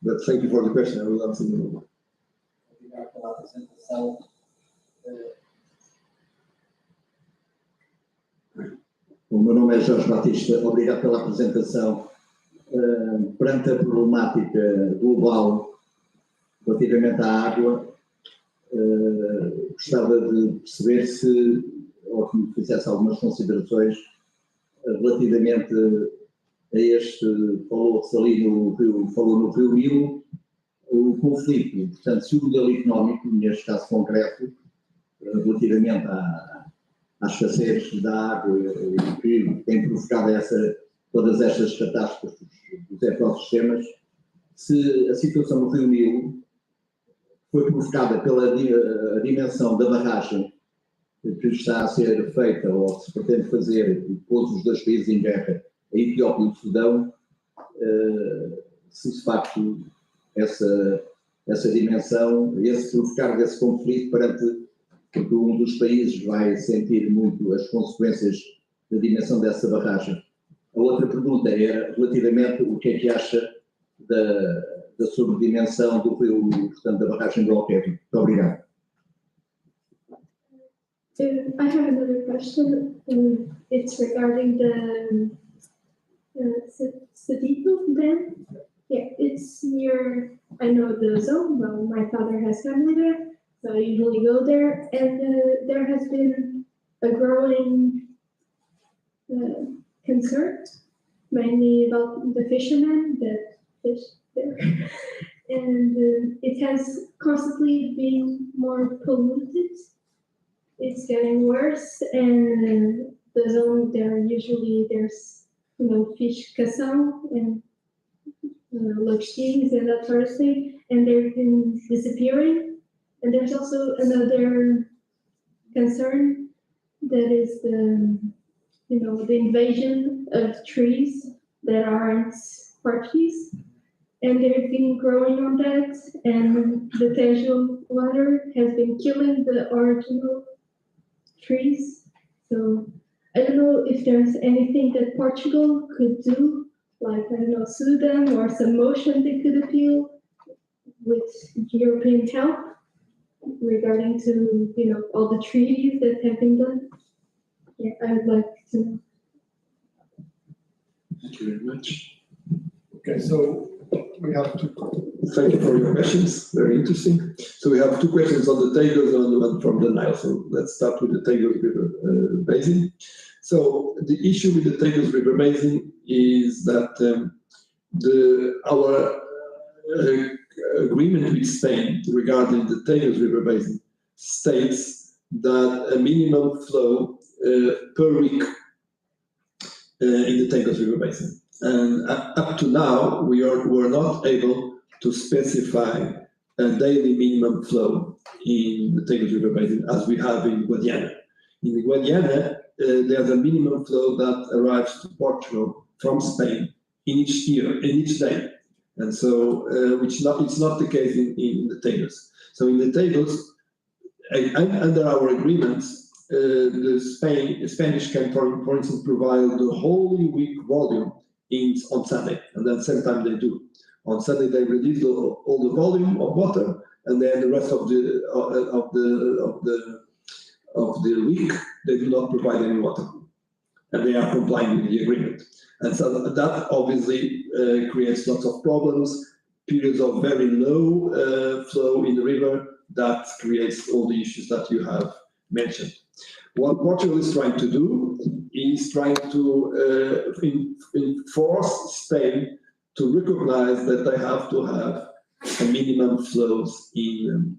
But thank you for the question, I will answer them all. Obrigado pela apresentação. O meu nome é Jorge Batista, obrigado pela apresentação. Perante a problemática global relativamente à água, gostava de perceber ou que me fizesse algumas considerações relativamente a falou-se ali falou no Rio Nilo, o conflito, portanto, se o modelo económico, neste caso concreto, relativamente à escassez da água que tem provocado todas estas catástrofes dos ecossistemas, se a situação no Rio Nilo foi provocada pela dimensão da barragem que está a ser feita ou que se pretende fazer e pôs os dois países em guerra, a Etiópia e o Sudão, se de facto essa dimensão, esse provocar desse conflito perante que um dos países vai sentir muito as consequências da dimensão dessa barragem. A outra pergunta era relativamente o que é que acha da sobredimensão do rio, portanto, da barragem do Alqueva. Muito obrigado. I have another question. It's regarding the Sedito Dam. Yeah, it's near, I know the zone, well, my father has family there, so I usually go there, and there has been a growing concern, mainly about the fishermen that fish there. and it has constantly been more polluted. It's getting worse, and the zone there usually there's fish cação and lagoons and that sort of thing, and they've been disappearing. And there's also another concern that is the invasion of trees that aren't Portuguese, and they've been growing on that, and the Tejo water has been killing the original trees. So I don't know if there's anything that Portugal could do, like, I don't know, sue them or some motion they could appeal with European help regarding to, all the treaties that have been done. Yeah, I would like to know. Thank you very much. Okay, so we have to thank you for your questions, very interesting. So we have two questions on the Tagus and one from the Nile. So let's start with the Tagus River Basin. So the issue with the Tagus River Basin is that our agreement with Spain regarding the Tagus River Basin states that a minimum flow per week in the Tagus River Basin. And up to now, we were not able to specify a daily minimum flow in the Tagus River Basin as we have in Guadiana. In Guadiana, there's a minimum flow that arrives to Portugal from Spain in each year, in each day. And so, it's not the case in the Tagus. So in the Tagus, under our agreements, the Spanish can, for instance, provide the whole week volume on Sunday, and then same time they do. On Sunday they release all the volume of water, and then the rest of the week they do not provide any water, and they are complying with the agreement. And so that obviously creates lots of problems, periods of very low flow in the river that creates all the issues that you have mentioned. What Portugal is trying to do is trying to force Spain to recognize that they have to have a minimum flows in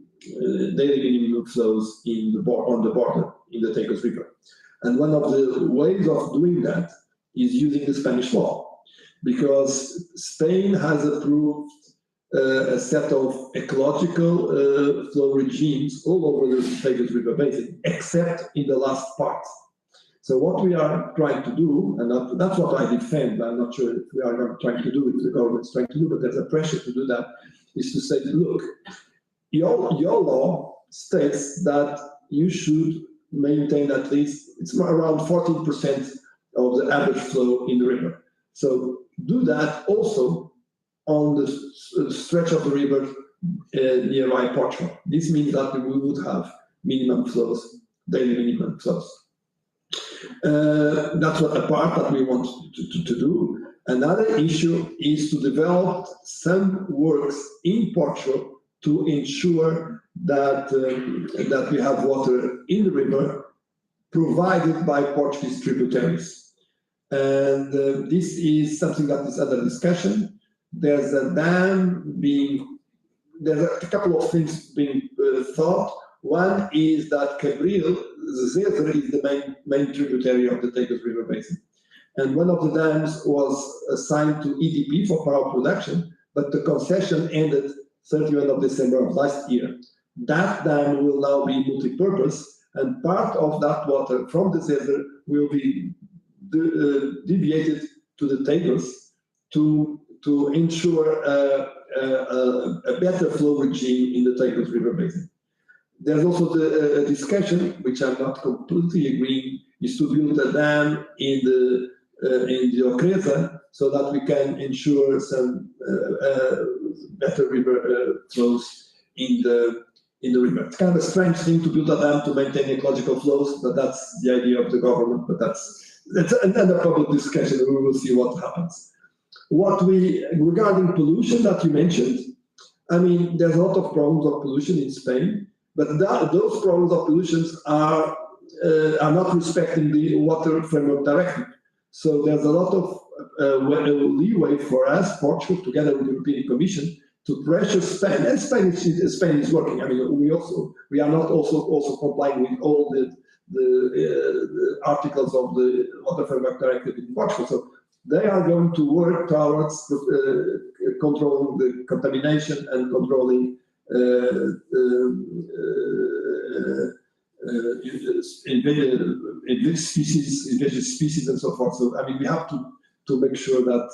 daily minimum flows on the border in the Tagus River. And one of the ways of doing that is using the Spanish law, because Spain has approved a set of ecological flow regimes all over the Tagus River Basin, except in the last part. So what we are trying to do, and that's what I defend, I'm not sure if we are trying to do it, the government's trying to do, but there's a pressure to do that, is to say, look, your law states that you should maintain at least, it's around 14% of the average flow in the river. So do that also on the stretch of the river nearby Portugal. This means that we would have minimum flows, daily minimum flows. That's what a part that we want to do. Another issue is to develop some works in Portugal to ensure that that we have water in the river provided by Portuguese tributaries. And this is something that is under discussion. There's a couple of things being thought. One is that Cabril, the Zezer, is the main tributary of the Tagus River Basin. And one of the dams was assigned to EDP for power production, but the concession ended 31 of December of last year. That dam will now be multi-purpose, and part of that water from the Zezer will be deviated to the Tagus to ensure a better flow regime in the Tagus River Basin. There's also a discussion, which I'm not completely agreeing, is to build a dam in the Ocreza so that we can ensure some better river flows in the river. It's kind of a strange thing to build a dam to maintain ecological flows, but that's the idea of the government. But that's another public discussion, and we will see what happens. Regarding pollution that you mentioned, I mean, there's a lot of problems of pollution in Spain, but those problems of pollution are not respecting the Water Framework Directive. So there's a lot of leeway for us, Portugal, together with the European Commission, to pressure Spain, and Spain is working. I mean, we are not also complying with all the articles of the Water Framework Directive in Portugal. So they are going to work towards controlling the contamination and controlling invasive species and so forth. So I mean, we have to make sure that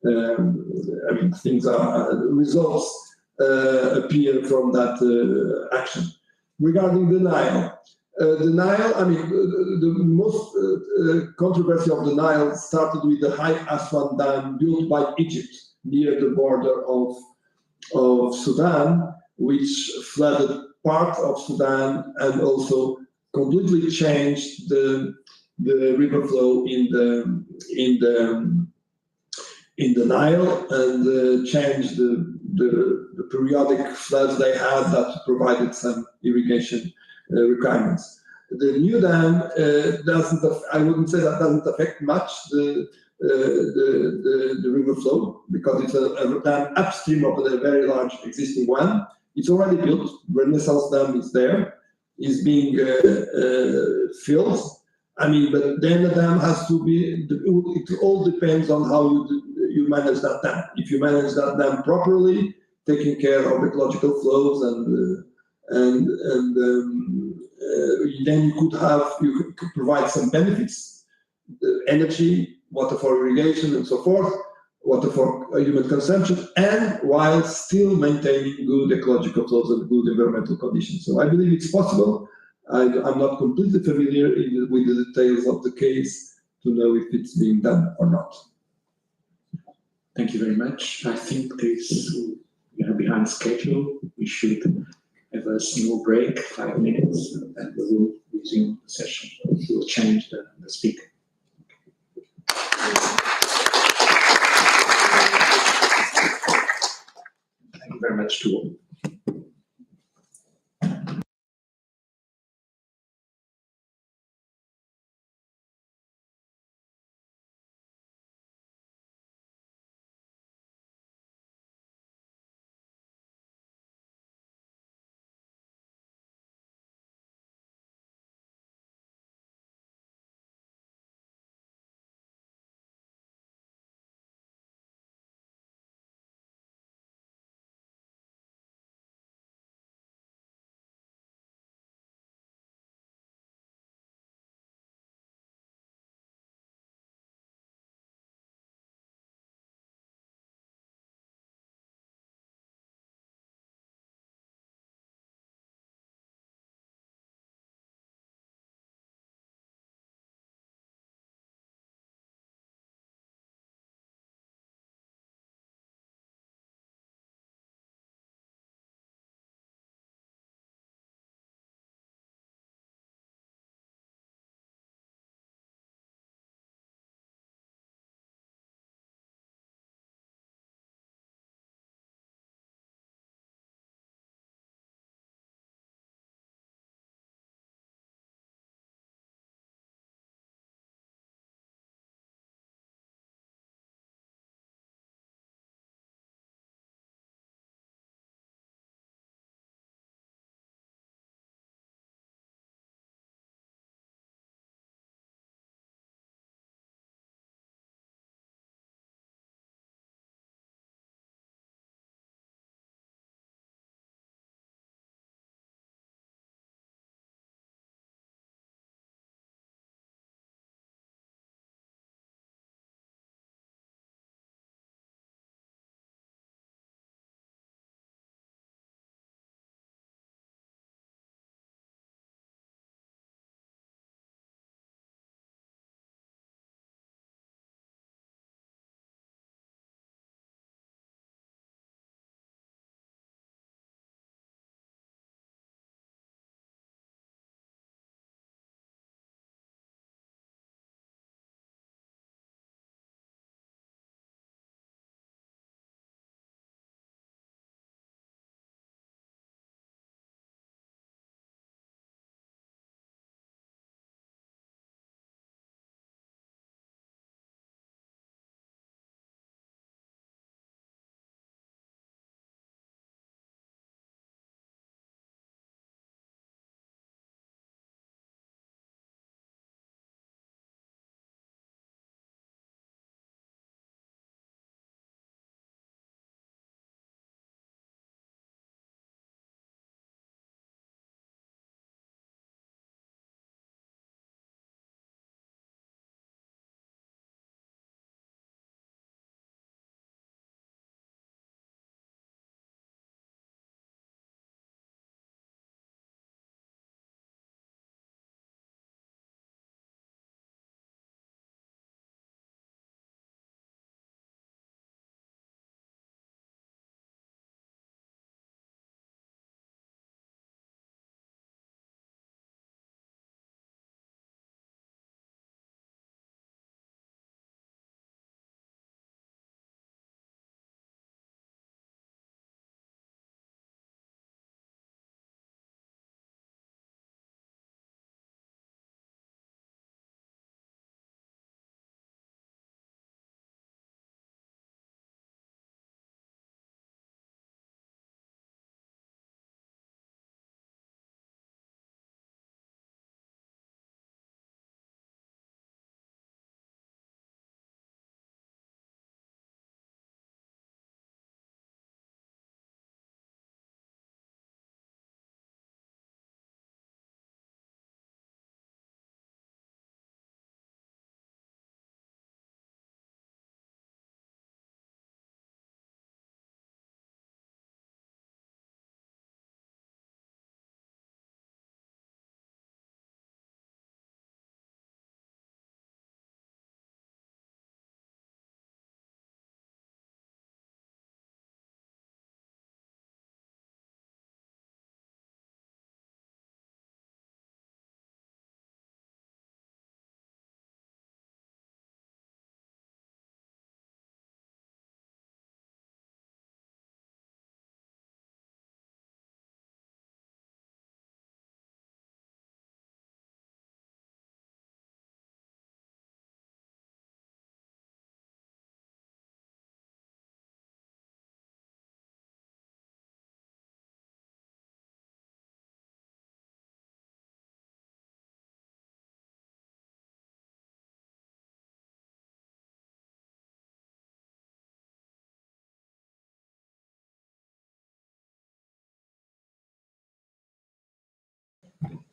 I mean things results appear from that action. Regarding the Nile, I mean, the most controversy of the Nile started with the High Aswan Dam built by Egypt near the border of Sudan, which flooded part of Sudan and also completely changed the river flow in the Nile and changed the periodic floods they had that provided some irrigation requirements. The new dam I wouldn't say that doesn't affect much the river flow, because it's a dam upstream of a very large existing one. It's already built. Renaissance Dam is there, is being filled. I mean, but then the dam has to be. It all depends on how you manage that dam. If you manage that dam properly, taking care of ecological flows and then you could provide some benefits, energy, water for irrigation and so forth, water for human consumption, and while still maintaining good ecological flows and good environmental conditions. So I believe it's possible. I'm not completely familiar with the details of the case to know if it's being done or not. Thank you very much. I think we are behind schedule. We should have a small break, 5 minutes, and we will resume the session. We will change the speaker. Thank you very much to all.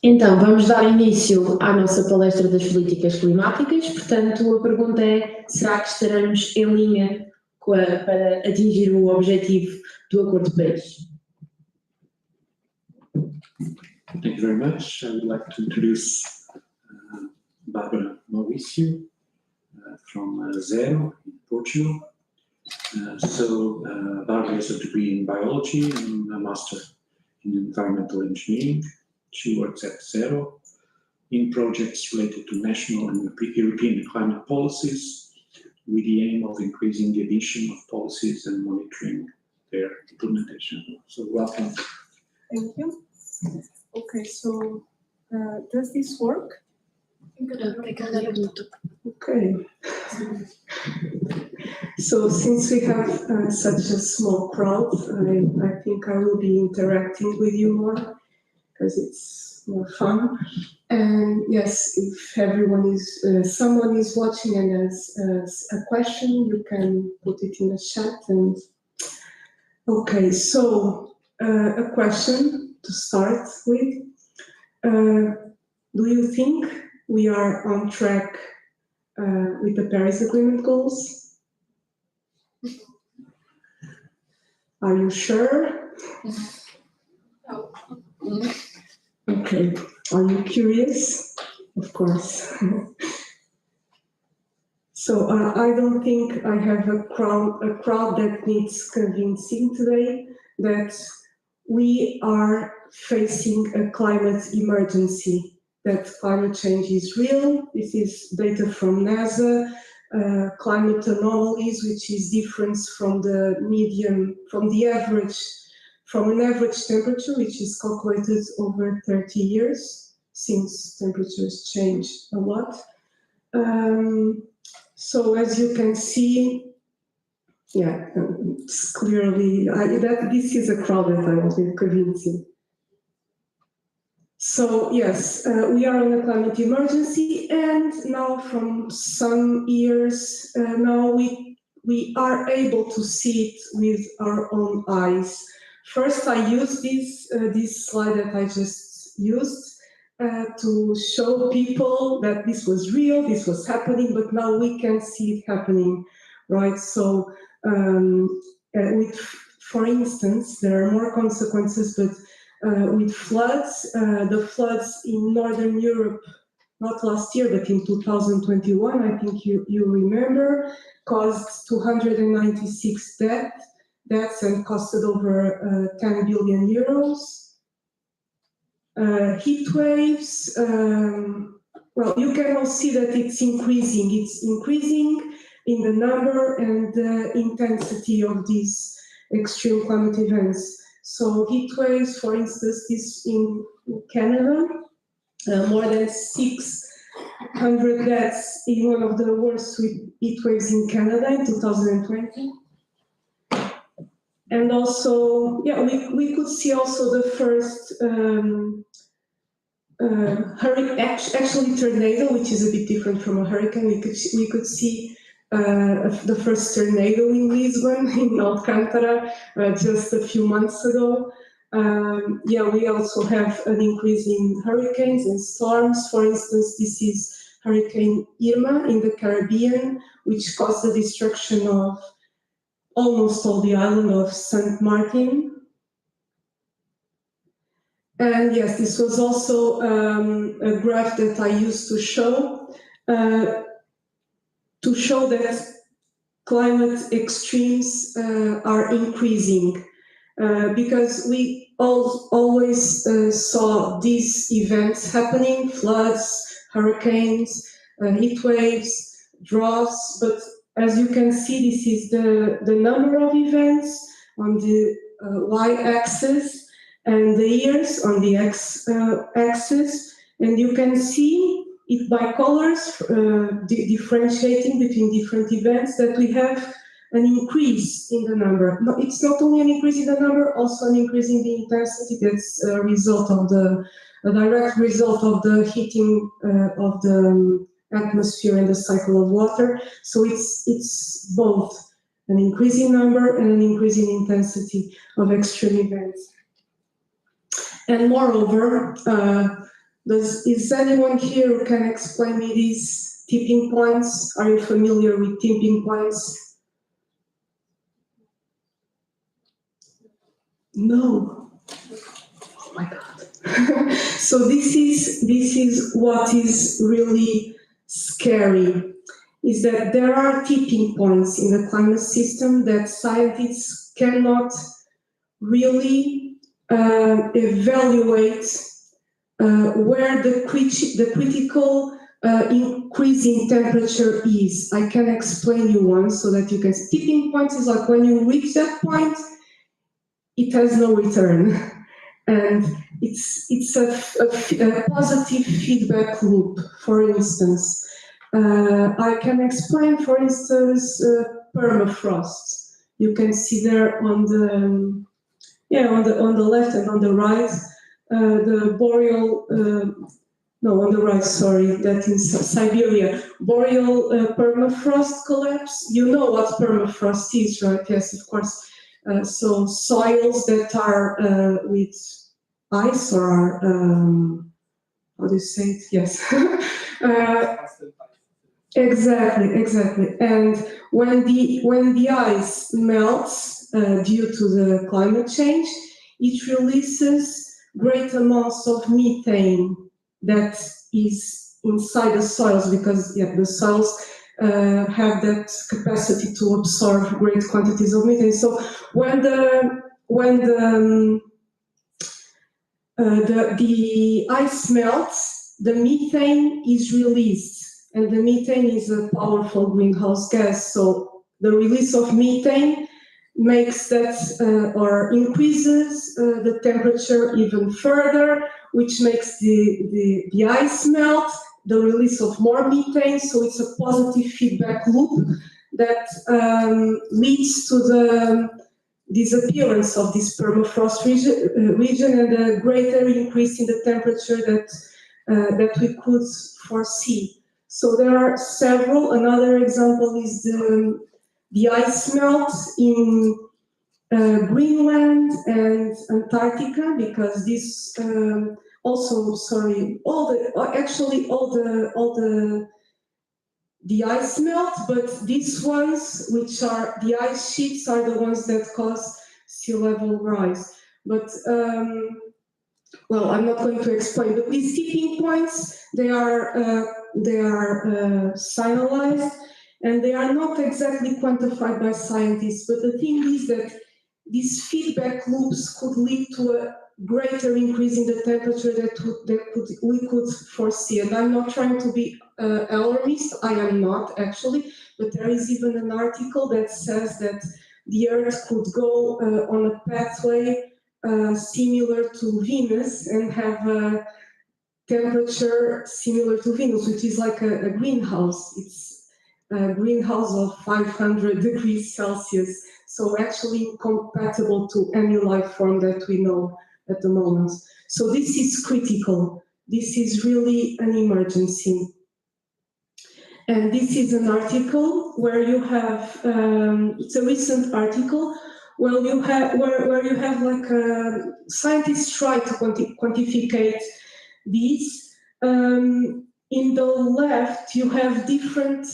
Então, vamos dar início à nossa palestra das políticas climáticas. Portanto, a pergunta é: será que estaremos em linha para atingir o objetivo do Acordo de Paris? Thank you very much. I would like to introduce Bárbara Mauricio from Zero in Portugal. Bárbara has a degree in biology and a master in environmental engineering. She works at Zero in projects related to national and European climate policies with the aim of increasing the addition of policies and monitoring their implementation. So welcome. Thank you. Okay, so does this work? Okay. So since we have such a small crowd, I think I will be interacting with you more because it's more fun. And yes, if everyone is, someone is watching and has a question, you can put it in the chat. And okay, so a question to start with. Do you think we are on track with the Paris Agreement goals? Are you sure? No. Okay. Are you curious? Of course. So I don't think I have a crowd that needs convincing today that we are facing a climate emergency, that climate change is real. This is data from NASA, climate anomalies, which is difference from the median, from an average temperature, which is calculated over 30 years, since temperatures change a lot. So as you can see, yeah, it's clearly, that this is a crowd that I was convincing. So yes, we are in a climate emergency, and now from some years, now we are able to see it with our own eyes. First, I used this slide that I just used to show people that this was real, this was happening, but now we can see it happening, right? So, for instance, there are more consequences, but with floods, the floods in Northern Europe, not last year, but in 2021, I think you remember, caused 296 deaths and costed over 10 billion euros. Heat waves, well, you can all see that it's increasing. It's increasing in the number and the intensity of these extreme climate events. So heat waves, for instance, this in Canada, more than 600 deaths in one of the worst heat waves in Canada in 2020. And also, yeah, we could see also the first hurricane, actually tornado, which is a bit different from a hurricane. We could see the first tornado in Lisbon, in Alcântara, just a few months ago. Yeah, we also have an increase in hurricanes and storms. For instance, this is Hurricane Irma in the Caribbean, which caused the destruction of almost all the island of St. Martin. And yes, this was also a graph that I used to show that climate extremes are increasing because we always saw these events happening: floods, hurricanes, heat waves, droughts. But as you can see, this is the number of events on the y-axis and the years on the x-axis, and you can see it by colors, differentiating between different events, that we have an increase in the number. No, it's not only an increase in the number, also an increase in the intensity. That's a result of a direct result of the heating of the atmosphere and the cycle of water. So it's both an increasing number and an increasing intensity of extreme events. And moreover, Is anyone here who can explain me these tipping points? Are you familiar with tipping points? No. Oh my God. So this is what is really scary, is that there are tipping points in the climate system that scientists cannot really evaluate where the critical increase in temperature is. I can explain you one so that you can see. Tipping point is like when you reach that point, it has no return. And it's a positive feedback loop, for instance. I can explain, for instance, permafrost. You can see there on the left and on the right, the boreal, no, on the right, sorry, that in Siberia, boreal permafrost collapse. You know what permafrost is, right? Yes, of course. So soils that are with ice or are, how do you say it? Yes. Exactly. And when the ice melts due to the climate change, it releases great amounts of methane that is inside the soils, because the soils have that capacity to absorb great quantities of methane. So when the ice melts, the methane is released, and the methane is a powerful greenhouse gas. So the release of methane makes that or increases the temperature even further, which makes the ice melt, the release of more methane. So it's a positive feedback loop that leads to the disappearance of this permafrost region and a greater increase in the temperature that we could foresee. So there are several. Another example is the ice melt in Greenland and Antarctica, because this all the ice melt, but these ones, which are the ice sheets, are the ones that cause sea level rise. But well, I'm not going to explain. But these tipping points, they are signalized, and they are not exactly quantified by scientists. But the thing is that these feedback loops could lead to a greater increase in the temperature that we could foresee. And I'm not trying to be alarmist, I am not actually, but there is even an article that says that the Earth could go on a pathway similar to Venus and have a temperature similar to Venus, which is like a greenhouse. It's a greenhouse of 500 degrees Celsius, so actually incompatible to any life form that we know at the moment. So this is critical. This is really an emergency. And this is an article where you have, it's a recent article where you have like scientists try to quantificate these. In the left, you have different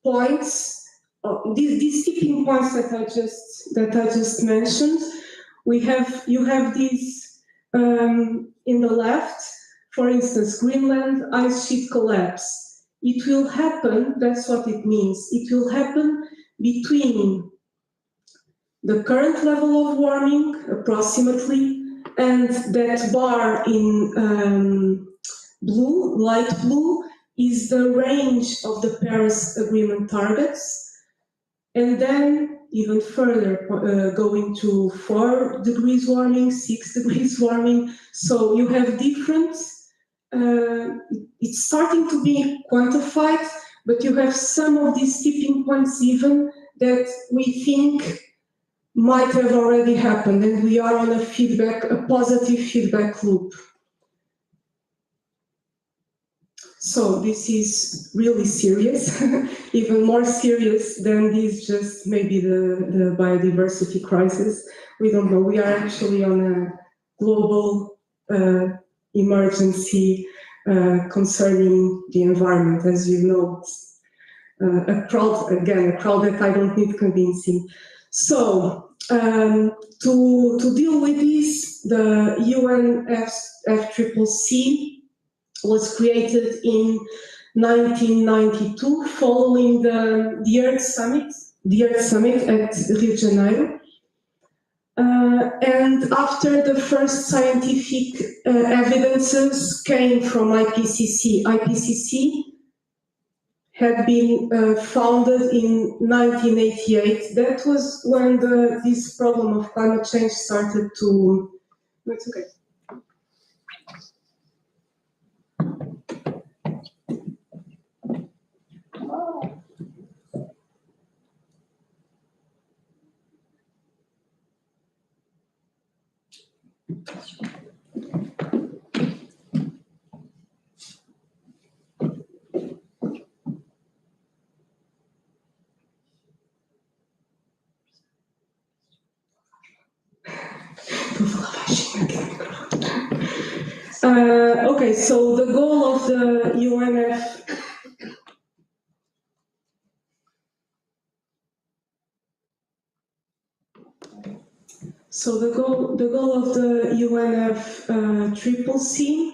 points. These tipping points that I just mentioned. You have these in the left. For instance, Greenland ice sheet collapse. It will happen. That's what it means. It will happen between the current level of warming, approximately, and that bar in blue, light blue, is the range of the Paris Agreement targets. And then even further, going to 4 degrees warming, 6 degrees warming. So you have different, it's starting to be quantified, but you have some of these tipping points even that we think might have already happened, and we are on a positive feedback loop. So this is really serious, even more serious than this just maybe the biodiversity crisis. We don't know. We are actually on a global emergency concerning the environment, as you know. A crowd that I don't need convincing. So, to deal with this, the UNFCCC was created in 1992 following the Earth Summit at Rio de Janeiro. And after the first scientific evidences came from IPCC. IPCC had been founded in 1988. That was when this problem of climate change started to... It's okay. Okay, so the goal of the UNF the goal of the UNFCCC,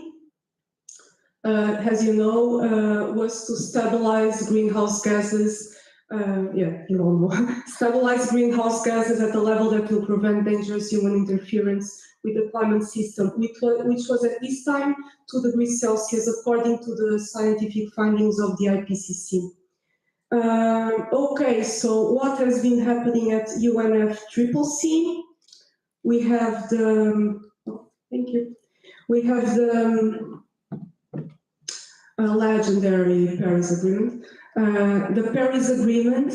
as you know, was to stabilize greenhouse gases. Stabilize greenhouse gases at a level that will prevent dangerous human interference with the climate system, which was at this time 2 degrees Celsius, according to the scientific findings of the IPCC. Okay, so what has been happening at UNFCCC? We have the legendary Paris Agreement. The Paris Agreement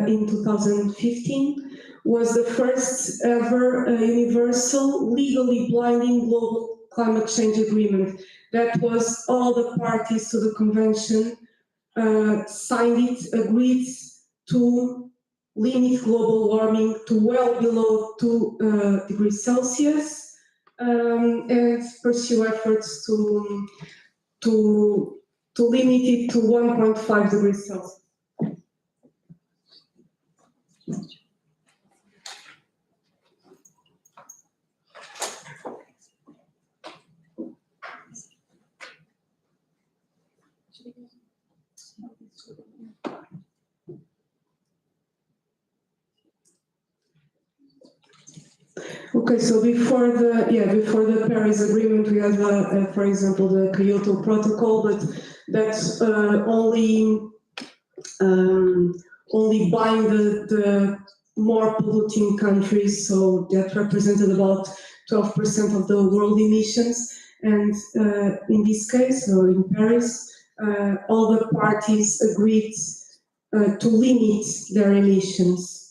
in 2015 was the first ever universal, legally binding global climate change agreement. That was all the parties to the convention signed it, agreed to limit global warming to well below 2 degrees Celsius and pursue efforts to limit it to 1.5 degrees Celsius. Okay, so before the Paris Agreement, we had, for example, the Kyoto Protocol, but that's only bind the more polluting countries, so that represented about 12% of the world emissions. And in this case, or in Paris, all the parties agreed to limit their emissions.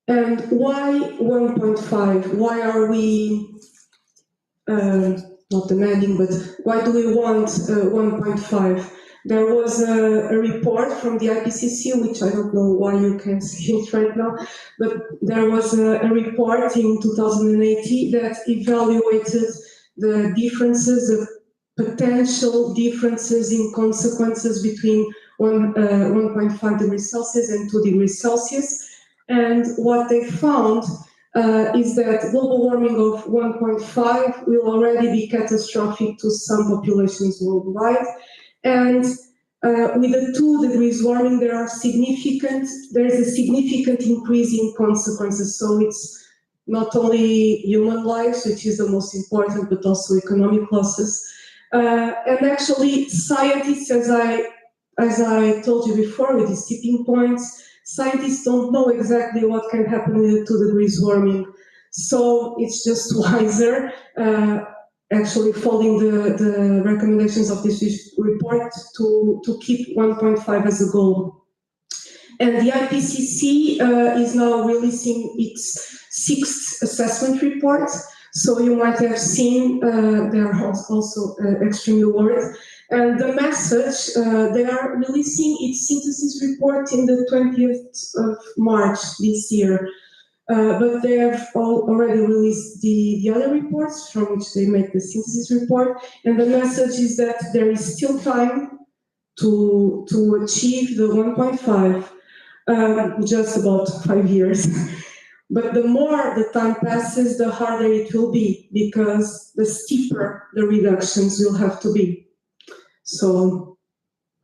And why 1.5? Why are we not demanding, but why do we want 1.5? There was a report from the IPCC, which I don't know why you can see it right now, but there was a report in 2018 that evaluated the differences, the potential differences in consequences between 1.5 degrees Celsius and 2 degrees Celsius. And what they found is that global warming of 1.5 will already be catastrophic to some populations worldwide. And with the 2 degrees warming, there is a significant increase in consequences. So it's not only human lives, which is the most important, but also economic losses. And actually, scientists, as I told you before, with these tipping points, scientists don't know exactly what can happen with 2 degrees warming. So it's just wiser, actually following the recommendations of this report, to keep 1.5 as a goal. And the IPCC is now releasing its 6th assessment report. So you might have seen, they are also extremely worried. And the message, they are releasing its synthesis report in the 20th of March this year. but they have already released the other reports from which they make the synthesis report, and the message is that there is still time to achieve the 1.5, just about 5 years. But the more the time passes, the harder it will be, because the steeper the reductions will have to be. So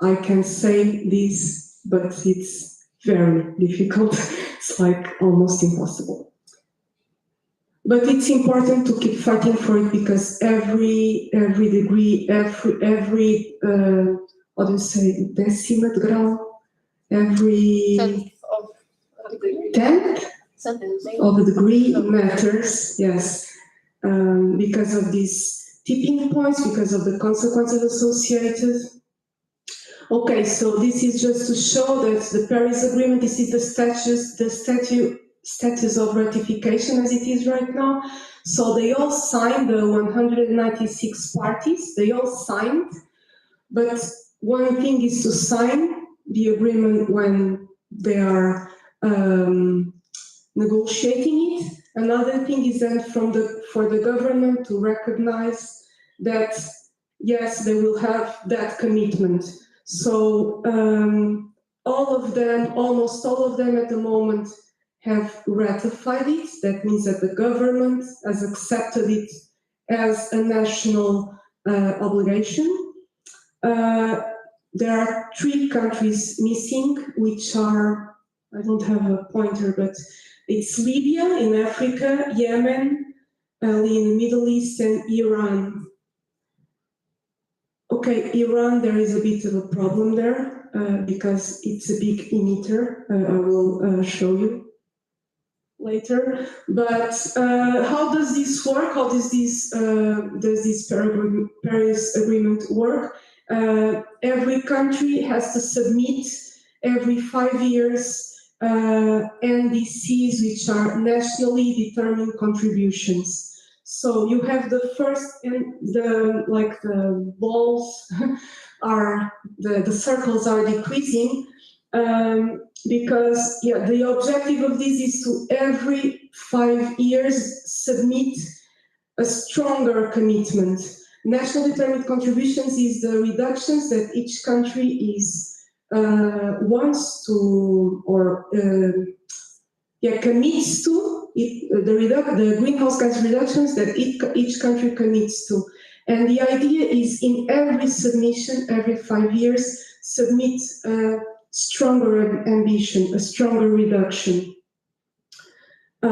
I can say this, but it's very difficult. It's like almost impossible. But it's important to keep fighting for it, because every degree, every what do you say, decimate grau, every tenth of a degree matters, yes, because of these tipping points, because of the consequences associated. Okay, so this is just to show that the Paris Agreement, this is the status of ratification as it is right now. So they all signed, the 196 parties, they all signed, but one thing is to sign the agreement when they are negotiating it. Another thing is then for the government to recognize that, yes, they will have that commitment. So almost all of them at the moment have ratified it. That means that the government has accepted it as a national obligation. There are 3 countries missing, which are, I don't have a pointer, but it's Libya in Africa, Yemen, in the Middle East, and Iran. Okay, Iran, there is a bit of a problem there, because it's a big emitter. I will show you later. But how does this work? How does this Paris Agreement work? Every country has to submit every 5 years NDCs, which are nationally determined contributions. So you have the first, and the balls are, the circles are decreasing, because the objective of this is to every 5 years submit a stronger commitment. National determined contributions is the reductions that each country is wants to, or commits to, the greenhouse gas reductions that each country commits to. And the idea is, in every submission, every 5 years, submit a stronger ambition, a stronger reduction.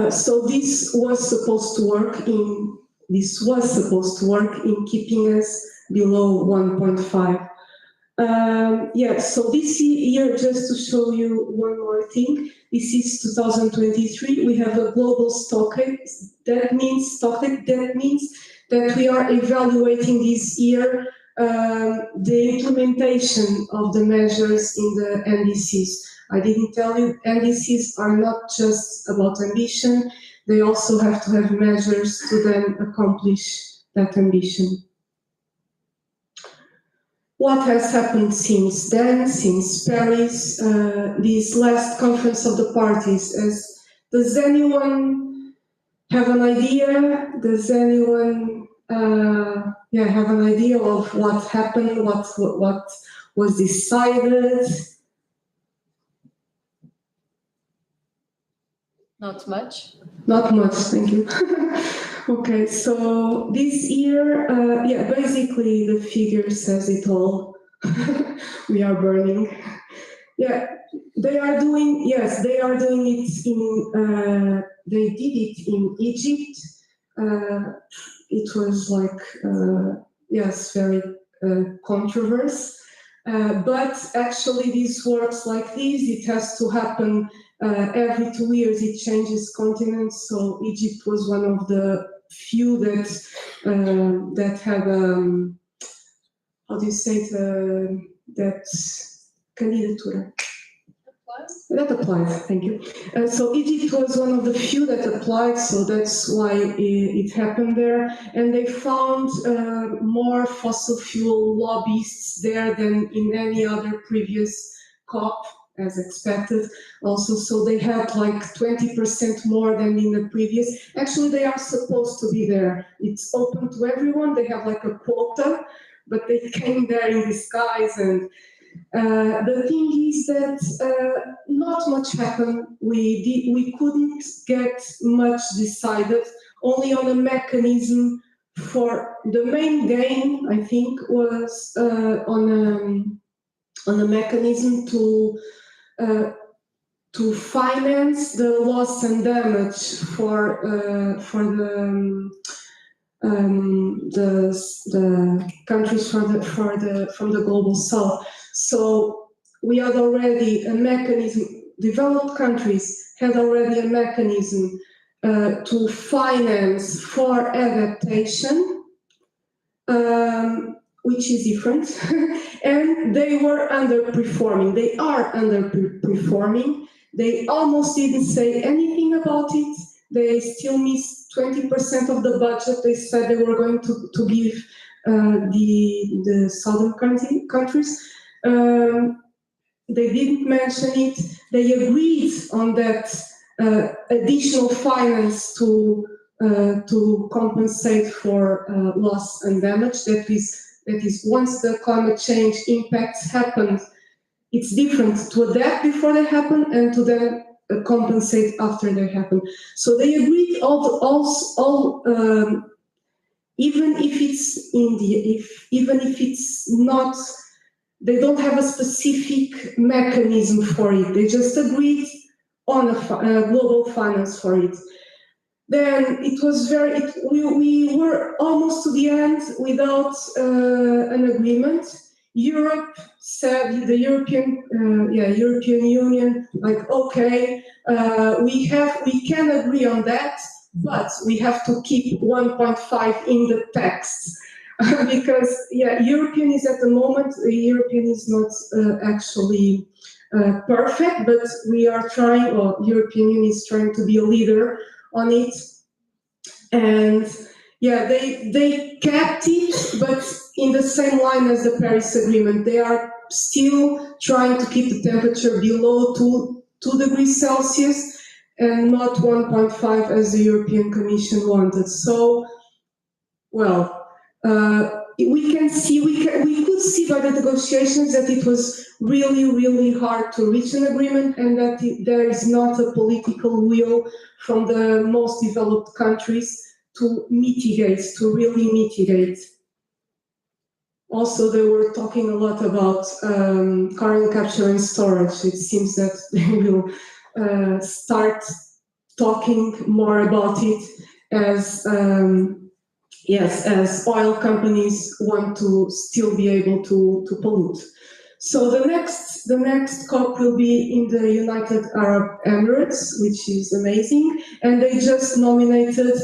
So this was supposed to work in keeping us below 1.5. So this year, just to show you one more thing, this is 2023. We have a global stockade. That means that we are evaluating this year the implementation of the measures in the NDCs. I didn't tell you, NDCs are not just about ambition. They also have to have measures to then accomplish that ambition. What has happened since then, since Paris, this last conference of the parties? Does anyone have an idea? Does anyone have an idea of what happened? What was decided? Not much. Not much, thank you. Okay, so this year, basically the figure says it all. We are burning. They are doing it in, they did it in Egypt. It was very controversial. But actually this works like this. It has to happen every 2 years. It changes continents. So Egypt was one of the few that had how do you say it, that candidatura. That applied, thank you. So Egypt was one of the few that applied, so that's why it happened there. And they found more fossil fuel lobbyists there than in any other previous COP as expected. Also, so they had like 20% more than in the previous. Actually, they are supposed to be there. It's open to everyone. They have like a quota, but they came there in disguise. And the thing is that not much happened. We couldn't get much decided. Only on a mechanism for the main gain, I think, was on a mechanism to finance the loss and damage for the countries from the global south. So we had already a mechanism. Developed countries had already a mechanism to finance for adaptation, which is different, and they were underperforming. They are underperforming. They almost didn't say anything about it. They still missed 20% of the budget they said they were going to give the southern countries. They didn't mention it. They agreed on that additional finance to compensate for loss and damage. That is once the climate change impacts happened, it's different to adapt before they happen and to then compensate after they happen. So they agreed even if it's India, even if it's not, they don't have a specific mechanism for it. They just agreed on a global finance for it. Then it was we were almost to the end without an agreement. Europe said, the European Union, like, okay, we can agree on that, but we have to keep 1.5 in the text. Because, European is at the moment, European is not actually perfect, but we are trying, or European Union is trying to be a leader on it. And they kept it, but in the same line as the Paris Agreement. They are still trying to keep the temperature below 2 degrees Celsius and not 1.5 as the European Commission wanted. So, we could see by the negotiations that it was really, really hard to reach an agreement, and that there is not a political will from the most developed countries to really mitigate. Also, they were talking a lot about carbon capture and storage. It seems that they will start talking more about it as oil companies want to still be able to pollute. So the next COP will be in the United Arab Emirates, which is amazing, and they just nominated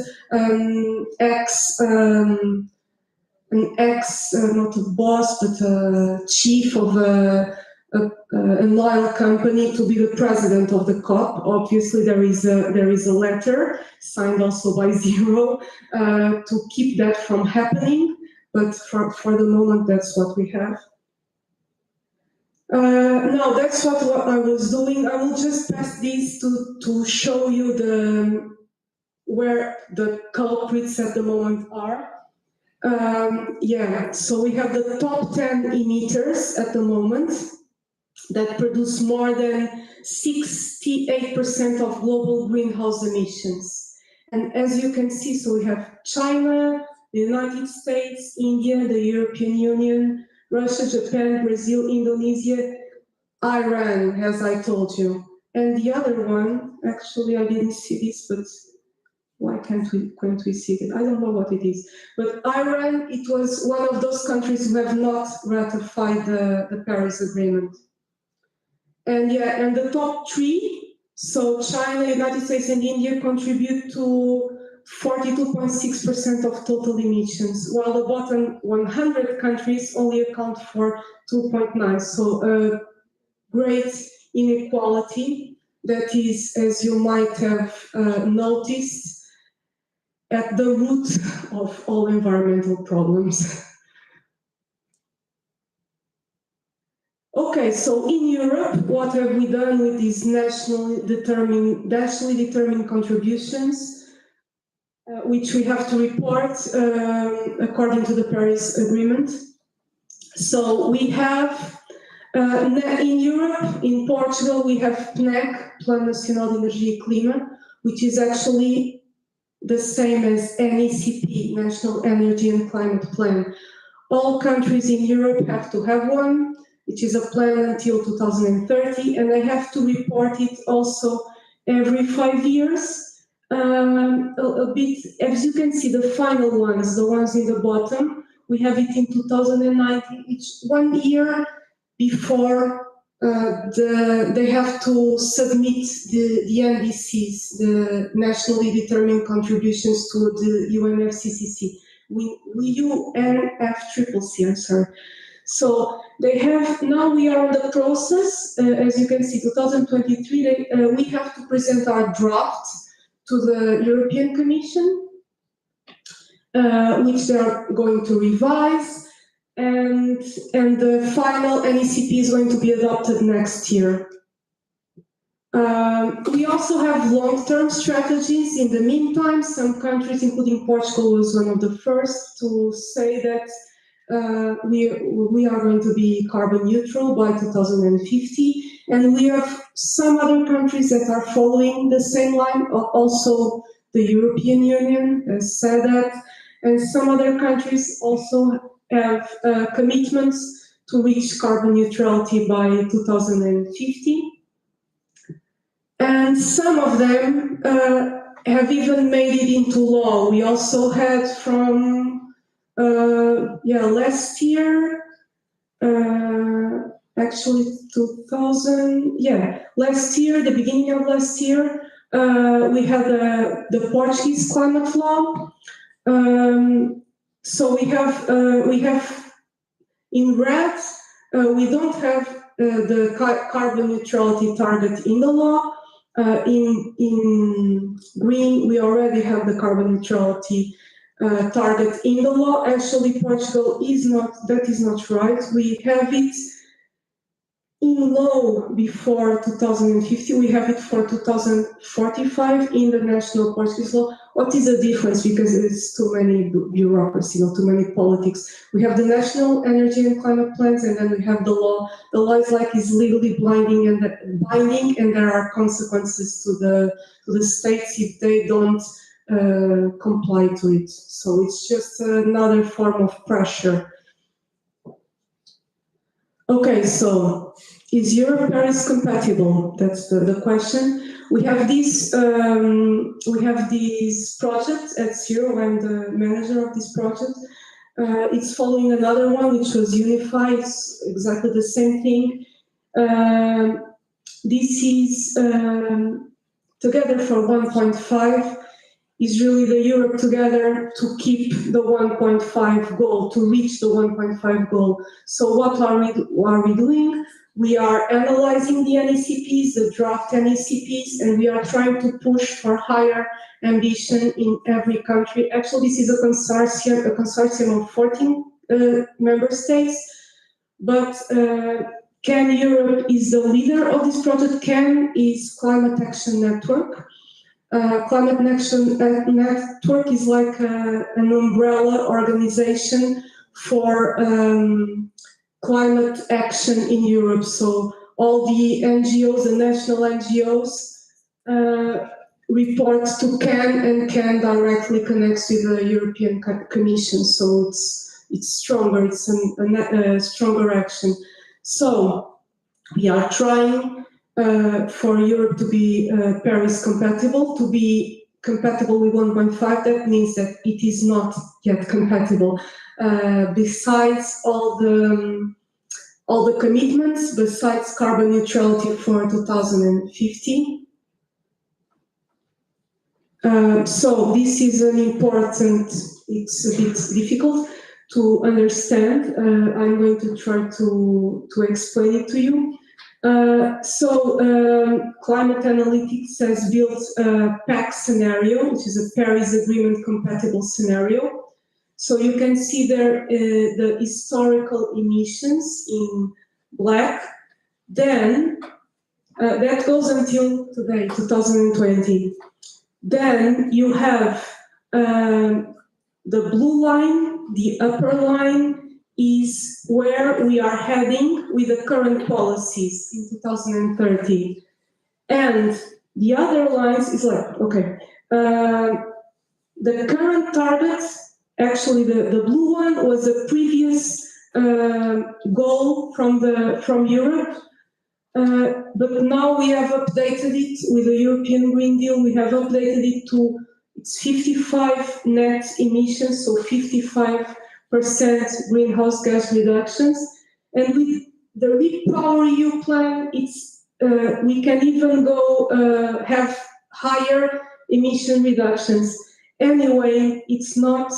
not a boss, but a chief of an oil company to be the president of the COP. Obviously, there is a letter signed also by Zero to keep that from happening. But for the moment, that's what we have. Now, that's what I was doing. I will just pass this to show you where the culprits at the moment are. So we have the top 10 emitters at the moment that produce more than 68% of global greenhouse emissions. And as you can see, so we have China, the United States, India, the European Union, Russia, Japan, Brazil, Indonesia, Iran, as I told you. And the other one, actually I didn't see this, but why can't we see it? I don't know what it is. But Iran, it was one of those countries who have not ratified the Paris Agreement. And and the top 3, so China, United States, and India contribute to 42.6% of total emissions, while the bottom 100 countries only account for 2.9%. So a great inequality that is, as you might have noticed, at the root of all environmental problems. Okay, so in Europe, what have we done with these nationally determined contributions, which we have to report according to the Paris Agreement? So we have, in Europe, in Portugal, we have PNEC, Plano Nacional de Energia e Clima, which is actually the same as NECP, National Energy and Climate Plan. All countries in Europe have to have one, which is a plan until 2030, and they have to report it also every 5 years. A bit, as you can see, the final ones, the ones in the bottom, we have it in 2019, it's 1 year before they have to submit the NDCs, the nationally determined contributions to the UNFCCC. UNFCCC, I'm sorry. So they have, now we are in the process, as you can see, 2023, we have to present our draft to the European Commission, which they are going to revise, and the final NECP is going to be adopted next year. We also have long-term strategies. In the meantime, some countries, including Portugal, was one of the first to say that we are going to be carbon neutral by 2050, and we have some other countries that are following the same line. Also, the European Union has said that, and some other countries also have commitments to reach carbon neutrality by 2050. And some of them have even made it into law. We also had from last year, actually 2000, last year, the beginning of last year, we had the Portuguese climate law. So we have in red, we don't have the carbon neutrality target in the law. In green, we already have the carbon neutrality target in the law. Actually, Portugal is not, that is not right. We have it in law before 2050, we have it for 2045 in the national Portuguese law. What is the difference? Because it's too many bureaucracy, too many politics. We have the national energy and climate plans, and then we have the law. The law is legally binding, and there are consequences to the states if they don't comply to it. So it's just another form of pressure. Okay, so is Europe Paris compatible? That's the question. We have these projects at Zero. I'm the manager of this project. It's following another one which was Unify. It's exactly the same thing. This is Together for 1.5 is really the Europe Together to keep the 1.5 goal, to reach the 1.5 goal. So what are we doing? We are analyzing the NECPs, the draft NECPs, and we are trying to push for higher ambition in every country. Actually, this is a consortium of 14 member states, but CAN Europe is the leader of this project. CAN is Climate Action Network. Climate Action Network is like an umbrella organization for climate action in Europe. So all the NGOs, the national NGOs, report to CAN, and CAN directly connects with the European Commission. So it's stronger, it's a stronger action. So we are trying for Europe to be Paris compatible, to be compatible with 1.5. That means that it is not yet compatible. Besides all the commitments, besides carbon neutrality for 2050. So this is an important, it's a bit difficult to understand. I'm going to try to explain it to you. Climate Analytics has built a PAC scenario, which is a Paris Agreement compatible scenario. So you can see there the historical emissions in black. Then that goes until today, 2020. Then you have the blue line, the upper line is where we are heading with the current policies in 2030. And the other lines is like, okay, the current targets, actually the blue one was a previous goal from Europe, but now we have updated it with the European Green Deal. We have updated it to it's 55 net emissions, so 55% greenhouse gas reductions. And with the REPowerEU plan, it's we can even go have higher emission reductions. Anyway, it's not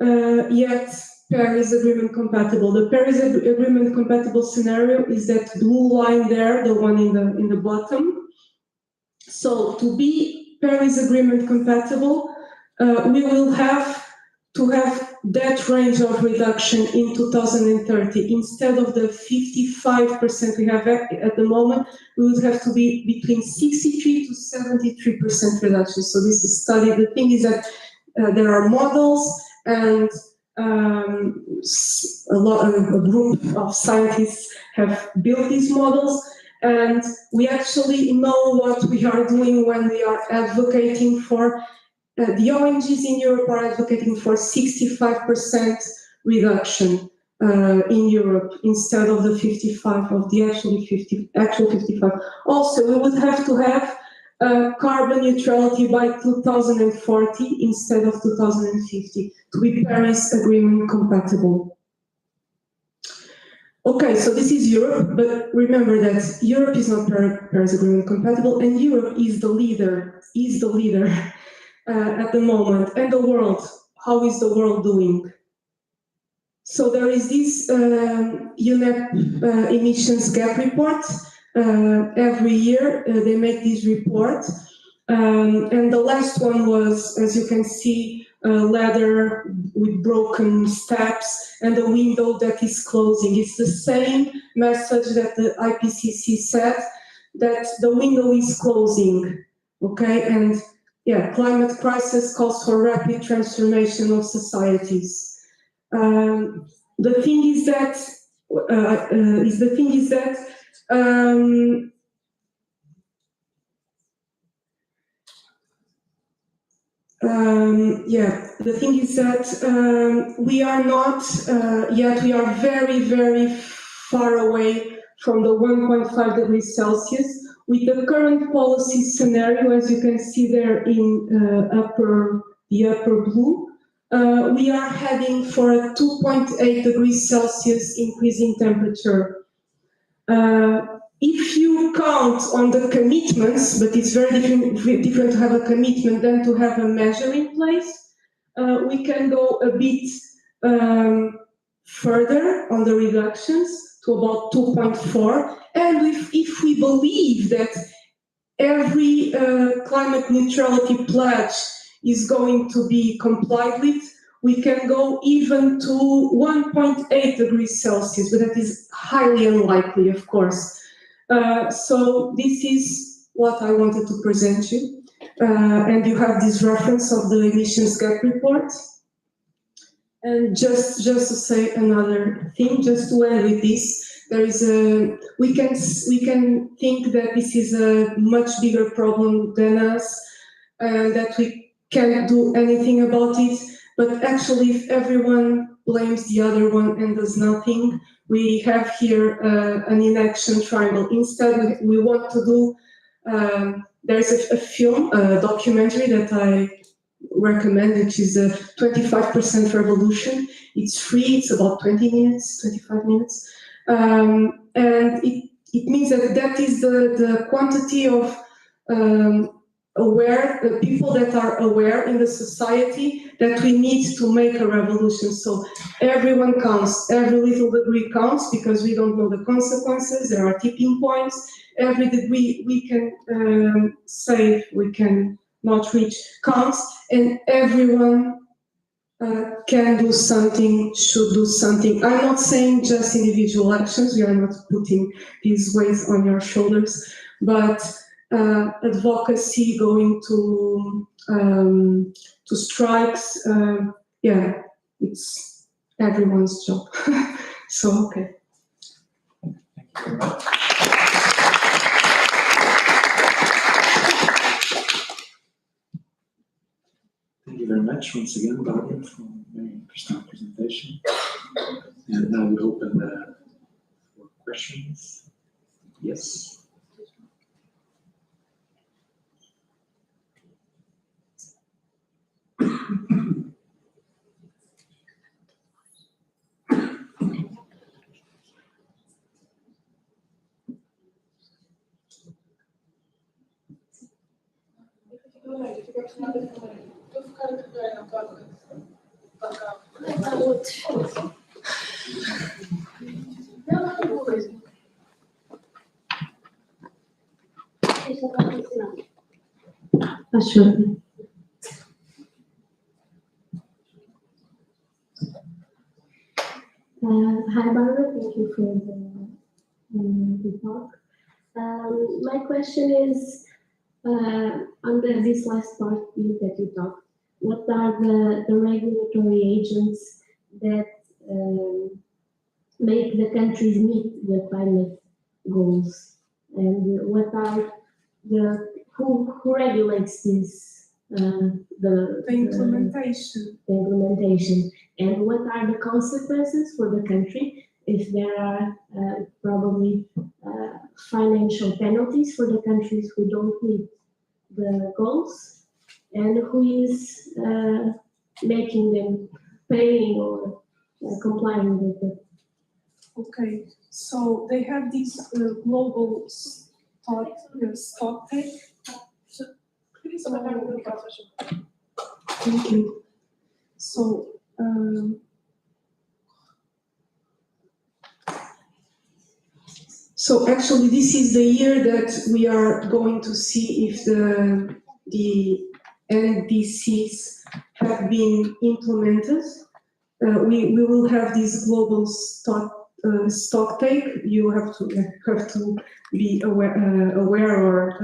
yet Paris Agreement compatible. The Paris Agreement compatible scenario is that blue line there, the one in the bottom. So to be Paris Agreement compatible, we will have to have that range of reduction in 2030. Instead of the 55% we have at the moment, we would have to be between 63 to 73% reduction. So this is studied. The thing is that there are models and a group of scientists have built these models, and we actually know what we are doing when we are advocating for the ONGs in Europe are advocating for 65% reduction in Europe instead of the 55 of the actual 55. Also, we would have to have carbon neutrality by 2040 instead of 2050 to be Paris Agreement compatible. Okay, so this is Europe, but remember that Europe is not Paris Agreement compatible, and Europe is the leader at the moment. And the world, how is the world doing? So there is this UNEP emissions gap report. Every year they make this report, and the last one was, as you can see, a ladder with broken steps and a window that is closing. It's the same message that the IPCC said, that the window is closing, okay? And yeah, climate crisis calls for rapid transformation of societies. The thing is that we are not yet, we are very, very far away from the 1.5 degrees Celsius. With the current policy scenario, as you can see there in the upper blue, we are heading for a 2.8 degrees Celsius increase in temperature. If you count on the commitments, but it's very different to have a commitment than to have a measure in place, we can go a bit further on the reductions to about 2.4. And if we believe that every climate neutrality pledge is going to be complied with, we can go even to 1.8 degrees Celsius, but that is highly unlikely, of course. So this is what I wanted to present you. And you have this reference of the emissions gap report. And just to say another thing, just to end with this, there is we can think that this is a much bigger problem than us, and that we can't do anything about it. But actually, if everyone blames the other one and does nothing, we have here an inaction triangle. Instead, we want to do, there's a film, a documentary that I recommend, which is a 25% revolution. It's free, it's about 20 minutes, 25 minutes. And it means that is the quantity of people that are aware in the society that we need to make a revolution. So everyone counts, every little degree counts, because we don't know the consequences. There are tipping points. Every degree we can save, we can not reach, counts, and everyone can do something, should do something. I'm not saying just individual actions, we are not putting these weights on your shoulders, but advocacy, going to strikes, yeah, it's everyone's job. So, okay. Thank you very much. Thank you very much once again, Barbara, for a very interesting presentation. And now we open for questions. Yes. Sure. Hi, Barbara. Thank you for the talk. My question is, under this last part that you talked, what are the regulatory agents that make the countries meet the climate goals, and what are who regulates this the implementation? The implementation, and what are the consequences for the country if there are probably financial penalties for the countries who don't meet the goals, and who is making them paying or complying with it. Okay, so they have this global stock take. Thank you. So, so actually, this is the year that we are going to see if the NDCs have been implemented. We will have this global stock take. You have to be aware or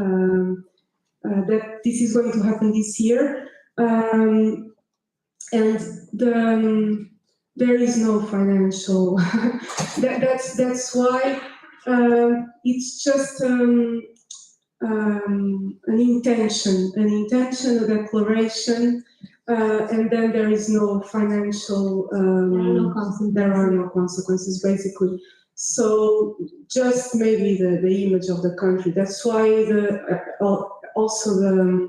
that this is going to happen this year, and there is no financial. That's why it's just an intention, a declaration. And then there is no financial, there are no consequences, basically. So just maybe the image of the country. That's why also the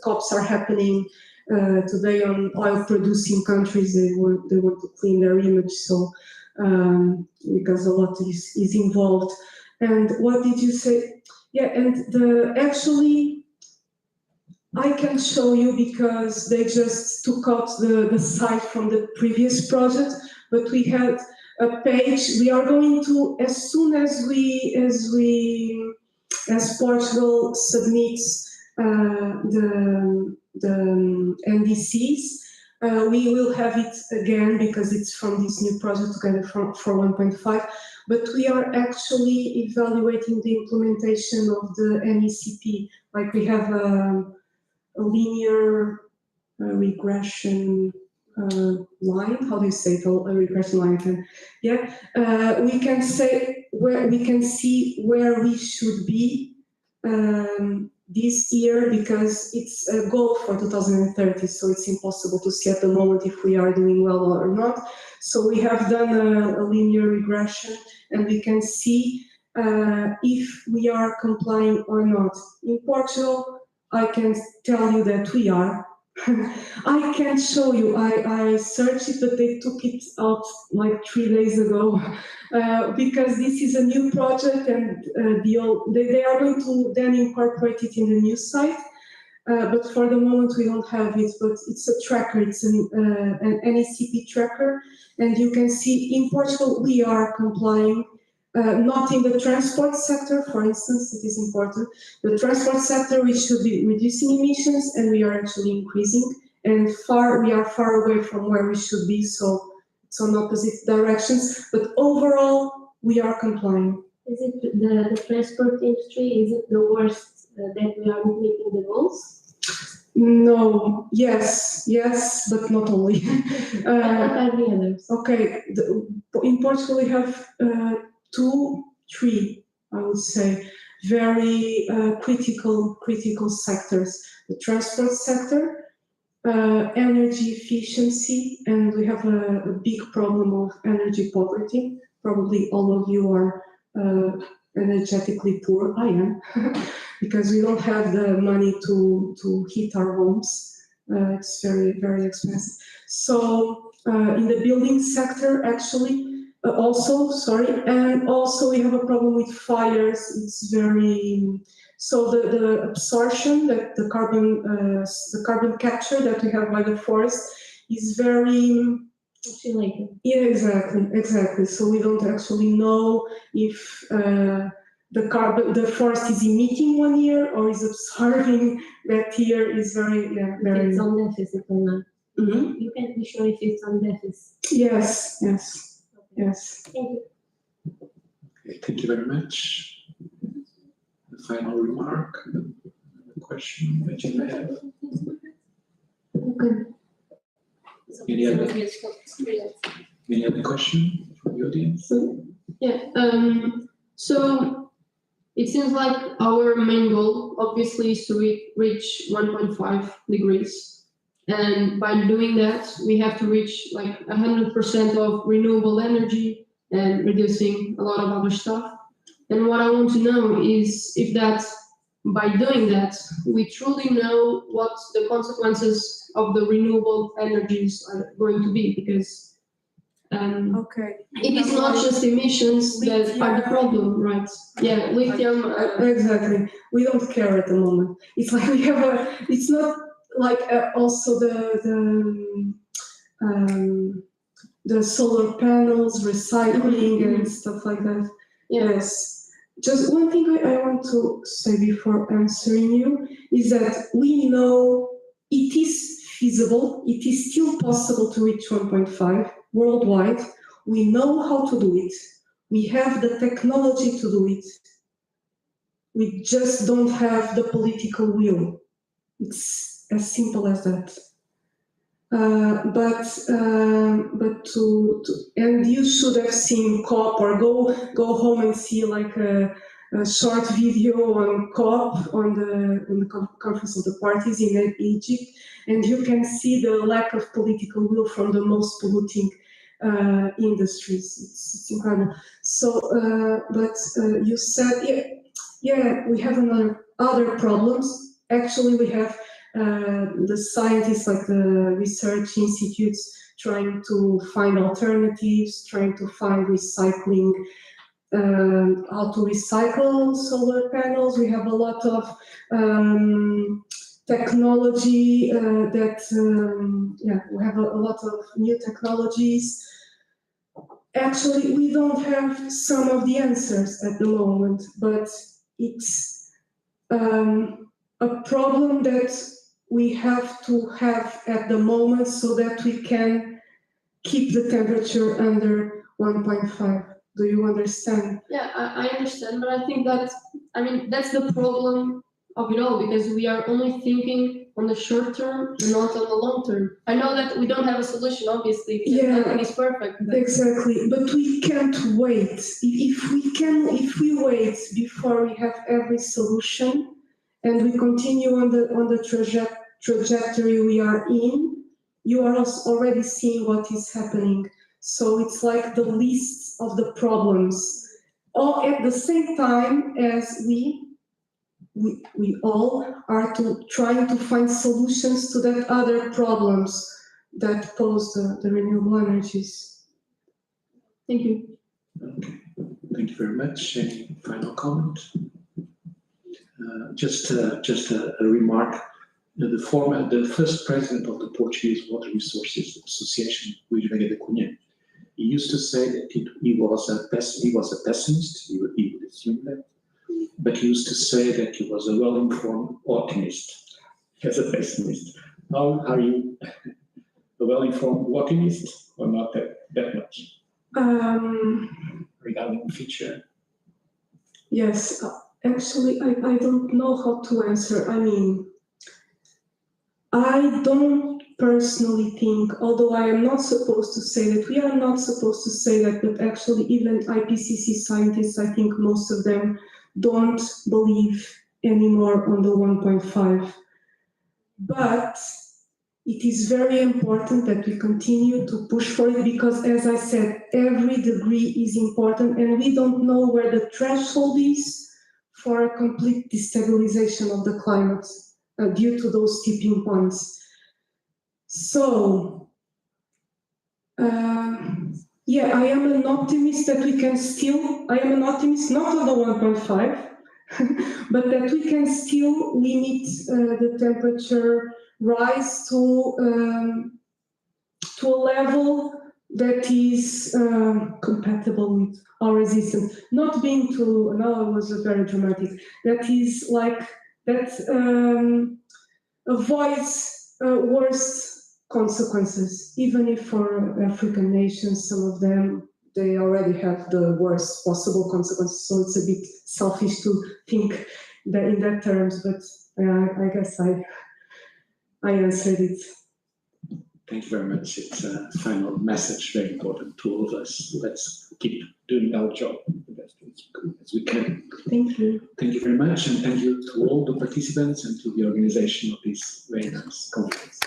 COPs are happening today on oil-producing countries. They want to clean their image, so because a lot is involved. And what did you say? Yeah, and actually. I can show you because they just took out the site from the previous project, but we had a page. We are going to, as soon as Portugal submits the NDCs, we will have it again because it's from this new project together for 1.5. But we are actually evaluating the implementation of the NECP. Like we have a linear regression line. How do you say it? A regression line. We can say where we can see where we should be this year, because it's a goal for 2030. So it's impossible to see at the moment if we are doing well or not. So we have done a linear regression, and we can see if we are complying or not. In Portugal, I can tell you that we are. I can't show you. I searched it, but they took it out like 3 days ago because this is a new project, and they are going to then incorporate it in the new site. But for the moment, we don't have it. But it's a tracker. It's an NECP tracker, and you can see in Portugal we are complying. Not in the transport sector, for instance, it is important. The transport sector, we should be reducing emissions, and we are actually increasing and we are far away from where we should be, so it's on opposite directions, but overall, we are complying. Is it the transport industry, is it the worst that we are meeting the goals? No, yes, but not only. What are the others? Okay, in Portugal we have 2, 3, I would say, very critical sectors. The transport sector, energy efficiency, and we have a big problem of energy poverty. Probably all of you are energetically poor. I am, because we don't have the money to heat our homes. It's very expensive. So in the building sector, actually, and also we have a problem with fires. It's very, so the absorption, that the carbon capture that we have by the forest is very, yeah, exactly. So we don't actually know if the forest is emitting one year or is absorbing that year. Is very. It's on deficit or not? Mm-hmm. You can be sure if it's on deficit. Yes. Thank you. Okay, thank you very much. The final remark, the question that you may have. Okay. Any other question from the audience? Yeah. So it seems like our main goal, obviously, is to reach 1.5 degrees, and by doing that, we have to reach like 100% of renewable energy and reducing a lot of other stuff. And what I want to know is if that, by doing that, we truly know what the consequences of the renewable energies are going to be, because it is not just emissions that are the problem, right? Yeah, lithium. Exactly. We don't care at the moment. It's like we have it's not like also the solar panels, recycling and stuff like that. Yes. Just one thing I want to say before answering you is that we know it is feasible, it is still possible to reach 1.5 worldwide. We know how to do it. We have the technology to do it. We just don't have the political will. It's as simple as that. But and you should have seen COP, or go home and see like a short video on COP, on the Conference of the Parties in Egypt, and you can see the lack of political will from the most polluting industries. It's incredible. So, but you said, yeah, we have other problems. Actually, we have the scientists, like the research institutes, trying to find alternatives, trying to find recycling, how to recycle solar panels. We have a lot of technology we have a lot of new technologies. Actually, we don't have some of the answers at the moment, but it's a problem that we have to have at the moment so that we can keep the temperature under 1.5. Do you understand? Yeah, I understand, but I think that's the problem of it all, because we are only thinking on the short term, not on the long term. I know that we don't have a solution, obviously, because nothing is perfect. But... Exactly, but we can't wait. If we wait before we have every solution, and we continue on the trajectory we are in, you are already seeing what is happening. So it's like the list of the problems, all at the same time as we all are trying to find solutions to that other problems that pose the renewable energies. Thank you. Okay. Thank you very much. Any final comment? Just a remark. The first president of the Portuguese Water Resources Association, Luís Veiga da Cunha, he used to say that he was a pessimist. He would assume that, but he used to say that he was a well-informed optimist as a pessimist. Now, are you a well-informed walkinist or not that much regarding the future? Yes, actually, I don't know how to answer. I mean, I don't personally think, although I am not supposed to say that, we are not supposed to say that, but actually even IPCC scientists, I think most of them don't believe anymore on the 1.5. But it is very important that we continue to push for it because, as I said, every degree is important and we don't know where the threshold is for a complete destabilization of the climate due to those tipping points. So, yeah, I am an optimist that we can still, I am an optimist not on the 1.5, but that we can still limit the temperature rise to a level that is compatible with our resistance. Not being too, no, it was very dramatic. That is like, that avoids worst consequences, even if for African nations, some of them, they already have the worst possible consequences. So it's a bit selfish to think that in that terms, but I guess I answered it. Thank you very much. It's a final message, very important to all of us. Let's keep doing our job the best as we can. Thank you. Thank you very much, and thank you to all the participants and to the organization of this very nice conference.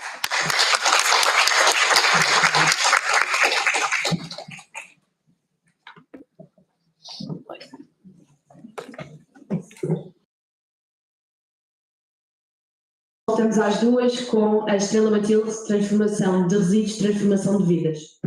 Voltamos às 2 com a Estrela Matilde, transformação de resíduos, transformação de vidas.